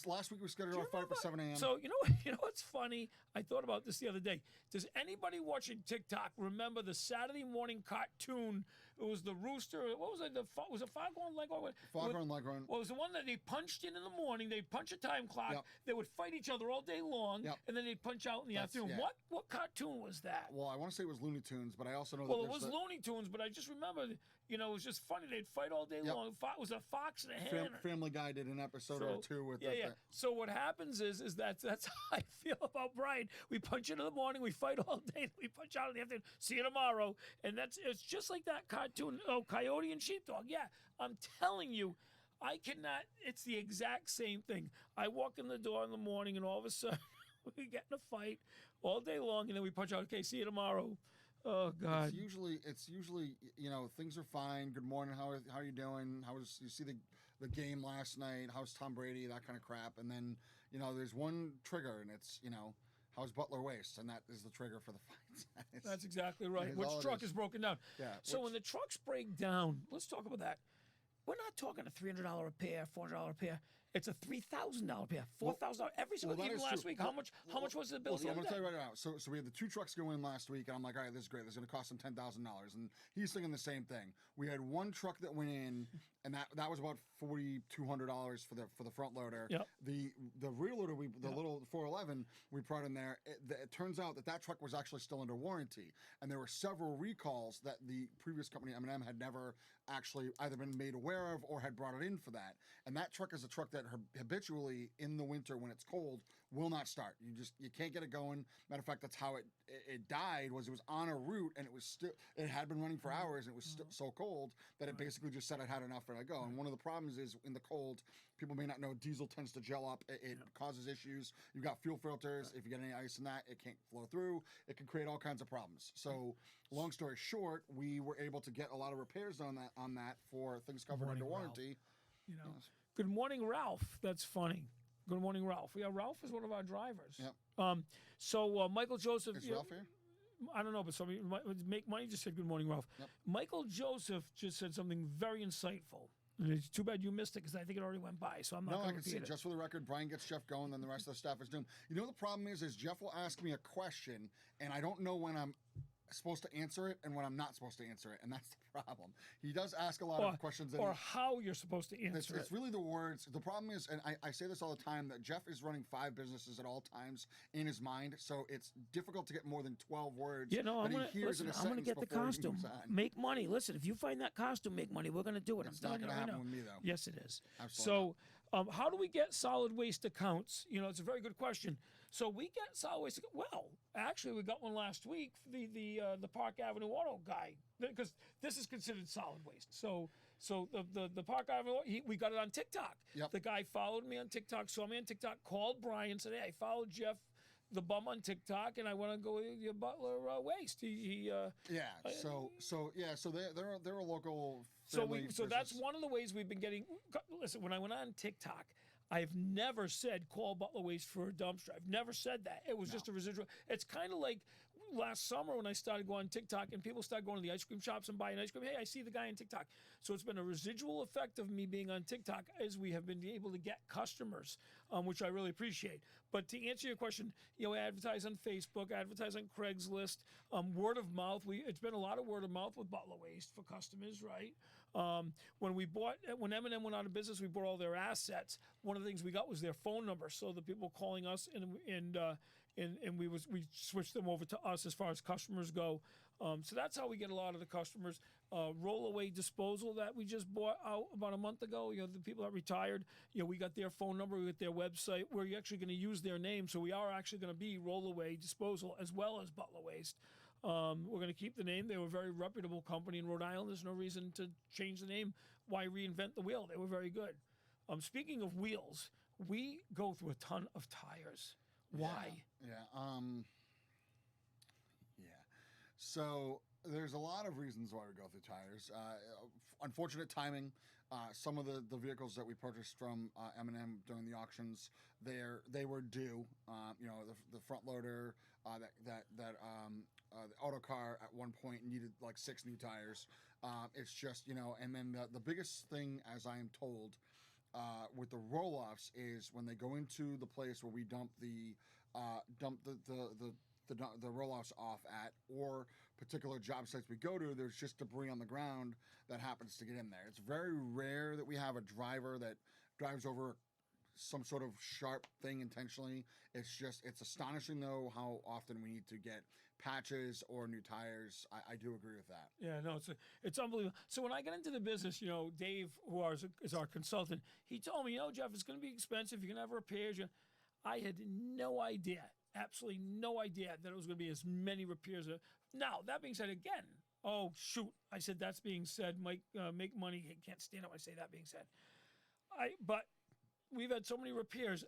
S1: last week we scheduled our fight for 7 a.m.
S2: So you know what's funny? I thought about this the other day. Does anybody watching TikTok remember the Saturday morning cartoon? It was the rooster. What was it? Was it Foghorn Leghorn?
S1: Foghorn Leghorn.
S2: Well, it was the one that they punched in the morning. They'd punch a time clock.
S1: Yep.
S2: They would fight each other all day long,
S1: Yep.
S2: and then they'd punch out in the afternoon.
S1: Yeah.
S2: What cartoon was that?
S1: Well, I want to say it was Looney Tunes, but I also know
S2: Well,
S1: that
S2: it was Looney Tunes, but I just remember, it was just funny. They'd fight all day long. It was a fox and a hen.
S1: Family Guy did an episode or two with
S2: yeah. So what happens is that's how I feel about Brian. We punch in the morning, we fight all day, we punch out in the afternoon. See you tomorrow, and it's just like that cartoon. Oh, Coyote and Sheepdog. Yeah, I'm telling you, I cannot. It's the exact same thing. I walk in the door in the morning, and all of a sudden we get in a fight all day long, and then we punch out. Okay, see you tomorrow. Oh God!
S1: It's usually things are fine. Good morning. How are you doing? You see the game last night? How's Tom Brady? That kind of crap. And then there's one trigger, and it's how's Butler Waste, and that is the trigger for the fights.
S2: That's exactly right. Which truck is broken down?
S1: Yeah.
S2: So when the trucks break down, let's talk about that. We're not talking a $300 repair, $400 repair. It's a $3,000 pair, $4,000 every single. Even last week, how much was the bill?
S1: I'm going to tell you right now. So we had the two trucks go in last week, and I'm like, all right, this is great. This is going to cost him $10,000, and he's thinking the same thing. We had one truck that went in, and that was about $4,200 for the front loader.
S2: Yep.
S1: The rear loader, little 411 we brought in there. It turns out that truck was actually still under warranty, and there were several recalls that the previous company M&M had never actually either been made aware of or had brought it in for that. And that truck is a truck that habitually in the winter when it's cold will not start. You can't get it going. Matter of fact, that's how it died. It was on a route, and it had been running for hours, and it was so cold that it basically just said it had enough and I go. And one of the problems is in the cold, people may not know diesel tends to gel up. It causes issues. You've got fuel filters. If you get any ice in that, it can't flow through. It can create all kinds of problems. So long story short, we were able to get a lot of repairs on that for things covered under warranty.
S2: Ralph. Good morning, Ralph. That's funny. Good morning, Ralph. Yeah, Ralph is one of our drivers.
S1: Yep.
S2: So Michael Joseph.
S1: Is Ralph here?
S2: I don't know, but somebody Make Money just said good morning, Ralph.
S1: Yep.
S2: Michael Joseph just said something very insightful. And it's too bad you missed it because I think it already went by. So I'm not going to repeat it.
S1: Just for the record, Brian gets Jeff going, then the rest of the staff is doomed. The problem is Jeff will ask me a question, and I don't know when I'm supposed to answer it and when I'm not supposed to answer it, and that's the problem. He does ask a lot of questions.
S2: Or how you're supposed to answer it.
S1: It's really the words. The problem is, and I say this all the time, that Jeff is running 5 businesses at all times in his mind, so it's difficult to get more than 12 words
S2: I'm going to get the costume. Make money. Listen, if you find that costume, make money. We're going to do it.
S1: It's not going to happen with me, though.
S2: Yes, it is.
S1: Absolutely.
S2: So how do we get solid waste accounts? It's a very good question. So we get solid waste. Well, actually, we got one last week. The Park Avenue Auto guy, because this is considered solid waste. So the Park Avenue, we got it on TikTok.
S1: Yep.
S2: The guy followed me on TikTok, saw me on TikTok, called Brian, said, "Hey, I followed Jeff the bum on TikTok, and I want to go with your Butler Waste."
S1: So they're a local.
S2: So that's one of the ways we've been getting. Listen, when I went on TikTok, I've never said call Butler Waste for a dumpster. I've never said that. It was just a residual. It's kind of like last summer when I started going on TikTok and people started going to the ice cream shops and buying ice cream. Hey, I see the guy on TikTok. So it's been a residual effect of me being on TikTok as we have been able to get customers, which I really appreciate. But to answer your question, advertise on Facebook, advertise on Craigslist, word of mouth. It's been a lot of word of mouth with Butler Waste for customers, right? When M&M went out of business, we bought all their assets. One of the things we got was their phone number, so the people calling us and we switched them over to us as far as customers go. So that's how we get a lot of the customers. Rollaway Disposal that we just bought out about a month ago. The people that retired, we got their phone number, we got their website. We're actually going to use their name, so we are actually going to be Rollaway Disposal as well as Butler Waste. We're going to keep the name. They were a very reputable company in Rhode Island. There's no reason to change the name. Why reinvent the wheel? They were very good. Speaking of wheels, we go through a ton of tires. Why?
S1: So There's a lot of reasons why we go through tires. Unfortunate timing. Some of the vehicles that we purchased from M&M during the auctions, they were due. The front loader, the auto car at one point needed like 6 new tires. It's just, and then the biggest thing, as I am told, with the roll-offs is when they go into the place where we dump the roll-offs off at, or particular job sites we go to, there's just debris on the ground that happens to get in there. It's very rare that we have a driver that drives over some sort of sharp thing intentionally. It's astonishing though how often we need to get patches or new tires. I do agree with that.
S2: Yeah, no, it's unbelievable. So when I got into the business, Dave, who is our consultant, he told me, Jeff, it's going to be expensive. You're going to have repairs. I had no idea, absolutely no idea that it was going to be as many repairs. Now, that being said, again, oh, shoot. I said, that's being said. Mike, make money. He can't stand it when I say that being said. But we've had so many repairs,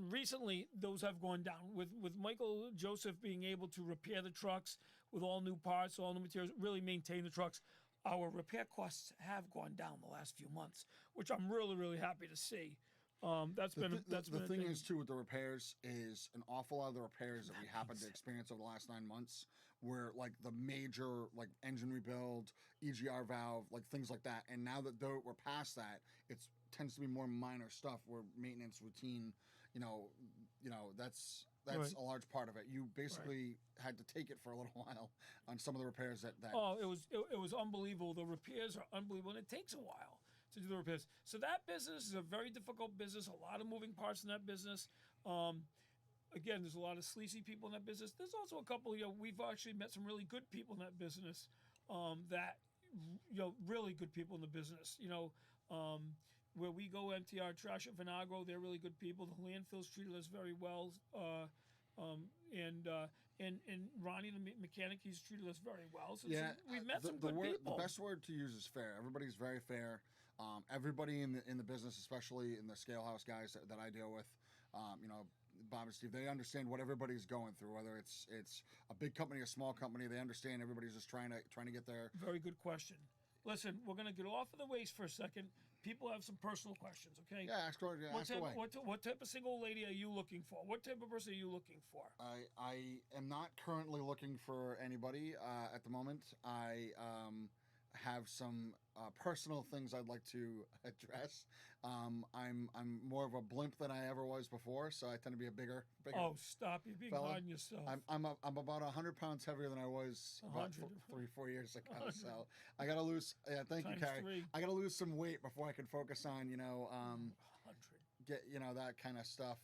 S2: recently those have gone down with Michael Joseph being able to repair the trucks with all new parts, all new materials, really maintain the trucks. Our repair costs have gone down the last few months, which I'm really, really happy to see. The
S1: thing is too with the repairs is an awful lot of the repairs that we happen to experience over the last 9 months were like the major like engine rebuild, EGR valve, like things like that. And now that we're past that, it tends to be more minor stuff where maintenance routine, that's
S2: Right.
S1: a large part of it. You basically had to take it for a little while on some of the repairs that
S2: Oh, it was unbelievable. The repairs are unbelievable, and it takes a while to do the repairs. So that business is a very difficult business. A lot of moving parts in that business. Again, there's a lot of sleazy people in that business. There's also a couple. We've actually met some really good people in that business. Really good people in the business. Where we go empty our trash at Vinagro, they're really good people. The landfills treated us very well. And Ronnie, the mechanic, he's treated us very well. So we've met some good people.
S1: The best word to use is fair. Everybody's very fair. Everybody in the business, especially in the scale house guys that I deal with, Bob and Steve, they understand what everybody's going through. Whether it's a big company, a small company, they understand everybody's just trying to get there.
S2: Very good question. Listen, we're going to get off of the waste for a second. People have some personal questions, okay?
S1: Yeah, ask away.
S2: What type of single lady are you looking for? What type of person are you looking for?
S1: I am not currently looking for anybody at the moment. I have some personal things I'd like to address. I'm more of a blimp than I ever was before, so I tend to be a bigger.
S2: Oh, stop! You're being hard on yourself.
S1: I'm about 100 pounds heavier than I was about 3-4 years ago. 100. So I gotta lose. Yeah, thank you, Carrie. I gotta lose some weight before I can focus on
S2: 100.
S1: Get that kind of stuff.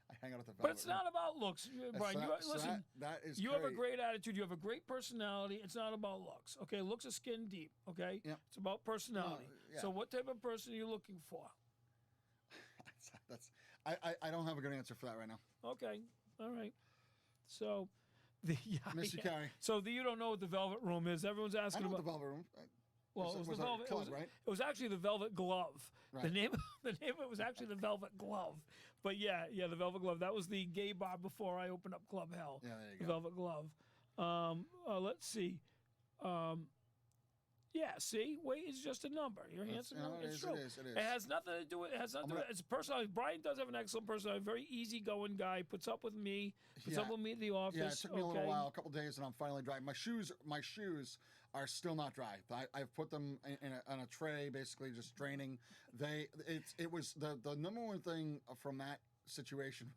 S1: I hang out at the
S2: But it's not about looks, Brian. Listen,
S1: that is
S2: you have a great attitude. You have a great personality. It's not about looks. Okay, looks are skin deep. Okay,
S1: yep.
S2: It's about personality.
S1: Yeah.
S2: So, what type of person are you looking for?
S1: I don't have a good answer for that right now.
S2: Okay, all right. So,
S1: Miss you, Carrie.
S2: So you don't know what the Velvet Room is. Everyone's asking
S1: about
S2: the
S1: Velvet Room.
S2: Well, it was the Velvet
S1: Club, right?
S2: It was actually the Velvet Glove.
S1: Right.
S2: The name of it was actually the Velvet Glove. But the Velvet Glove. That was the gay bar before I opened up Club Hell.
S1: Yeah, there you
S2: the
S1: go.
S2: Velvet Glove. Let's see. See, weight is just a number. You're handsome. It's true.
S1: It is.
S2: It has nothing to do with it. It's personality. Brian does have an excellent personality. Very easygoing guy. Puts up with me. Puts up with me at the office.
S1: Yeah, it took me a little while, a couple days, and I'm finally dry. My shoes are still not dry. I've put them on a tray, basically just draining. It was the number one thing from that situation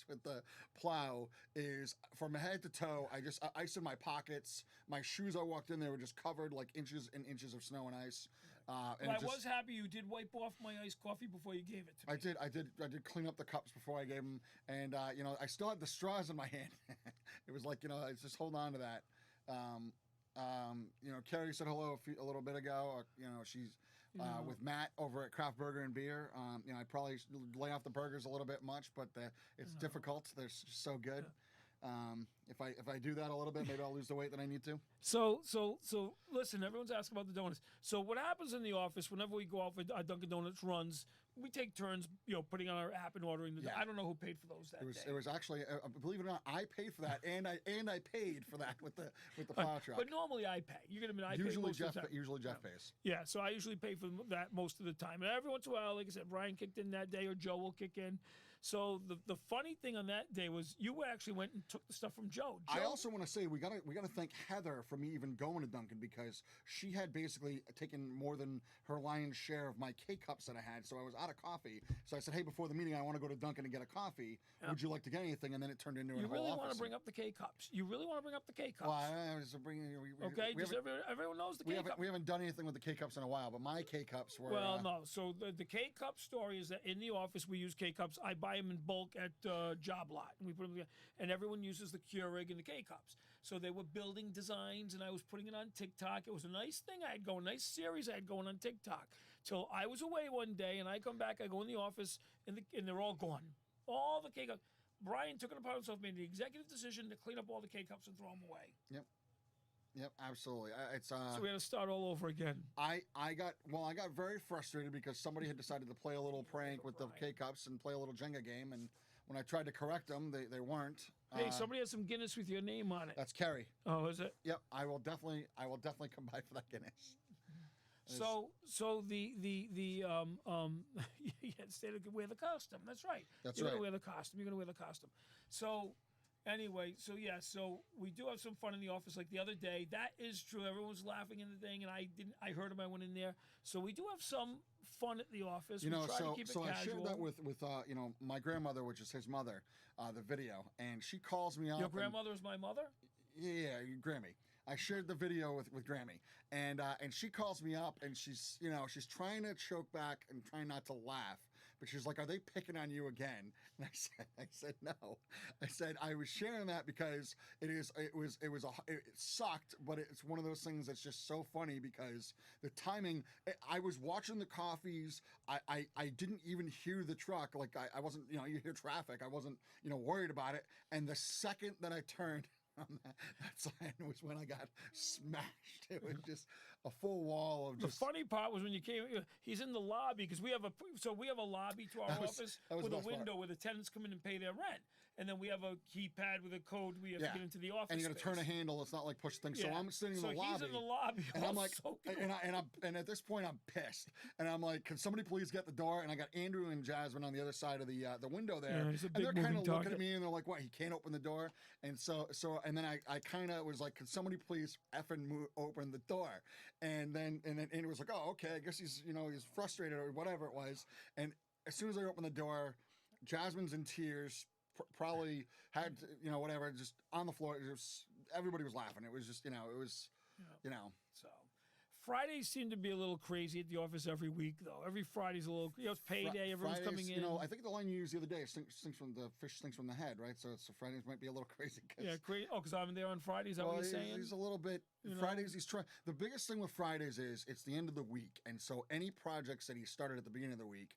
S1: with the plow is from head to toe. I just ice in my pockets. My shoes I walked in, they were just covered like inches and inches of snow and ice.
S2: And I was happy you did wipe off my iced coffee before you gave it to me.
S1: I did clean up the cups before I gave them, and I still had the straws in my hand. It was like I just hold on to that. Carrie said hello a little bit ago. She's with Matt over at Craft Burger and Beer. I probably lay off the burgers a little bit much, but it's difficult. They're so good. If I do that a little bit, maybe I'll lose the weight that I need to.
S2: So listen, everyone's asking about the donuts. So what happens in the office whenever we go out for our Dunkin' Donuts runs, we take turns, putting on our app and ordering the.
S1: Yeah.
S2: I don't know who paid for those that day.
S1: It was actually, believe it or not, I paid for that, and I paid for that with the plow truck.
S2: But normally I pay. You're gonna admit I pay most of the time.
S1: Usually Jeff pays.
S2: Yeah, so I usually pay for that most of the time. And every once in a while, like I said, Brian kicked in that day or Joe will kick in. So the funny thing on that day was you actually went and took the stuff from Joe.
S1: I also want to say we gotta thank Heather for me even going to Dunkin' because she had basically taken more than her lion's share of my K-Cups that I had. So I was out of coffee. So I said, hey, before the meeting, I want to go to Dunkin' and get a coffee. Yeah. Would you like to get anything? And then it turned into a whole office.
S2: You really want to bring up the K-Cups? You really want to bring up the K-Cups?
S1: Well, I was bringing.
S2: Okay, everyone knows the K-Cups.
S1: We haven't done anything with the K-Cups in a while, but my K-Cups were.
S2: Well, no. So the K-Cup story is that in the office we use K-Cups. I buy them in bulk at Job Lot, and we put them, and everyone uses the Keurig and the K-Cups. So they were building designs, and I was putting it on TikTok. It was a nice thing I had going, nice series I had going on TikTok. Till I was away one day, and I come back, I go in the office, and they're all gone. All the K-Cups. Brian took it upon himself, made the executive decision to clean up all the K-Cups and throw them away.
S1: Yep, absolutely. So
S2: we had to start all over again.
S1: I got very frustrated because somebody had decided to play a little prank with the K-Cups and play a little Jenga game, and when I tried to correct them, they weren't.
S2: Hey, somebody has some Guinness with your name on it.
S1: That's Kerry.
S2: Oh, is it?
S1: Yep, I will definitely come by for that Guinness.
S2: So the you had to wear the costume. That's right.
S1: You're
S2: gonna wear the costume. You're gonna wear the costume. So anyway, so we do have some fun in the office. Like the other day, that is true. Everyone was laughing in the thing, and I heard him. I went in there. So we do have some fun at the office. We try to keep it casual.
S1: I shared that with my grandmother, which is his mother, the video, and she calls me up.
S2: Your grandmother is my mother?
S1: Yeah, Grammy. I shared the video with Grammy, and she calls me up, and she's trying to choke back and trying not to laugh, but she's like, "Are they picking on you again?" And I said no. I said I was sharing that because it sucked, but it's one of those things that's just so funny because the timing. I was watching the coffees. I didn't even hear the truck. Like I wasn't. You hear traffic. I wasn't worried about it. And the second that I turned on that sign was when I got smashed. It was just a full wall of just.
S2: The funny part was when you came. He's in the lobby because we have a lobby to our office with a window where the tenants come in and pay their rent, and then we have a keypad with a code we have to get into the office.
S1: And you got to turn a handle. It's not like push things. Yeah. So I'm sitting in the lobby.
S2: So he's in the lobby,
S1: and I'm like, and at this point I'm pissed, and I'm like, can somebody please get the door? And I got Andrew and Jasmine on the other side of the window there, and they're kind of looking at me and they're like, what? He can't open the door, and so and then I kind of was like, can somebody please effing open the door? And then Andrew was like, oh, okay, I guess he's frustrated or whatever it was. And as soon as I opened the door, Jasmine's in tears, probably had whatever, just on the floor. Everybody was laughing. It was just
S2: So Fridays seem to be a little crazy at the office every week, though. Every Friday's a little, it's payday. Everyone's coming in.
S1: I think the line you used the other day, the fish stinks from the head, right? So Fridays might be a little crazy.
S2: Crazy. Oh, because I'm there on Fridays. Is that what you're saying?
S1: He's a little bit. Fridays, he's trying. The biggest thing with Fridays is it's the end of the week, and so any projects that he started at the beginning of the week,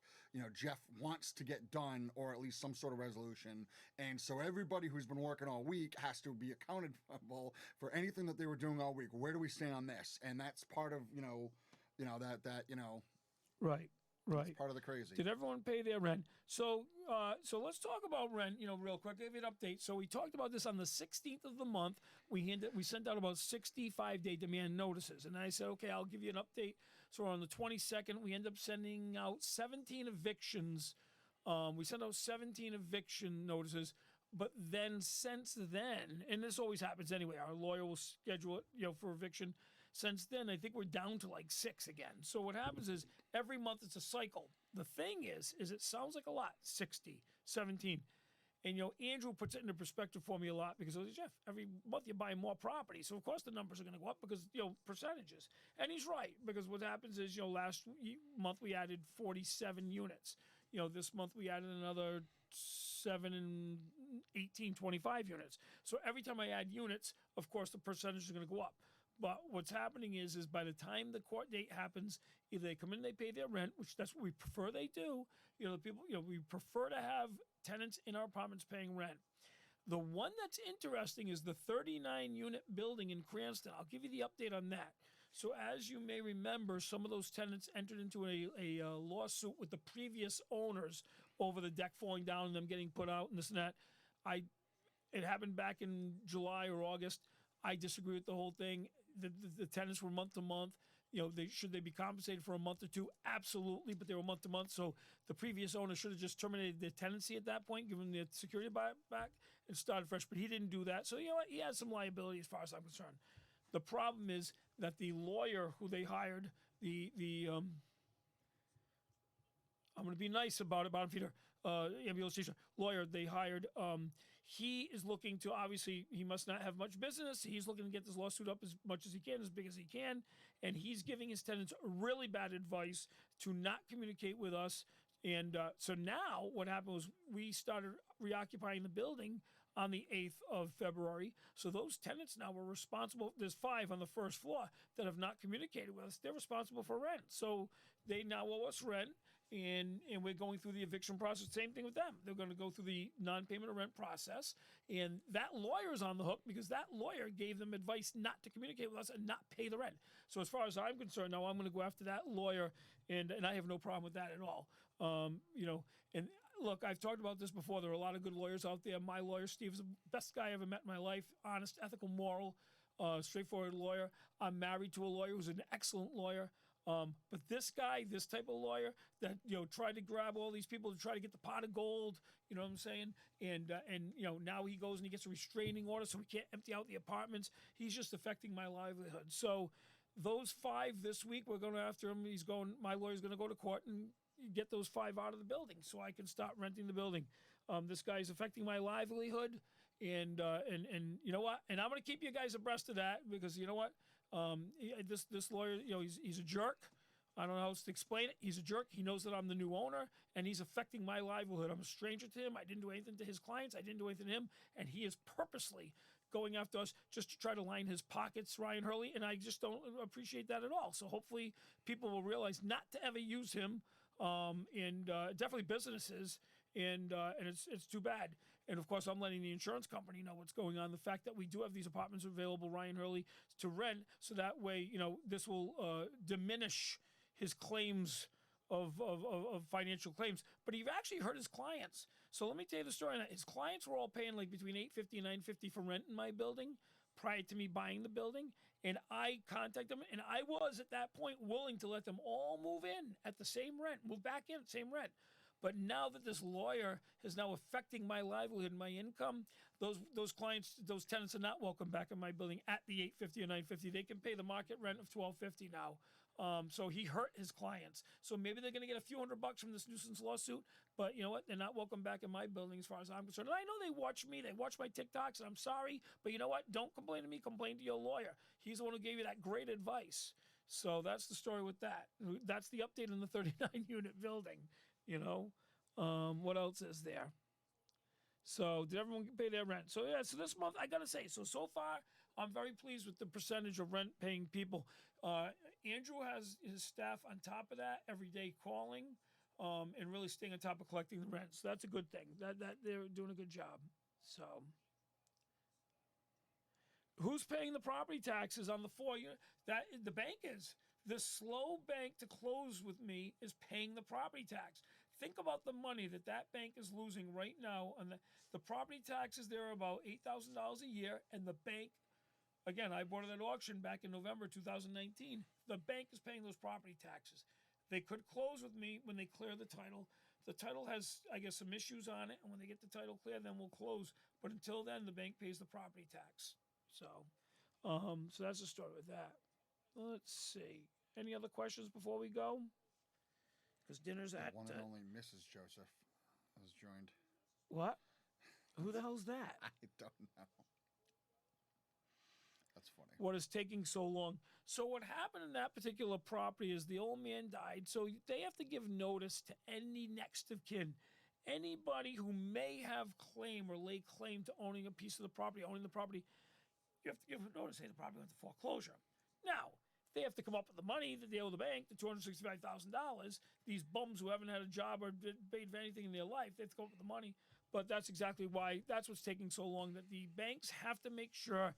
S1: Jeff wants to get done, or at least some sort of resolution, and so everybody who's been working all week has to be accountable for anything that they were doing all week. Where do we stand on this? And that's part of
S2: Right.
S1: That's part of the crazy.
S2: Did everyone pay their rent? So let's talk about rent, real quick. Give you an update. So we talked about this on the 16th of the month. We sent out about 65-day demand notices. And I said, okay, I'll give you an update. So on the 22nd, we end up sending out 17 evictions. We sent out 17 eviction notices. But then since then, and this always happens anyway, our lawyer will schedule it, for eviction. Since then, I think we're down to like 6 again. So what happens is every month it's a cycle. The thing is it sounds like a lot, 60, 17. And, Andrew puts it into perspective for me a lot because he goes, Jeff, every month you buy more property. So, of course, the numbers are going to go up because, percentages. And he's right because what happens is, last month we added 47 units. This month we added another 7 and 18, 25 units. So every time I add units, of course, the percentage is going to go up. But what's happening is by the time the court date happens, either they come in and they pay their rent, which that's what we prefer they do. The people, we prefer to have tenants in our apartments paying rent. The one that's interesting is the 39-unit building in Cranston. I'll give you the update on that. So as you may remember, some of those tenants entered into a lawsuit with the previous owners over the deck falling down and them getting put out and this and that. It happened back in July or August. I disagree with the whole thing. The tenants were month to month. Should they be compensated for a month or two? Absolutely, but they were month to month. So the previous owner should have just terminated their tenancy at that point, given the security back, and started fresh. But he didn't do that. So you know what? He has some liability as far as I'm concerned. The problem is that the lawyer who they hired, I'm going to be nice about it, Peter, ambulance station lawyer they hired. He is looking to, obviously, he must not have much business. He's looking to get this lawsuit up as much as he can, as big as he can. And he's giving his tenants really bad advice to not communicate with us. And so now what happened was we started reoccupying the building on the 8th of February. So those tenants now were responsible. There's 5 on the first floor that have not communicated with us. They're responsible for rent. So they now owe us rent. And we're going through the eviction process. Same thing with them. They're going to go through the non-payment of rent process. And that lawyer's on the hook because that lawyer gave them advice not to communicate with us and not pay the rent. So as far as I'm concerned, now I'm going to go after that lawyer, and I have no problem with that at all. And look, I've talked about this before. There are a lot of good lawyers out there. My lawyer, Steve, is the best guy I ever met in my life. Honest, ethical, moral, straightforward lawyer. I'm married to a lawyer who's an excellent lawyer. But this guy, this type of lawyer that, tried to grab all these people to try to get the pot of gold, you know what I'm saying? And now he goes and he gets a restraining order so we can't empty out the apartments. He's just affecting my livelihood. So those 5 this week, we're going after him. My lawyer's going to go to court and get those 5 out of the building so I can start renting the building. This guy's affecting my livelihood. And you know what? And I'm going to keep you guys abreast of that because you know what? This lawyer, he's a jerk. I don't know how else to explain it. He's a jerk. He knows that I'm the new owner, and he's affecting my livelihood. I'm a stranger to him. I didn't do anything to his clients. I didn't do anything to him, and he is purposely going after us just to try to line his pockets, Ryan Hurley, and I just don't appreciate that at all. So hopefully people will realize not to ever use him, and definitely businesses, and it's too bad. And of course, I'm letting the insurance company know what's going on. The fact that we do have these apartments available, Ryan Hurley, to rent, so that way, this will diminish his claims of financial claims. But he actually hurt his clients. So let me tell you the story on that. His clients were all paying like between $850 and $950 for rent in my building prior to me buying the building. And I contacted them, and I was at that point willing to let them all move in at the same rent, move back in at the same rent. But now that this lawyer is now affecting my livelihood and my income, those clients, those tenants are not welcome back in my building at the $850 or $950. They can pay the market rent of $1,250 now. So he hurt his clients. So maybe they're going to get a few $100 from this nuisance lawsuit. But you know what? They're not welcome back in my building as far as I'm concerned. And I know they watch me. They watch my TikToks. And I'm sorry. But you know what? Don't complain to me. Complain to your lawyer. He's the one who gave you that great advice. So that's the story with that. That's the update on the 39-unit building. What else is there? So did everyone pay their rent? So yeah, so this month I gotta say, so far I'm very pleased with the percentage of rent paying people. Andrew has his staff on top of that every day calling, and really staying on top of collecting the rent. So that's a good thing. That they're doing a good job. So who's paying the property taxes on the 4 year? That the bank is. The slow bank to close with me is paying the property tax. Think about the money that bank is losing right now. And the property taxes there are about $8,000 a year. And the bank, again, I bought it at auction back in November 2019. The bank is paying those property taxes. They could close with me when they clear the title. The title has, I guess, some issues on it. And when they get the title clear, then we'll close. But until then, the bank pays the property tax. So that's the story with that. Let's see. Any other questions before we go? Because dinner's at...
S1: The one and only Mrs. Joseph has joined.
S2: What? Who the hell's that?
S1: I don't know. That's funny.
S2: What is taking so long? So what happened in that particular property is the old man died. So they have to give notice to any next of kin. Anybody who may have claim or lay claim to owning a piece of the property, owning the property, you have to give notice, say the property went to foreclosure. Now, they have to come up with the money that they owe the bank, the $265,000. These bums who haven't had a job or paid for anything in their life, they have to come up with the money. But that's exactly why, that's what's taking so long, that the banks have to make sure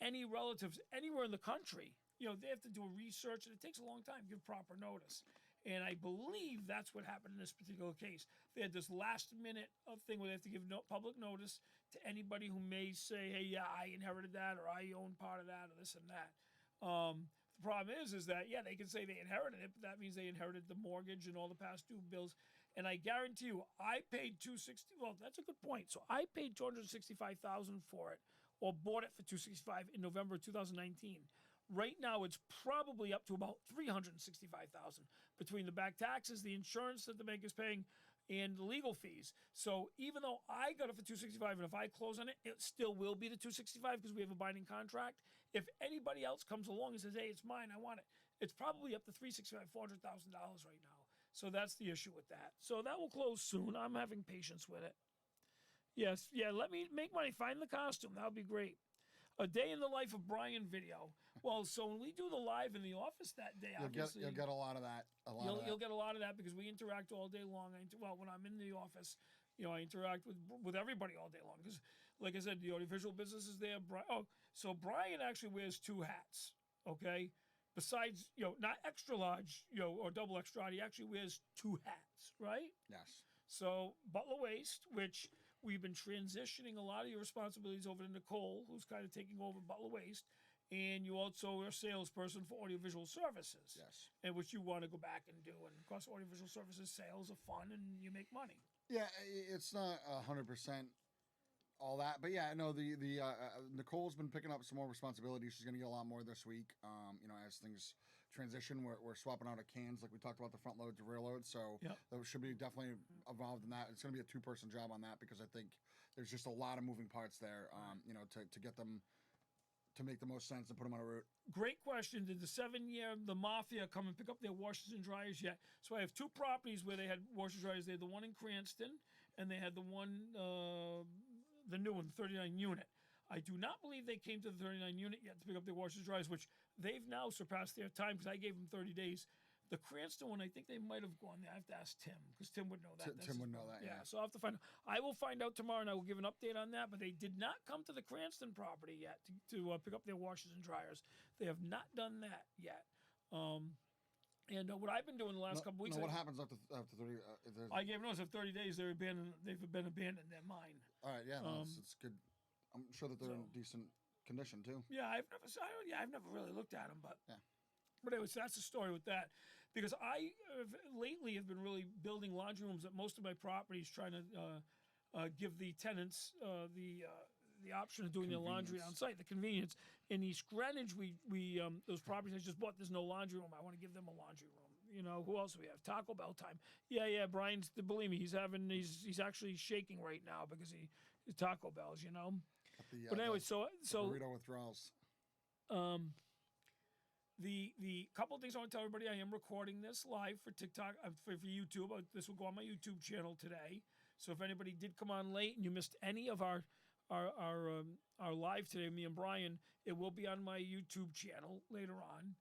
S2: any relatives anywhere in the country, they have to do a research, and it takes a long time, give proper notice. And I believe that's what happened in this particular case. They had this last minute thing where they have to give public notice to anybody who may say, hey, yeah, I inherited that, or I own part of that, or this and that. The problem is that, yeah, they can say they inherited it, but that means they inherited the mortgage and all the past due bills. And I guarantee you, I paid $260,000. Well, that's a good point. So I paid $265,000 for it, or bought it for $265,000 in November 2019. Right now, it's probably up to about $365,000 between the back taxes, the insurance that the bank is paying, and the legal fees. So even though I got it for $265,000, and if I close on it, it still will be the $265,000 because we have a binding contract. If anybody else comes along and says, "Hey, it's mine, I want it," it's probably up to $365,000, $400,000 right now. So that's the issue with that. So that will close soon. I'm having patience with it. Yes, yeah. Let me make money. Find the costume. That would be great. A day in the life of Bryan video. Well, so when we do the live in the office that day, obviously
S1: you'll get a lot of that.
S2: You'll get a lot of that because we interact all day long. When I'm in the office, I interact with everybody all day long because, like I said, the audiovisual business is there. So Bryan actually wears two hats. Okay, besides not extra large or double extra, he actually wears two hats, right?
S1: Yes.
S2: So Butler Waste, which we've been transitioning a lot of your responsibilities over to Nicole, who's kind of taking over Butler Waste. And you also are a salesperson for audiovisual services.
S1: Yes.
S2: And which you want to go back and do. And of course, audiovisual services sales are fun and you make money.
S1: Yeah, it's not 100% all that. But yeah, no, the Nicole's been picking up some more responsibilities. She's going to get a lot more this week. As things transition, we're swapping out of cans like we talked about, the front load to rear load. So there should be definitely involved in that. It's going to be a 2-person job on that because I think there's just a lot of moving parts there, to get them to make the most sense and put them on a route.
S2: Great question. Did the Mafia come and pick up their washers and dryers yet? So I have 2 properties where they had washers and dryers. They had the one in Cranston, and they had the one, the new one, the 39 unit. I do not believe they came to the 39 unit yet to pick up their washers and dryers, which they've now surpassed their time because I gave them 30 days. The Cranston one, I think they might have gone there. I have to ask Tim because Tim would know that.
S1: Tim would know that. Yeah.
S2: So I'll have to find out. I will find out tomorrow and I will give an update on that. But they did not come to the Cranston property yet to pick up their washers and dryers. They have not done that yet. And what I've been doing the last couple weeks.
S1: What happens after 30?
S2: I gave notice of 30 days. They've been abandoned. They're mine.
S1: All right. Yeah. It's good. I'm sure that they're in decent condition too.
S2: Yeah. I've never really looked at them, but
S1: yeah.
S2: But anyways, that's the story with that. Because I lately have been really building laundry rooms at most of my properties, trying to give the tenants the option of doing their laundry on site, the convenience. In East Greenwich, we those properties I just bought, there's no laundry room. I want to give them a laundry room. Who else do we have? Taco Bell time. Yeah. Brian's, believe me, he's actually shaking right now because he's Taco Bell's. But anyway, so
S1: burrito withdrawals.
S2: The couple of things I want to tell everybody: I am recording this live for TikTok, for YouTube. This will go on my YouTube channel today. So if anybody did come on late and you missed any of our live today, me and Bryan, it will be on my YouTube channel later on.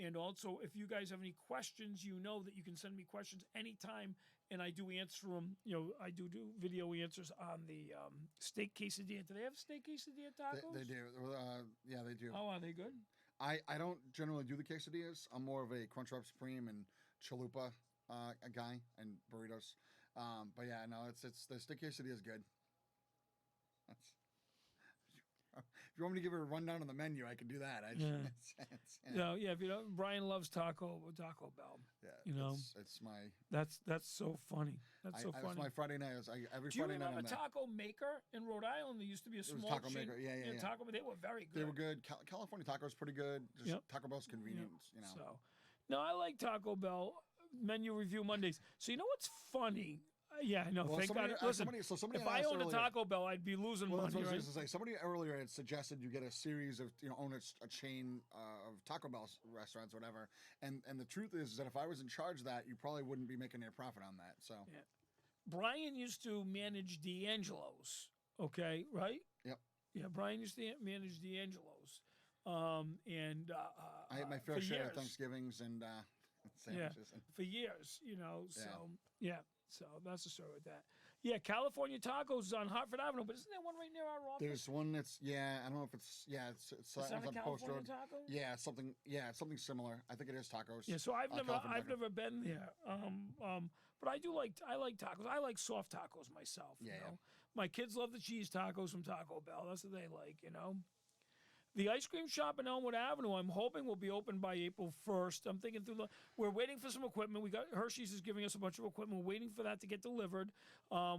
S2: And also, if you guys have any questions, that you can send me questions anytime, and I do answer them. I do video answers on the steak quesadilla. Do they have steak quesadilla tacos?
S1: They do. Yeah, they do.
S2: Oh, are they good?
S1: I don't generally do the quesadillas. I'm more of a Crunchwrap Supreme and chalupa guy and burritos. But yeah, no, it's the steak quesadilla is good. If you want me to give her a rundown on the menu, I can do that.
S2: No, yeah. If you don't, Bryan loves Taco Bell.
S1: Yeah, it's my.
S2: That's so funny. That's so funny.
S1: It's my Friday night. Every Friday night.
S2: Do you remember Taco Maker in Rhode Island? There used to be a small
S1: Taco
S2: chain.
S1: Maker. Yeah.
S2: Taco, they were very good.
S1: They were good. California tacos pretty good. Just Taco Bell's convenient.
S2: So, no, I like Taco Bell. Menu review Mondays. So what's funny? Yeah, no,
S1: well,
S2: thank God. Listen,
S1: somebody
S2: if I owned a Taco Bell, I'd be losing money.
S1: That's what I
S2: right?
S1: was going to say. Somebody earlier had suggested you get a series of, own a chain of Taco Bell restaurants or whatever. And the truth is that if I was in charge of that, you probably wouldn't be making a profit on that. So,
S2: yeah. Bryan used to manage D'Angelo's. Okay, right?
S1: Yep.
S2: Yeah, Bryan used to manage D'Angelo's.
S1: I had my fair share of Thanksgivings and sandwiches.
S2: For years, So, yeah. So that's the story with that. Yeah, California Tacos is on Hartford Avenue, but isn't there one right near our office?
S1: There's one that's I don't know if it's it's
S2: Is that
S1: on
S2: a
S1: Post
S2: California
S1: Road.
S2: Taco?
S1: Yeah, it's something similar. I think it is tacos.
S2: Yeah, so I've
S1: California taco.
S2: never been there. But I like tacos. I like soft tacos myself.
S1: Yeah,
S2: you
S1: yeah.
S2: know, my kids love the cheese tacos from Taco Bell. That's what they like. You know. The ice cream shop in Elmwood Avenue, I'm hoping will be open by April 1st. I'm thinking we're waiting for some equipment. We got Hershey's is giving us a bunch of equipment. We're waiting for that to get delivered.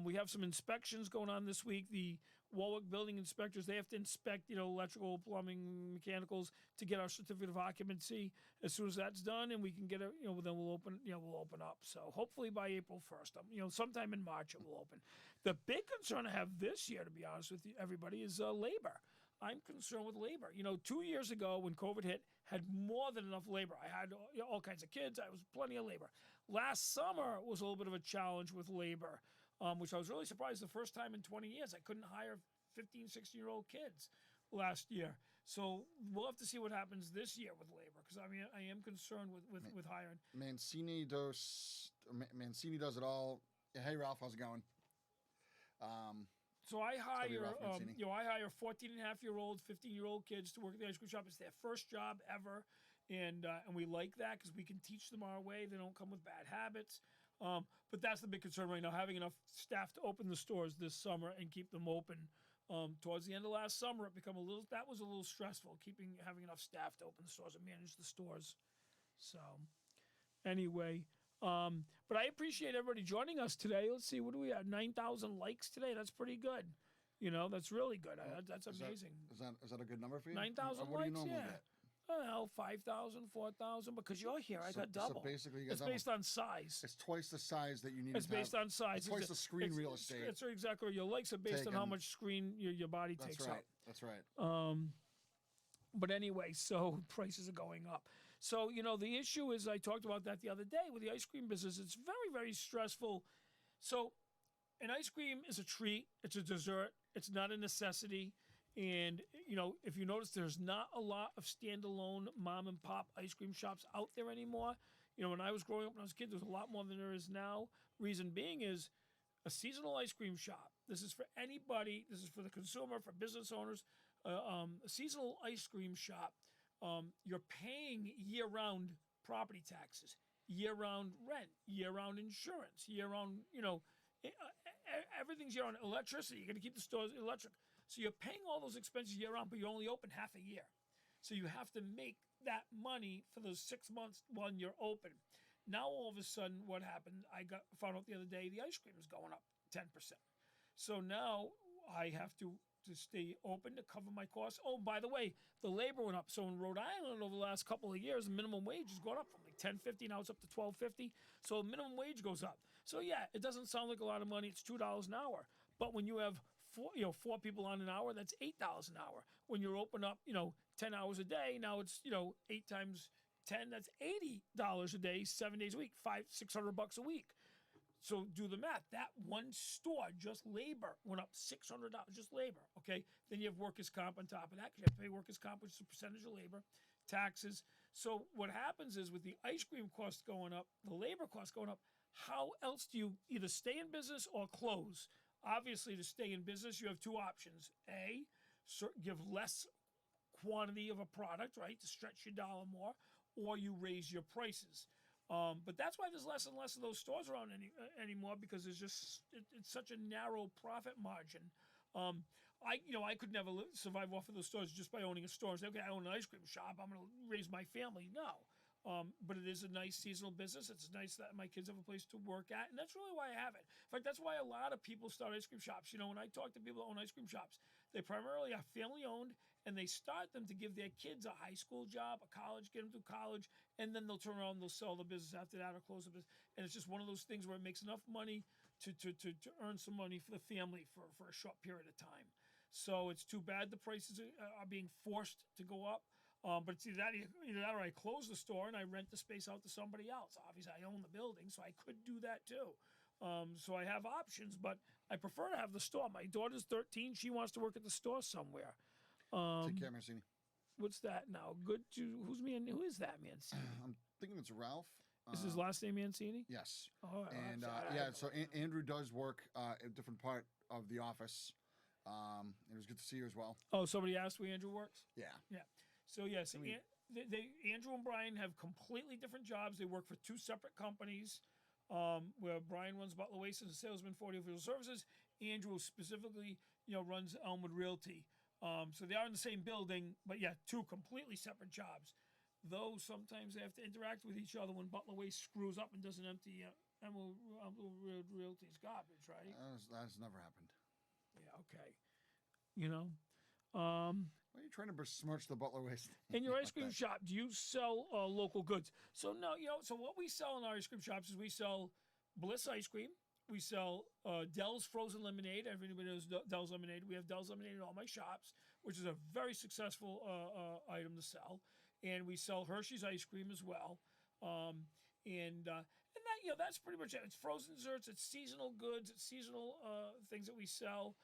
S2: We have some inspections going on this week. The Warwick building inspectors, they have to inspect, electrical, plumbing, mechanicals to get our certificate of occupancy. As soon as that's done and we can get it, then we'll open up. So hopefully by April 1st, sometime in March it will open. The big concern I have this year, to be honest with you, everybody, is labor. I'm concerned with labor. 2 years ago when COVID hit, had more than enough labor. I had all kinds of kids. I was plenty of labor. Last summer was a little bit of a challenge with labor, which I was really surprised the first time in 20 years. I couldn't hire 15, 16-year-old kids last year. So we'll have to see what happens this year with labor because, I am concerned with hiring.
S1: Mancini does it all. Hey, Ralph, how's it going?
S2: So I hire, I hire 14-and-a-half-year-old, 15-year-old kids to work at the ice cream shop. It's their first job ever, and we like that because we can teach them our way. They don't come with bad habits. But that's the big concern right now, having enough staff to open the stores this summer and keep them open. Towards the end of last summer, that was a little stressful, having enough staff to open the stores and manage the stores. So anyway. But I appreciate everybody joining us today. Let's see, what do we have? 9,000 likes today. That's pretty good. That's really good. That's amazing.
S1: Is that a good number for you?
S2: 9,000 likes.
S1: What do you normally get?
S2: 5,000, 4,000. Because you're here, I got double.
S1: So basically,
S2: it's based on size.
S1: It's twice the size that you need.
S2: It's based on size.
S1: It's twice the screen real estate.
S2: It's exactly. Your likes are based on how much screen your body takes up.
S1: That's right.
S2: But anyway, so prices are going up. So, the issue is, I talked about that the other day with the ice cream business. It's very, very stressful. So, an ice cream is a treat. It's a dessert. It's not a necessity. And, if you notice, there's not a lot of standalone mom and pop ice cream shops out there anymore. When I was growing up, when I was a kid, there was a lot more than there is now. Reason being is a seasonal ice cream shop. This is for anybody. This is for the consumer, for business owners. A seasonal ice cream shop. You're paying year-round property taxes, year-round rent, year-round insurance, year-round, everything's year-round. Electricity, you're going to keep the stores electric. So you're paying all those expenses year-round, but you're only open half a year. So you have to make that money for those 6 months when you're open. Now, all of a sudden, what happened, found out the other day, the ice cream is going up 10%. So now I have to stay open to cover my costs. Oh, by the way, the labor went up. So in Rhode Island over the last couple of years, the minimum wage has gone up from like $10.50, now it's up to $12.50. So minimum wage goes up. So yeah, it doesn't sound like a lot of money. It's $2 an hour. But when you have four people on an hour, that's $8 an hour. When you're open up, 10 hours a day, now it's 8 times 10, that's $80 a day, 7 days a week, $600 a week. So do the math. That one store, just labor, went up $600, just labor, okay? Then you have workers' comp on top of that because you have to pay workers' comp, which is a percentage of labor, taxes. So what happens is with the ice cream costs going up, the labor costs going up, how else do you either stay in business or close? Obviously, to stay in business, you have two options. A, give less quantity of a product, right, to stretch your dollar more, or you raise your prices. But that's why there's less and less of those stores around anymore because it's such a narrow profit margin. I could never survive off of those stores just by owning a store and say, okay, I own an ice cream shop, I'm going to raise my family. No. But it is a nice seasonal business. It's nice that my kids have a place to work at, and that's really why I have it. In fact, that's why a lot of people start ice cream shops. When I talk to people that own ice cream shops, they primarily are family-owned, and they start them to give their kids a high school job, a college, get them through college, and then they'll turn around and they'll sell the business after that or close the business. And it's just one of those things where it makes enough money to earn some money for the family for a short period of time. So it's too bad the prices are being forced to go up. But it's either that or I close the store and I rent the space out to somebody else. Obviously, I own the building, so I could do that too. So I have options, but I prefer to have the store. My daughter's 13. She wants to work at the store somewhere.
S1: Take care, Mancini.
S2: What's that now? Who's me? Who is that, Mancini?
S1: I'm thinking it's Ralph.
S2: Is his last name Mancini?
S1: Yes.
S2: Oh,
S1: And so Andrew does work a different part of the office. It was good to see you as well.
S2: Oh, somebody asked where Andrew works?
S1: Yeah.
S2: Yeah. So, yes, Andrew and Bryan have completely different jobs. They work for two separate companies, where Bryan runs Butler Waste as a salesman for audiovisual services. Andrew specifically, runs Elmwood Realty. So they are in the same building, but yeah, two completely separate jobs. Though sometimes they have to interact with each other when Butler Waste screws up and doesn't empty Elmwood Realty's garbage, right?
S1: That's never happened.
S2: Yeah, okay.
S1: Why are you trying to besmirch the Butler Waste?
S2: In your ice cream shop, do you sell local goods? So no, so what we sell in our ice cream shops is we sell Bliss ice cream. We sell Dell's frozen lemonade. Everybody knows Dell's lemonade. We have Dell's lemonade in all my shops, which is a very successful item to sell. And we sell Hershey's ice cream as well. And that that's pretty much it. It's frozen desserts. It's seasonal goods. It's seasonal things that we sell.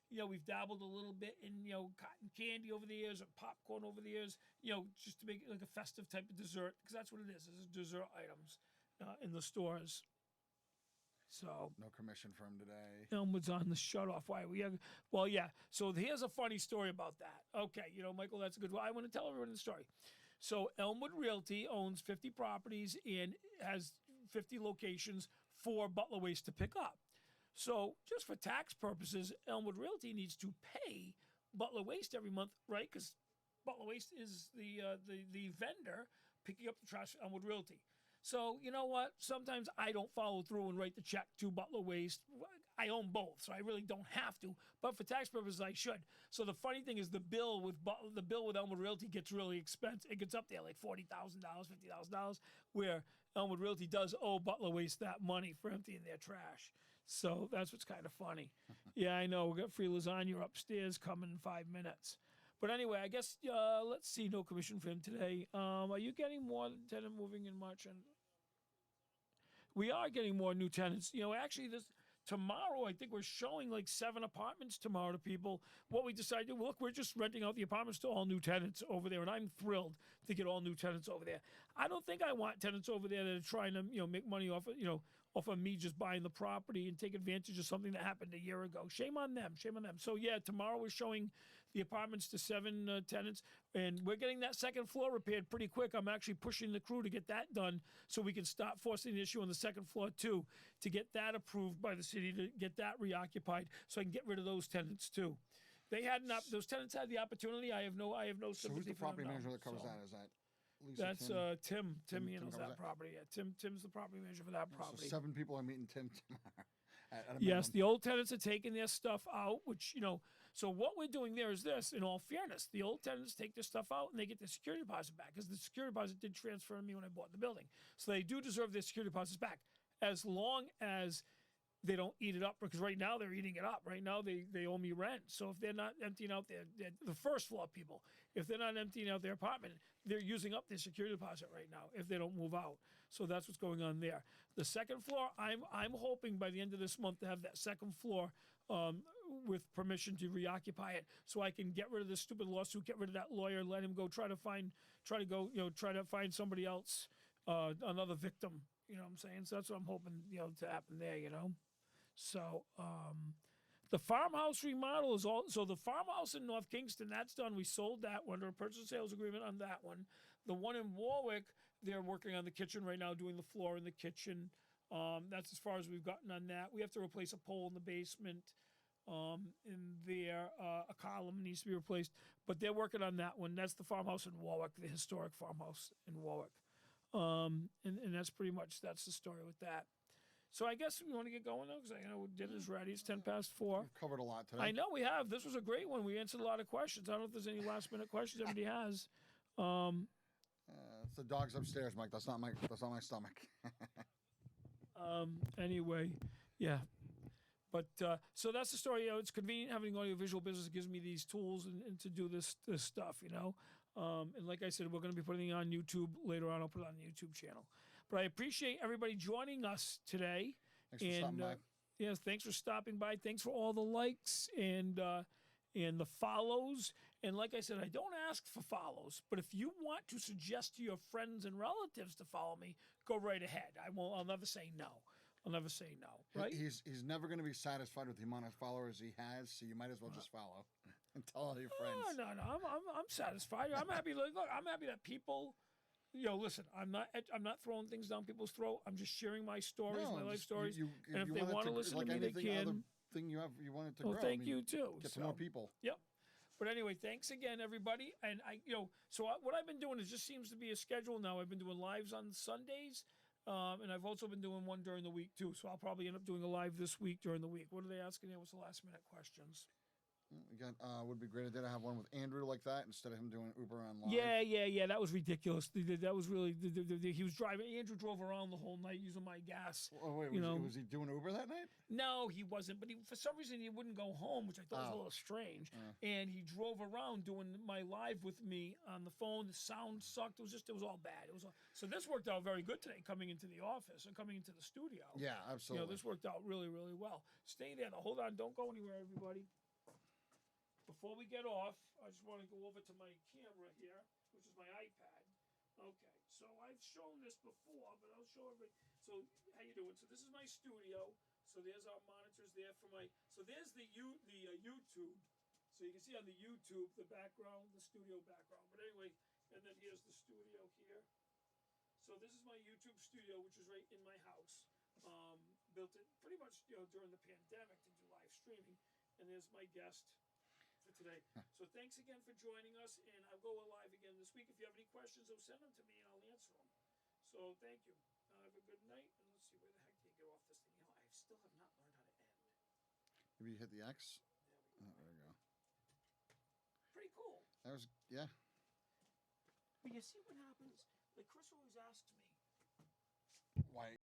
S2: We've dabbled a little bit in cotton candy over the years, or popcorn over the years. Just to make it like a festive type of dessert, because that's what it is. It's dessert items in the stores. So
S1: no commission for him today.
S2: Elmwood's on the shut off. Why we have? Well, yeah. So here's a funny story about that. Okay, Michael, that's a good one. I want to tell everyone the story. So Elmwood Realty owns 50 properties and has 50 locations for Butler Waste to pick up. So just for tax purposes, Elmwood Realty needs to pay Butler Waste every month, right? Because Butler Waste is the vendor picking up the trash for Elmwood Realty. So you know what? Sometimes I don't follow through and write the check to Butler Waste. I own both, so I really don't have to. But for tax purposes, I should. So the funny thing is, the bill with Elmwood Realty gets really expensive. It gets up there like $40,000, $50,000, where Elmwood Realty does owe Butler Waste that money for emptying their trash. So that's what's kind of funny. Yeah, I know. We got free lasagna upstairs coming in 5 minutes. But anyway, I guess let's see. No commission for him today. Are you getting more tenant moving in March? And we are getting more new tenants. Actually, tomorrow, I think we're showing like 7 apartments tomorrow to people. What we decided, look, we're just renting out the apartments to all new tenants over there, and I'm thrilled to get all new tenants over there. I don't think I want tenants over there that are trying to make money off of me just buying the property and take advantage of something that happened a year ago. Shame on them. Shame on them. So yeah, tomorrow we're showing the apartments to 7 tenants, and we're getting that second floor repaired pretty quick. I'm actually pushing the crew to get that done so we can start forcing the issue on the second floor too, to get that approved by the city, to get that reoccupied so I can get rid of those tenants too. Those tenants had the opportunity. I have no sympathy.
S1: So who's the property
S2: for them
S1: manager
S2: now.
S1: that covers that? Is that Lisa?
S2: That's
S1: Tim?
S2: Tim handles that property. Yeah, Tim's the property manager for that property.
S1: So 7 people are meeting Tim tomorrow.
S2: Yes, the old tenants are taking their stuff out, which, so what we're doing there is this. In all fairness, the old tenants take their stuff out and they get their security deposit back, because the security deposit did transfer to me when I bought the building. So they do deserve their security deposits back, as long as they don't eat it up, because right now they're eating it up. Right now they owe me rent. So if they're not emptying out the first floor people, if they're not emptying out their apartment, they're using up their security deposit right now if they don't move out. So that's what's going on there. The second floor, I'm hoping by the end of this month to have that second floor with permission to reoccupy it, so I can get rid of this stupid lawsuit, get rid of that lawyer, let him go try to find somebody else, another victim. You know what I'm saying? So that's what I'm hoping to happen there. So the farmhouse remodel is so the farmhouse in North Kingston, that's done. We sold that one under a purchase and sales agreement on that one. The one in Warwick, they're working on the kitchen right now, doing the floor in the kitchen. That's as far as we've gotten on that. We have to replace a pole in the basement. In there, a column needs to be replaced, but they're working on that one. That's the farmhouse in Warwick, the historic farmhouse in Warwick. And that's pretty much, that's the story with that. So I guess we want to get going now, because dinner's ready. It's 4:10.
S1: We've covered a lot today.
S2: I know we have. This was a great one. We answered a lot of questions. I don't know if there's any last minute questions everybody has.
S1: It's the dogs upstairs, Mike. That's not my stomach.
S2: Anyway, yeah. But so that's the story. It's convenient having an audiovisual business. It gives me these tools and to do this stuff. And like I said, we're going to be putting it on YouTube later on. I'll put it on the YouTube channel. But I appreciate everybody joining us today.
S1: Thanks for stopping by.
S2: Yes, thanks for stopping by. Thanks for all the likes and the follows. And like I said, I don't ask for follows, but if you want to suggest to your friends and relatives to follow me, go right ahead. I'll never say no. I'll never say no. Right?
S1: He's never going to be satisfied with the amount of followers he has, so you might as well just follow and tell all your friends.
S2: No. I'm satisfied. I'm happy. Look, I'm happy that people. Listen. I'm not throwing things down people's throat. I'm just sharing my stories, my life stories. And if they want to listen to me, they can.
S1: Thing you wanted to grow.
S2: Thank you too.
S1: Get to more people.
S2: Yep. But anyway, thanks again, everybody. And what I've been doing is just seems to be a schedule now. I've been doing lives on Sundays, and I've also been doing one during the week too. So I'll probably end up doing a live this week during the week. What are they asking here? What's the last minute questions?
S1: Again, would be a great idea to have one with Andrew like that instead of him doing Uber online.
S2: Yeah. That was ridiculous. That was really. He was driving. Andrew drove around the whole night using my gas.
S1: Oh wait, was he doing Uber that night?
S2: No, he wasn't. But for some reason he wouldn't go home, which I thought was a little strange. And he drove around doing my live with me on the phone. The sound sucked. It was all bad. So this worked out very good today. Coming into the office and coming into the studio.
S1: Yeah, absolutely.
S2: This worked out really, really well. Stay there. Now, hold on. Don't go anywhere, everybody. Before we get off, I just want to go over to my camera here, which is my iPad. Okay, so I've shown this before, but I'll show everybody. So, how you doing? So this is my studio. So there's our monitors there for my. So there's the YouTube. So you can see on the YouTube the background, the studio background. But anyway, and then here's the studio here. So this is my YouTube studio, which is right in my house. Built it pretty much during the pandemic to do live streaming. And there's my guest today. So thanks again for joining us, and I'll go live again this week. If you have any questions, send them to me and I'll answer them. So thank you. Have a good night, and let's see, where the heck do you get off this thing? I still have not learned how to end.
S1: Maybe you hit the X.
S2: There we go.
S1: There we go.
S2: Pretty cool.
S1: That was yeah.
S2: But you see what happens? Like Chris always asks me,
S1: Why